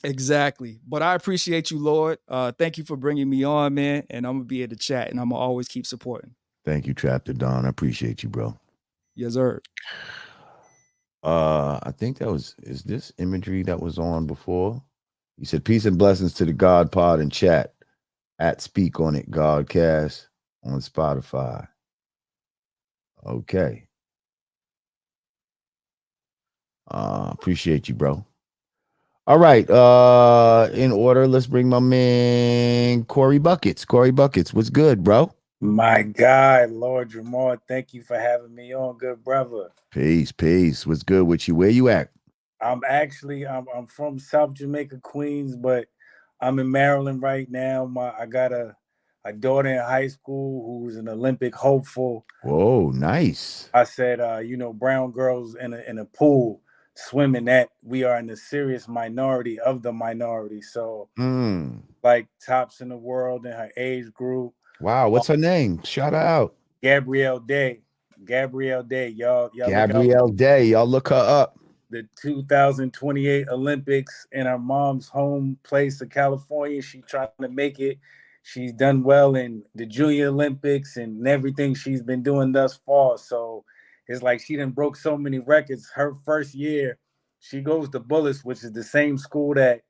Exactly. But I appreciate you, Lord. Thank you for bringing me on, man. And I'm going to be able to chat, and I'm going to always keep supporting. Thank you, Traptor Don. I appreciate you, bro. Yes, sir. I think is this imagery that was on before? You said peace and blessings to the God Pod and chat at Speak On It Godcast on Spotify. Okay. Appreciate you, bro. All right. In order, let's bring my man Corey Buckets. Corey Buckets, what's good, bro? My God, Lord Jamar, thank you for having me on, good brother. Peace. What's good with you? Where you at? I'm from South Jamaica, Queens, but I'm in Maryland right now. I got a daughter in high school who's an Olympic hopeful. Whoa, nice. I said, brown girls in a pool swimming, that we are in the serious minority of the minority. So like tops in the world in her age group. Wow, what's her name? Shout her out. Gabrielle Day. Y'all Gabrielle Day. Y'all look her up. The 2028 Olympics in our mom's home place of California. She's trying to make it. She's done well in the Junior Olympics and everything she's been doing thus far. So it's like she done broke so many records. Her first year, she goes to Bullis, which is the same school that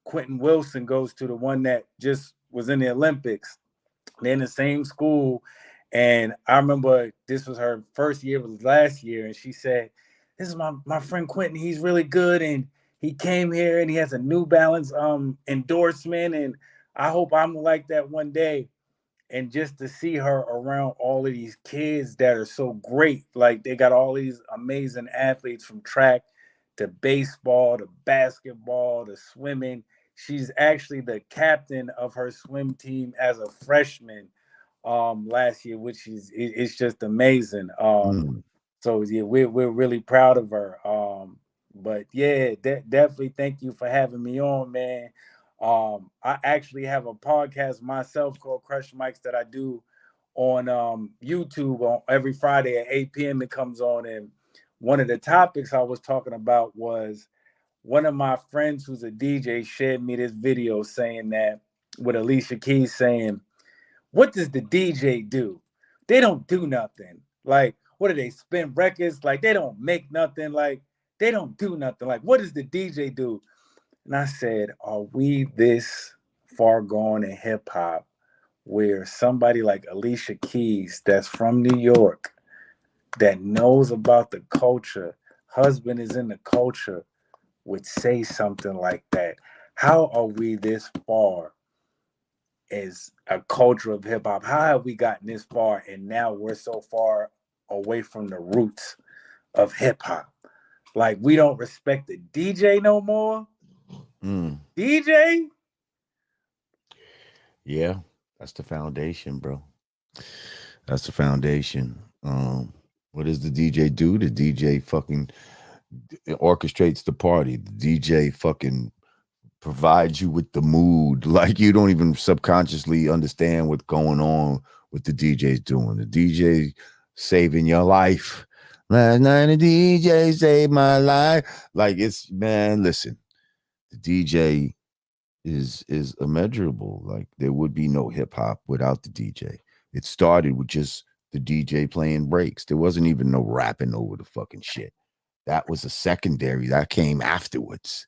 Quentin Wilson goes to, the one that just was in the Olympics. They're in the same school. And I remember this was her first year, was last year, and she said, this is my friend Quentin. He's really good, and he came here and he has a New Balance endorsement, and I hope I'm like that one day. And just to see her around all of these kids that are so great, like they got all these amazing athletes from track to baseball to basketball to swimming. She's actually the captain of her swim team as a freshman last year, which is it's just amazing. So yeah, we're really proud of her. But yeah, definitely thank you for having me on, man. I actually have a podcast myself called Crush Mics that I do on YouTube on every Friday at 8 p.m. It comes on, and one of the topics I was talking about was one of my friends who's a DJ shared me this video saying that, with Alicia Keys saying, what does the DJ do? They don't do nothing. Like, what do they spin records? Like, they don't make nothing. Like, they don't do nothing. Like, what does the DJ do? And I said, are we this far gone in hip hop where somebody like Alicia Keys, that's from New York, that knows about the culture, husband is in the culture, would say something like that? How are we this far as a culture of hip hop? How have we gotten this far and now we're so far away from the roots of hip hop? Like, we don't respect the DJ no more. DJ? Yeah, that's the foundation, bro. That's the foundation. What does the DJ do? The DJ fucking orchestrates the party. The DJ fucking provides you with the mood. Like, you don't even subconsciously understand what's going on with the DJ's doing. The DJ saving your life. Last night a DJ saved my life. Like, it's, man, listen, the DJ is immeasurable. Like, there would be no hip hop without the DJ. It started with just the DJ playing breaks. There wasn't even no rapping over the fucking shit. That was a secondary that came afterwards.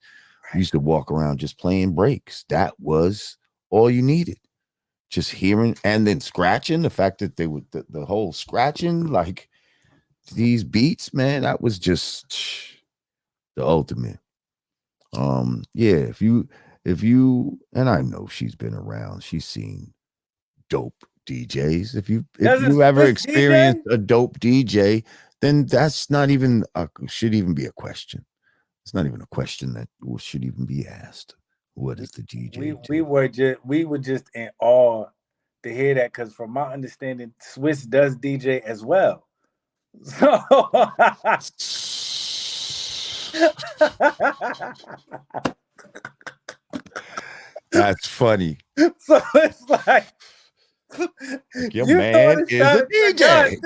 You used to walk around just playing breaks. That was all you needed. Just hearing and then scratching. The fact that they would the whole scratching, like these beats, man, that was just the ultimate. Yeah, if you and I know she's been around, she's seen dope DJs. If you ever experienced a dope DJ, then that's not even should even be a question. It's not even a question that should even be asked. What is the DJ? We were just in awe to hear that, because from my understanding, Swiss does DJ as well. So that's funny. So it's like your man is a DJ.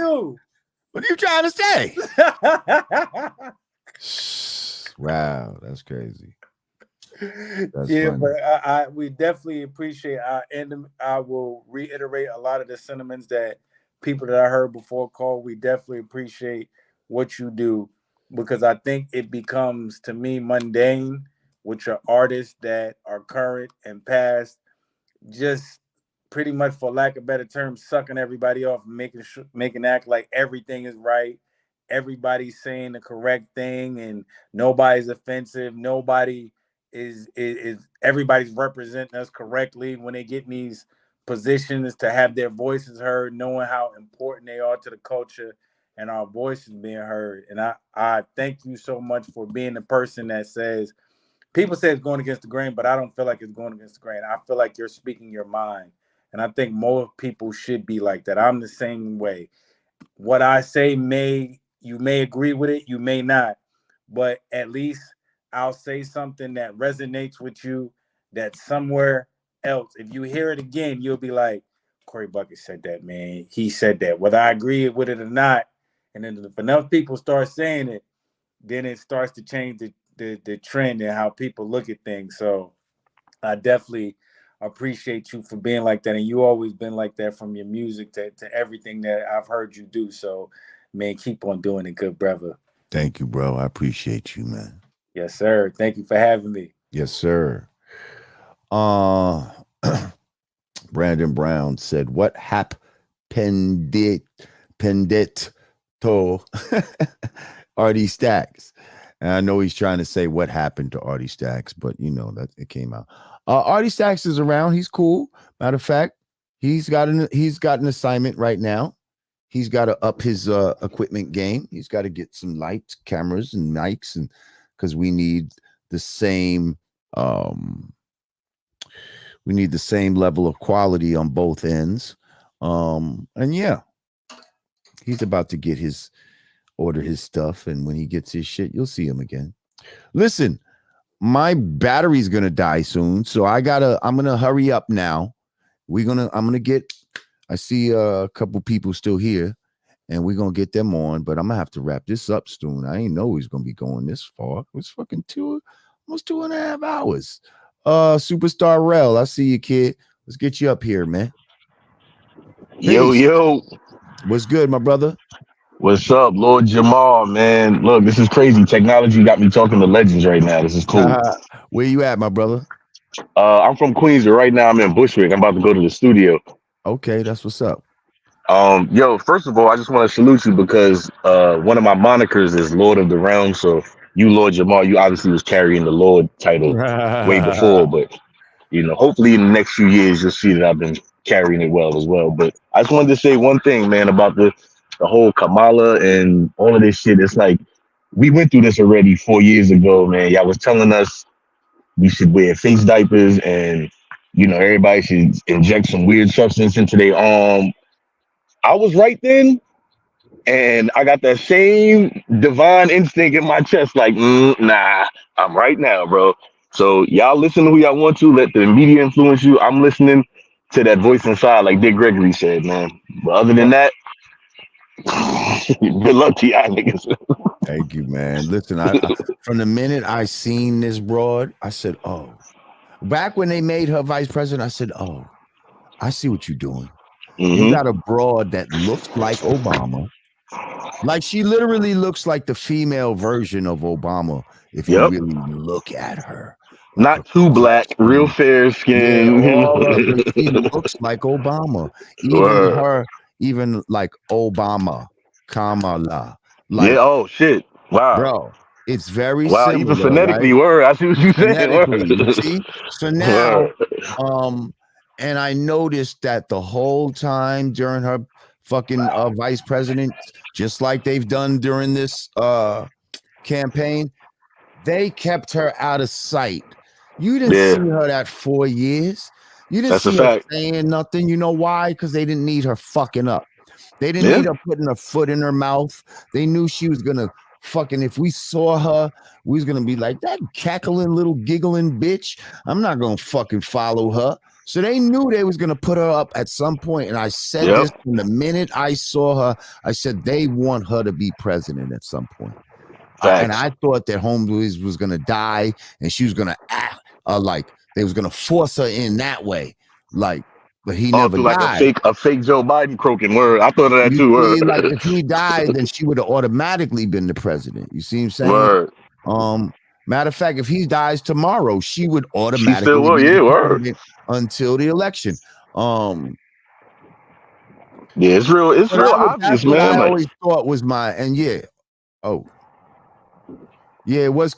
What are you trying to say? Wow, that's crazy. That's Yeah, funny. but we definitely appreciate and I will reiterate a lot of the sentiments that people that I heard before call. We definitely appreciate what you do because I think it becomes to me mundane with your artists that are current and past, just pretty much for lack of better term, sucking everybody off, making act like everything is right. Everybody's saying the correct thing, and nobody's offensive. Nobody is everybody's representing us correctly when they get in these positions to have their voices heard, knowing how important they are to the culture and our voices being heard. And I thank you so much for being the person that says, people say it's going against the grain, but I don't feel like it's going against the grain. I feel like you're speaking your mind. And I think more people should be like that. I'm the same way. What I say you may agree with it, you may not, but at least I'll say something that resonates with you that somewhere else, if you hear it again, you'll be like, Corey Bucket said that, man. He said that. Whether I agree with it or not, and then if enough people start saying it, then it starts to change the trend and how people look at things. So I definitely appreciate you for being like that. And you always been like that from your music to everything that I've heard you do. So, man, keep on doing it, good brother. Thank you, bro. I appreciate you, man. Yes, sir. Thank you for having me. Yes, sir. Brandon Brown said, "What pendit to Artie Stacks?" And I know he's trying to say what happened to Artie Stacks, but you know that it came out. Artie Stacks is around. He's cool. Matter of fact, he's got an assignment right now. He's got to up his equipment game. He's got to get some lights, cameras, and mics, and because we need the same level of quality on both ends. And yeah, he's about to order his stuff, and when he gets his shit, you'll see him again. Listen, my battery's gonna die soon, so I'm gonna hurry up now. I see a couple people still here, and we're gonna get them on, but I'm gonna have to wrap this up soon. I ain't know he's gonna be going this far. It was fucking almost 2.5 hours. Superstar Rel, I see you, kid. Let's get you up here, man. Yo, Peace. yo. What's good, my brother? What's up, Lord Jamar, man? Look, this is crazy. Technology got me talking to legends right now. This is cool. Where you at, my brother? I'm from Queens, but right now I'm in Bushwick. I'm about to go to the studio. Okay, that's what's up. Yo, first of all, I just want to salute you because one of my monikers is Lord of the Realm. So you, Lord Jamar, you obviously was carrying the Lord title way before, but you know, hopefully in the next few years you'll see that I've been carrying it well as well. But I just wanted to say one thing, man, about the whole Kamala and all of this shit. It's like we went through this already 4 years ago, man. Y'all was telling us we should wear face diapers and you know everybody should inject some weird substance into their arm. I was right then, and I got that same divine instinct in my chest, like, nah, I'm right now, bro. So y'all listen to who y'all want to. Let the media influence you. I'm listening to that voice inside, like Dick Gregory said, man. But other than that, good luck to y'all niggas. Thank you, man. Listen, I from the minute I seen this broad, I said, "Oh." Back when they made her vice president, I said, "Oh, I see what you're doing. You got a broad that looks like Obama. Like she literally looks like the female version of Obama if you really look at her. Like not too black, real fair skin. Yeah, all up, but she looks like Obama. Even like Obama, Kamala. Like, yeah, oh shit. Wow. bro, it's very Wow, even similar, phonetically, right? word. I see what you're saying. Phonetically, you Word. see? So now, and I noticed that the whole time during her fucking vice president, just like they've done during this campaign, they kept her out of sight. You didn't see her that 4 years. You didn't see her saying nothing. You know why? Because they didn't need her fucking up. They didn't need her putting her foot in her mouth. They knew she was gonna fucking, if we saw her, we was gonna be like, that cackling little giggling bitch. I'm not gonna fucking follow her. So they knew they was gonna put her up at some point. And I said this from the minute I saw her. I said they want her to be president at some point. And I thought that Homeboys was gonna die and she was gonna like they was gonna force her in that way, like, but he Oh, never through like died. a fake Joe Biden croaking word. I thought of that You too. Word. see, like if he died, then she would have automatically been the president. You see what I'm saying? Word. Matter of fact, if he dies tomorrow, she would She still automatically will. be Yeah, the word. president until the election. Yeah, it's real. It's real That's obvious, what man. I Like, always thought was it was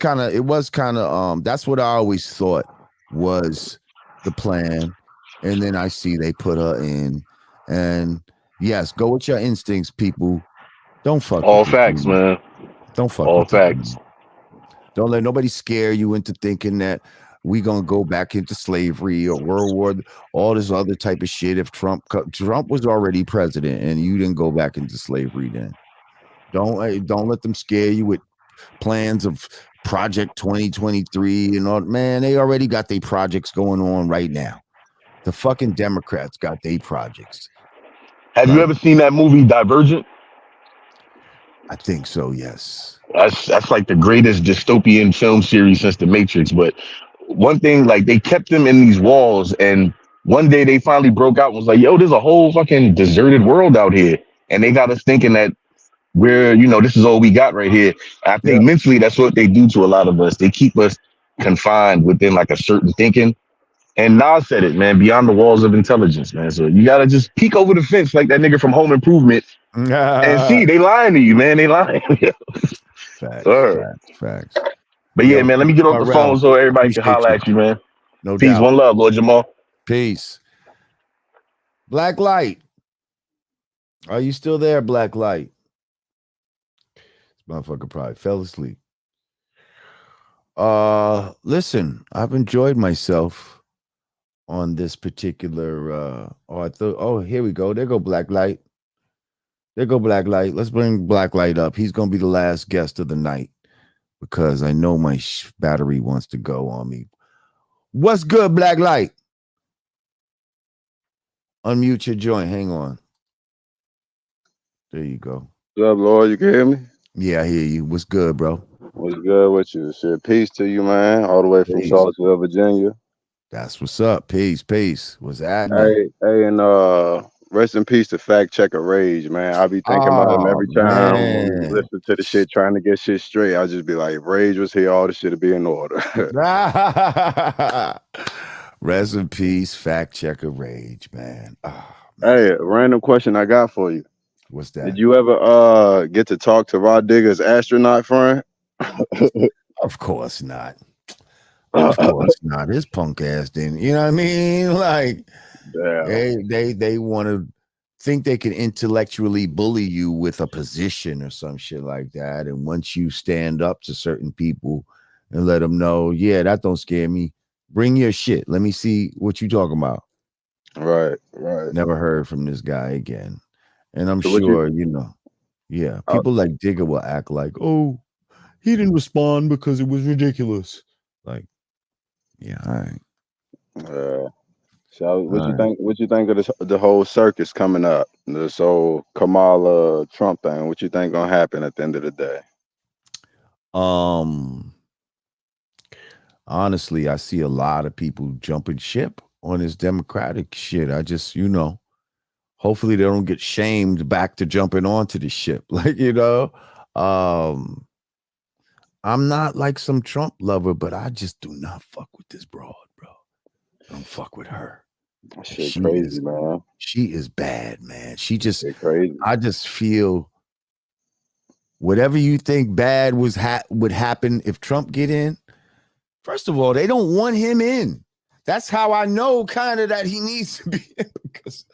kind of that's what I always thought was the plan. And then I see they put her in, and yes, go with your instincts, people. Don't fuck with all this facts, woman. man. Don't fuck All with this facts. woman. Don't let nobody scare you into thinking that we gonna go back into slavery or World War, all this other type of shit. If Trump was already president and you didn't go back into slavery, then don't let them scare you with plans of Project 2023 and all. Man, they already got their projects going on right now. The fucking Democrats got their projects. Have you ever seen that movie Divergent? I think so, yes. That's like the greatest dystopian film series since The Matrix. But one thing, like they kept them in these walls, and one day they finally broke out and was like, yo, there's a whole fucking deserted world out here. And they got us thinking that this is all we got right here. I think mentally that's what they do to a lot of us. They keep us confined within like a certain thinking. And Nas said it, man, beyond the walls of intelligence, man. So you gotta just peek over the fence like that nigga from Home Improvement and see they lying to you, man. They lying. Facts. But yeah, man, let me get off the phone so everybody can holler at you, man. No Peace, doubt. one love, Lord Jamar. Peace. Black Light. Are you still there, Black Light? This motherfucker probably fell asleep. Listen, I've enjoyed myself on this particular here we go. There go Black Light. Let's bring Black Light up. He's gonna be the last guest of the night because I know my battery wants to go on me. What's good, Black Light? Unmute your joint. Hang on. There you go. What's up, Lord? You can hear me? Yeah, I hear you. What's good, bro? What's good with you? Shit, peace to you, man. All the way from Charlottesville, Virginia. That's what's up. Peace. What's happening? Hey, and rest in peace to Fact Checker Rage, man. I be thinking about him every time when we listen to the shit, trying to get shit straight. I just be like, if Rage was here, all the shit would be in order. Rest in peace, Fact Checker Rage, man. Hey, a random question I got for you. What's that? Did you ever get to talk to Rod Digger's astronaut friend? Of course not. Of course not. His punk ass didn't. You know what I mean? Like, they want to think they can intellectually bully you with a position or some shit like that. And once you stand up to certain people and let them know, yeah, that don't scare me. Bring your shit. Let me see what you talking about. Right. Never heard from this guy again. And I'm So sure, people like Digger will act like, oh, he didn't respond because it was ridiculous. Like, yeah, all right. So what you think of the whole circus coming up? This whole Kamala Trump thing. What you think gonna happen at the end of the day? Honestly, I see a lot of people jumping ship on this Democratic shit. I just, hopefully they don't get shamed back to jumping onto the ship. Like, I'm not like some Trump lover, but I just do not fuck with this broad, bro. I don't fuck with her. Shit crazy, man. She is bad, man. She just crazy. I just feel whatever you think bad would happen if Trump get in. First of all, they don't want him in. That's how I know kind of that he needs to be in, because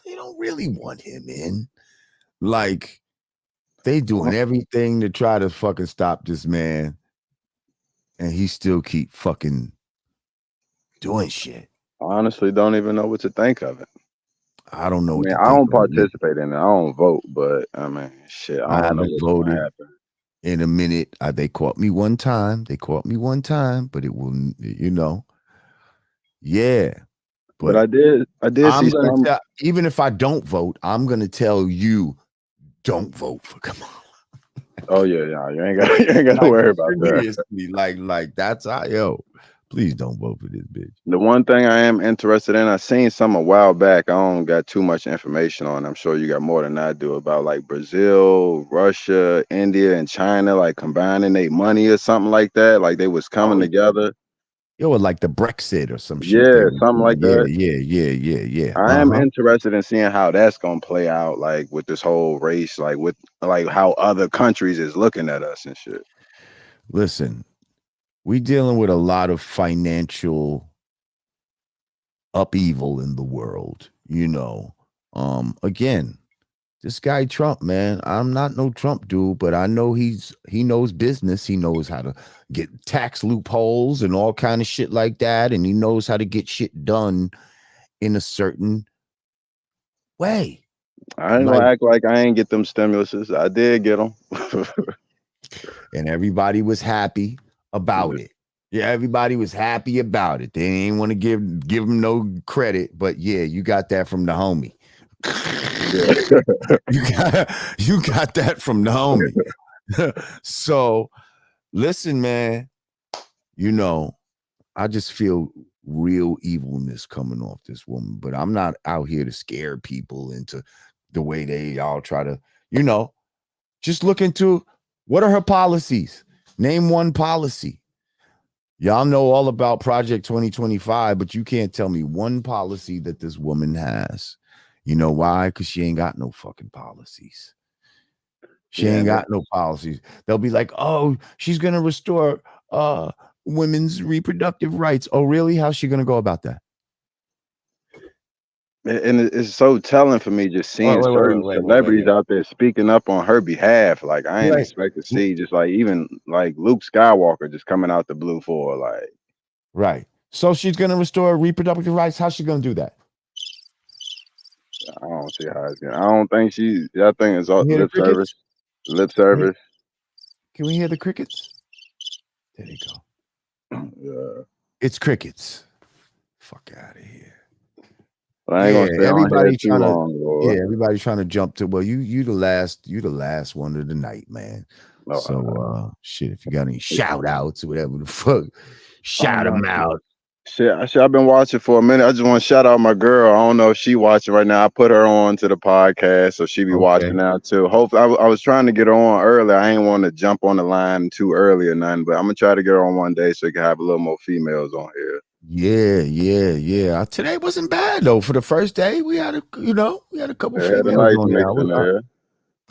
they don't really want him in. Like, they doing everything to try to fucking stop this man, and he still keep fucking doing shit. I honestly don't even know what to think of it. I don't know. I don't participate in it. I don't vote, but I mean, shit. I don't know haven't what's voted gonna happen. in a minute. They caught me one time. But it will, yeah. But I did see some. Even if I don't vote, I'm gonna tell you, don't vote for Kamala. Oh yeah, you ain't got to worry about that. Like that's how, Please don't vote for this bitch. The one thing I am interested in, I seen some a while back. I don't got too much information on. I'm sure you got more than I do about like Brazil, Russia, India, and China, like combining their money or something like that. Like they was coming together. Yo, like the Brexit or some shit. Yeah, something like that. Yeah. I am interested in seeing how that's gonna play out, like with this whole race, like with like how other countries is looking at us and shit. Listen, we dealing with a lot of financial upheaval in the world, you know. Again, this guy Trump, man, I'm not no Trump dude, but I know he knows business. He knows how to get tax loopholes and all kind of shit like that, and he knows how to get shit done in a certain way. I ain't gonna act like I ain't get them stimuluses. I did get them. And everybody was happy about it. Yeah, everybody was happy about it. They ain't want to give him no credit, but yeah, you got that from the homie. you got that from the homie. So listen, man, you know, I just feel real evilness coming off this woman, but I'm not out here to scare people into the way they all try to, you know, just look into what are her policies. Name one policy. Y'all know all about Project 2025, but you can't tell me one policy that this woman has. You know why? Because she ain't got no fucking policies. She ain't got no policies. They'll be like, oh, she's going to restore women's reproductive rights. Oh, really? How's she going to go about that? And it's so telling for me just seeing certain celebrities out there speaking up on her behalf. Like I ain't expect to see just like even like Luke Skywalker just coming out the blue for like. Right. So she's going to restore reproductive rights. How's she going to do that? I don't see how it's going. I don't think I think it's all lip service. Lip service. Can we hear the crickets? There they go. Yeah. It's crickets. Fuck out of here. I ain't gonna stay everybody too long, Lord. Yeah, everybody's trying to jump to. Well, you the last one of the night, man. So shit, if you got any shout outs or whatever the fuck, shout them out. Shit, I've been watching for a minute. I just want to shout out my girl. I don't know if she watching right now. I put her on to the podcast, so she be watching now too. Hopefully, I was trying to get her on earlier. I ain't want to jump on the line too early or nothing, but I'm gonna try to get her on one day so we can have a little more females on here. Yeah. Today wasn't bad though. For the first day, we had a couple females nice on mix in there.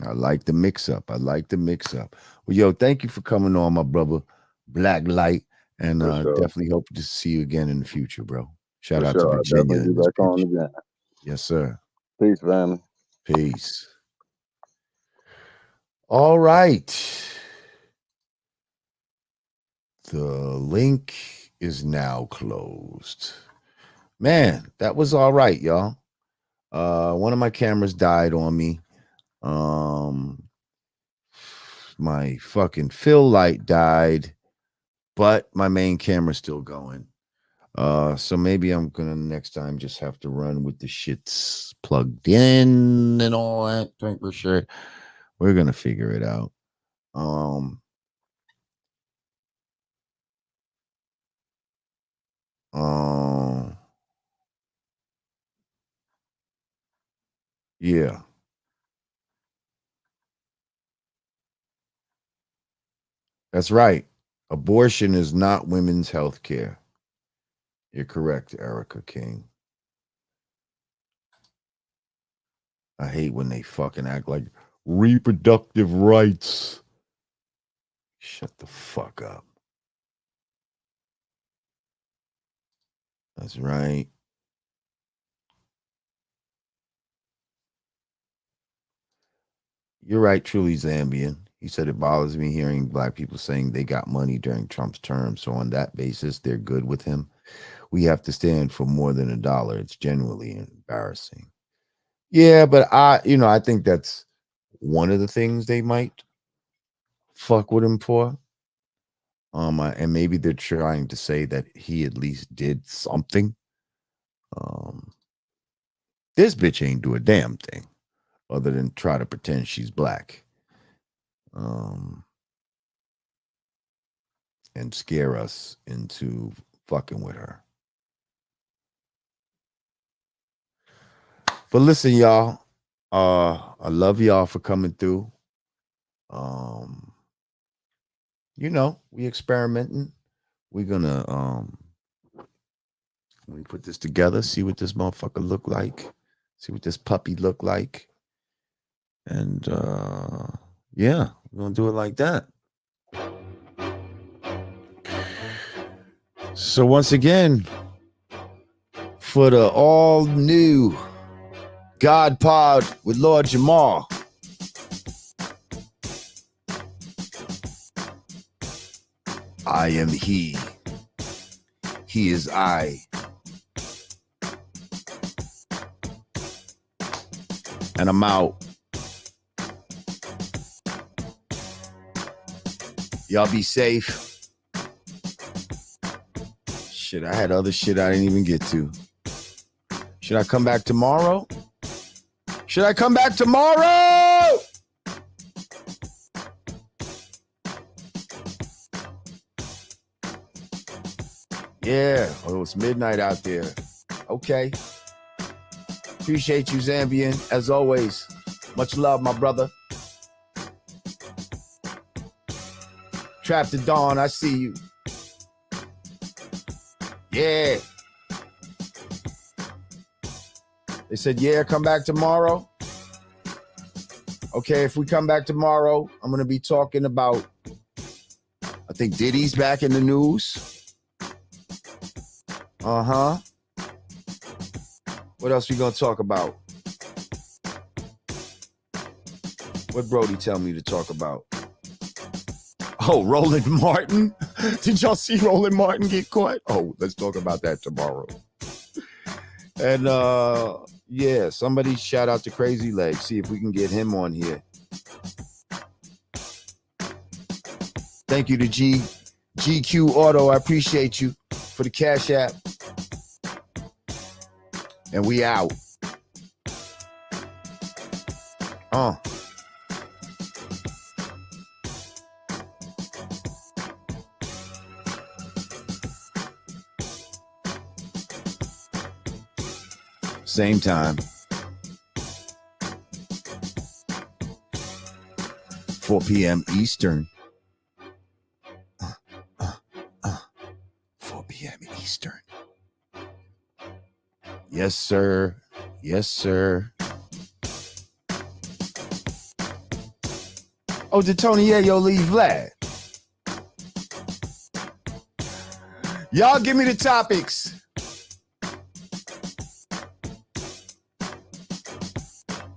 I like the mix up. Well, yo, thank you for coming on, my brother, Black Light, and definitely hope to see you again in the future, bro. Shout out to Virginia. Definitely be back on again. Yes, sir. Peace, family. Peace. All right. The link is now closed. Man, that was all right, y'all. One of my cameras died on me. My fucking fill light died, but my main camera's still going. So maybe I'm gonna next time just have to run with the shits plugged in and all that. Think for sure. We're gonna figure it out. Yeah. That's right. Abortion is not women's health care. You're correct, Erica King. I hate when they fucking act like reproductive rights. Shut the fuck up. That's right. You're right, truly Zambian. He said it bothers me hearing black people saying they got money during Trump's term. So on that basis, they're good with him. We have to stand for more than $1. It's genuinely embarrassing. Yeah, but I think that's one of the things they might fuck with him for. And maybe they're trying to say that he at least did something. This bitch ain't do a damn thing other than try to pretend she's black. And scare us into fucking with her. But listen, y'all. I love y'all for coming through. You know, we experimenting. We're gonna we put this together, see what this motherfucker look like, see what this puppy look like. And yeah, we're gonna do it like that. So once again, for the all new God Pod with Lord Jamar, I am he is I, and I'm out. Y'all be safe. Shit, I had other shit I didn't even get to. Should I come back tomorrow? Should I come back tomorrow? Yeah. Oh, it's midnight out there. Okay. Appreciate you, Zambian. As always, much love, my brother. Trap to Dawn, I see you. Yeah. They said, yeah, come back tomorrow. Okay, if we come back tomorrow, I'm going to be talking about, I think Diddy's back in the news. Uh-huh. What else we going to talk about? What Brody tell me to talk about? Oh, Roland Martin. Did y'all see Roland Martin get caught? Oh, let's talk about that tomorrow. And yeah, somebody shout out to Crazy Legs. See if we can get him on here. Thank you to GQ Auto. I appreciate you for the Cash App. And we out. Same time. 4 p.m. Eastern. 4 p.m. Eastern. Yes, sir. Yes, sir. Oh, did Tony Yayo leave Vlad? Y'all give me the topics.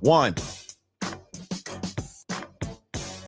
One.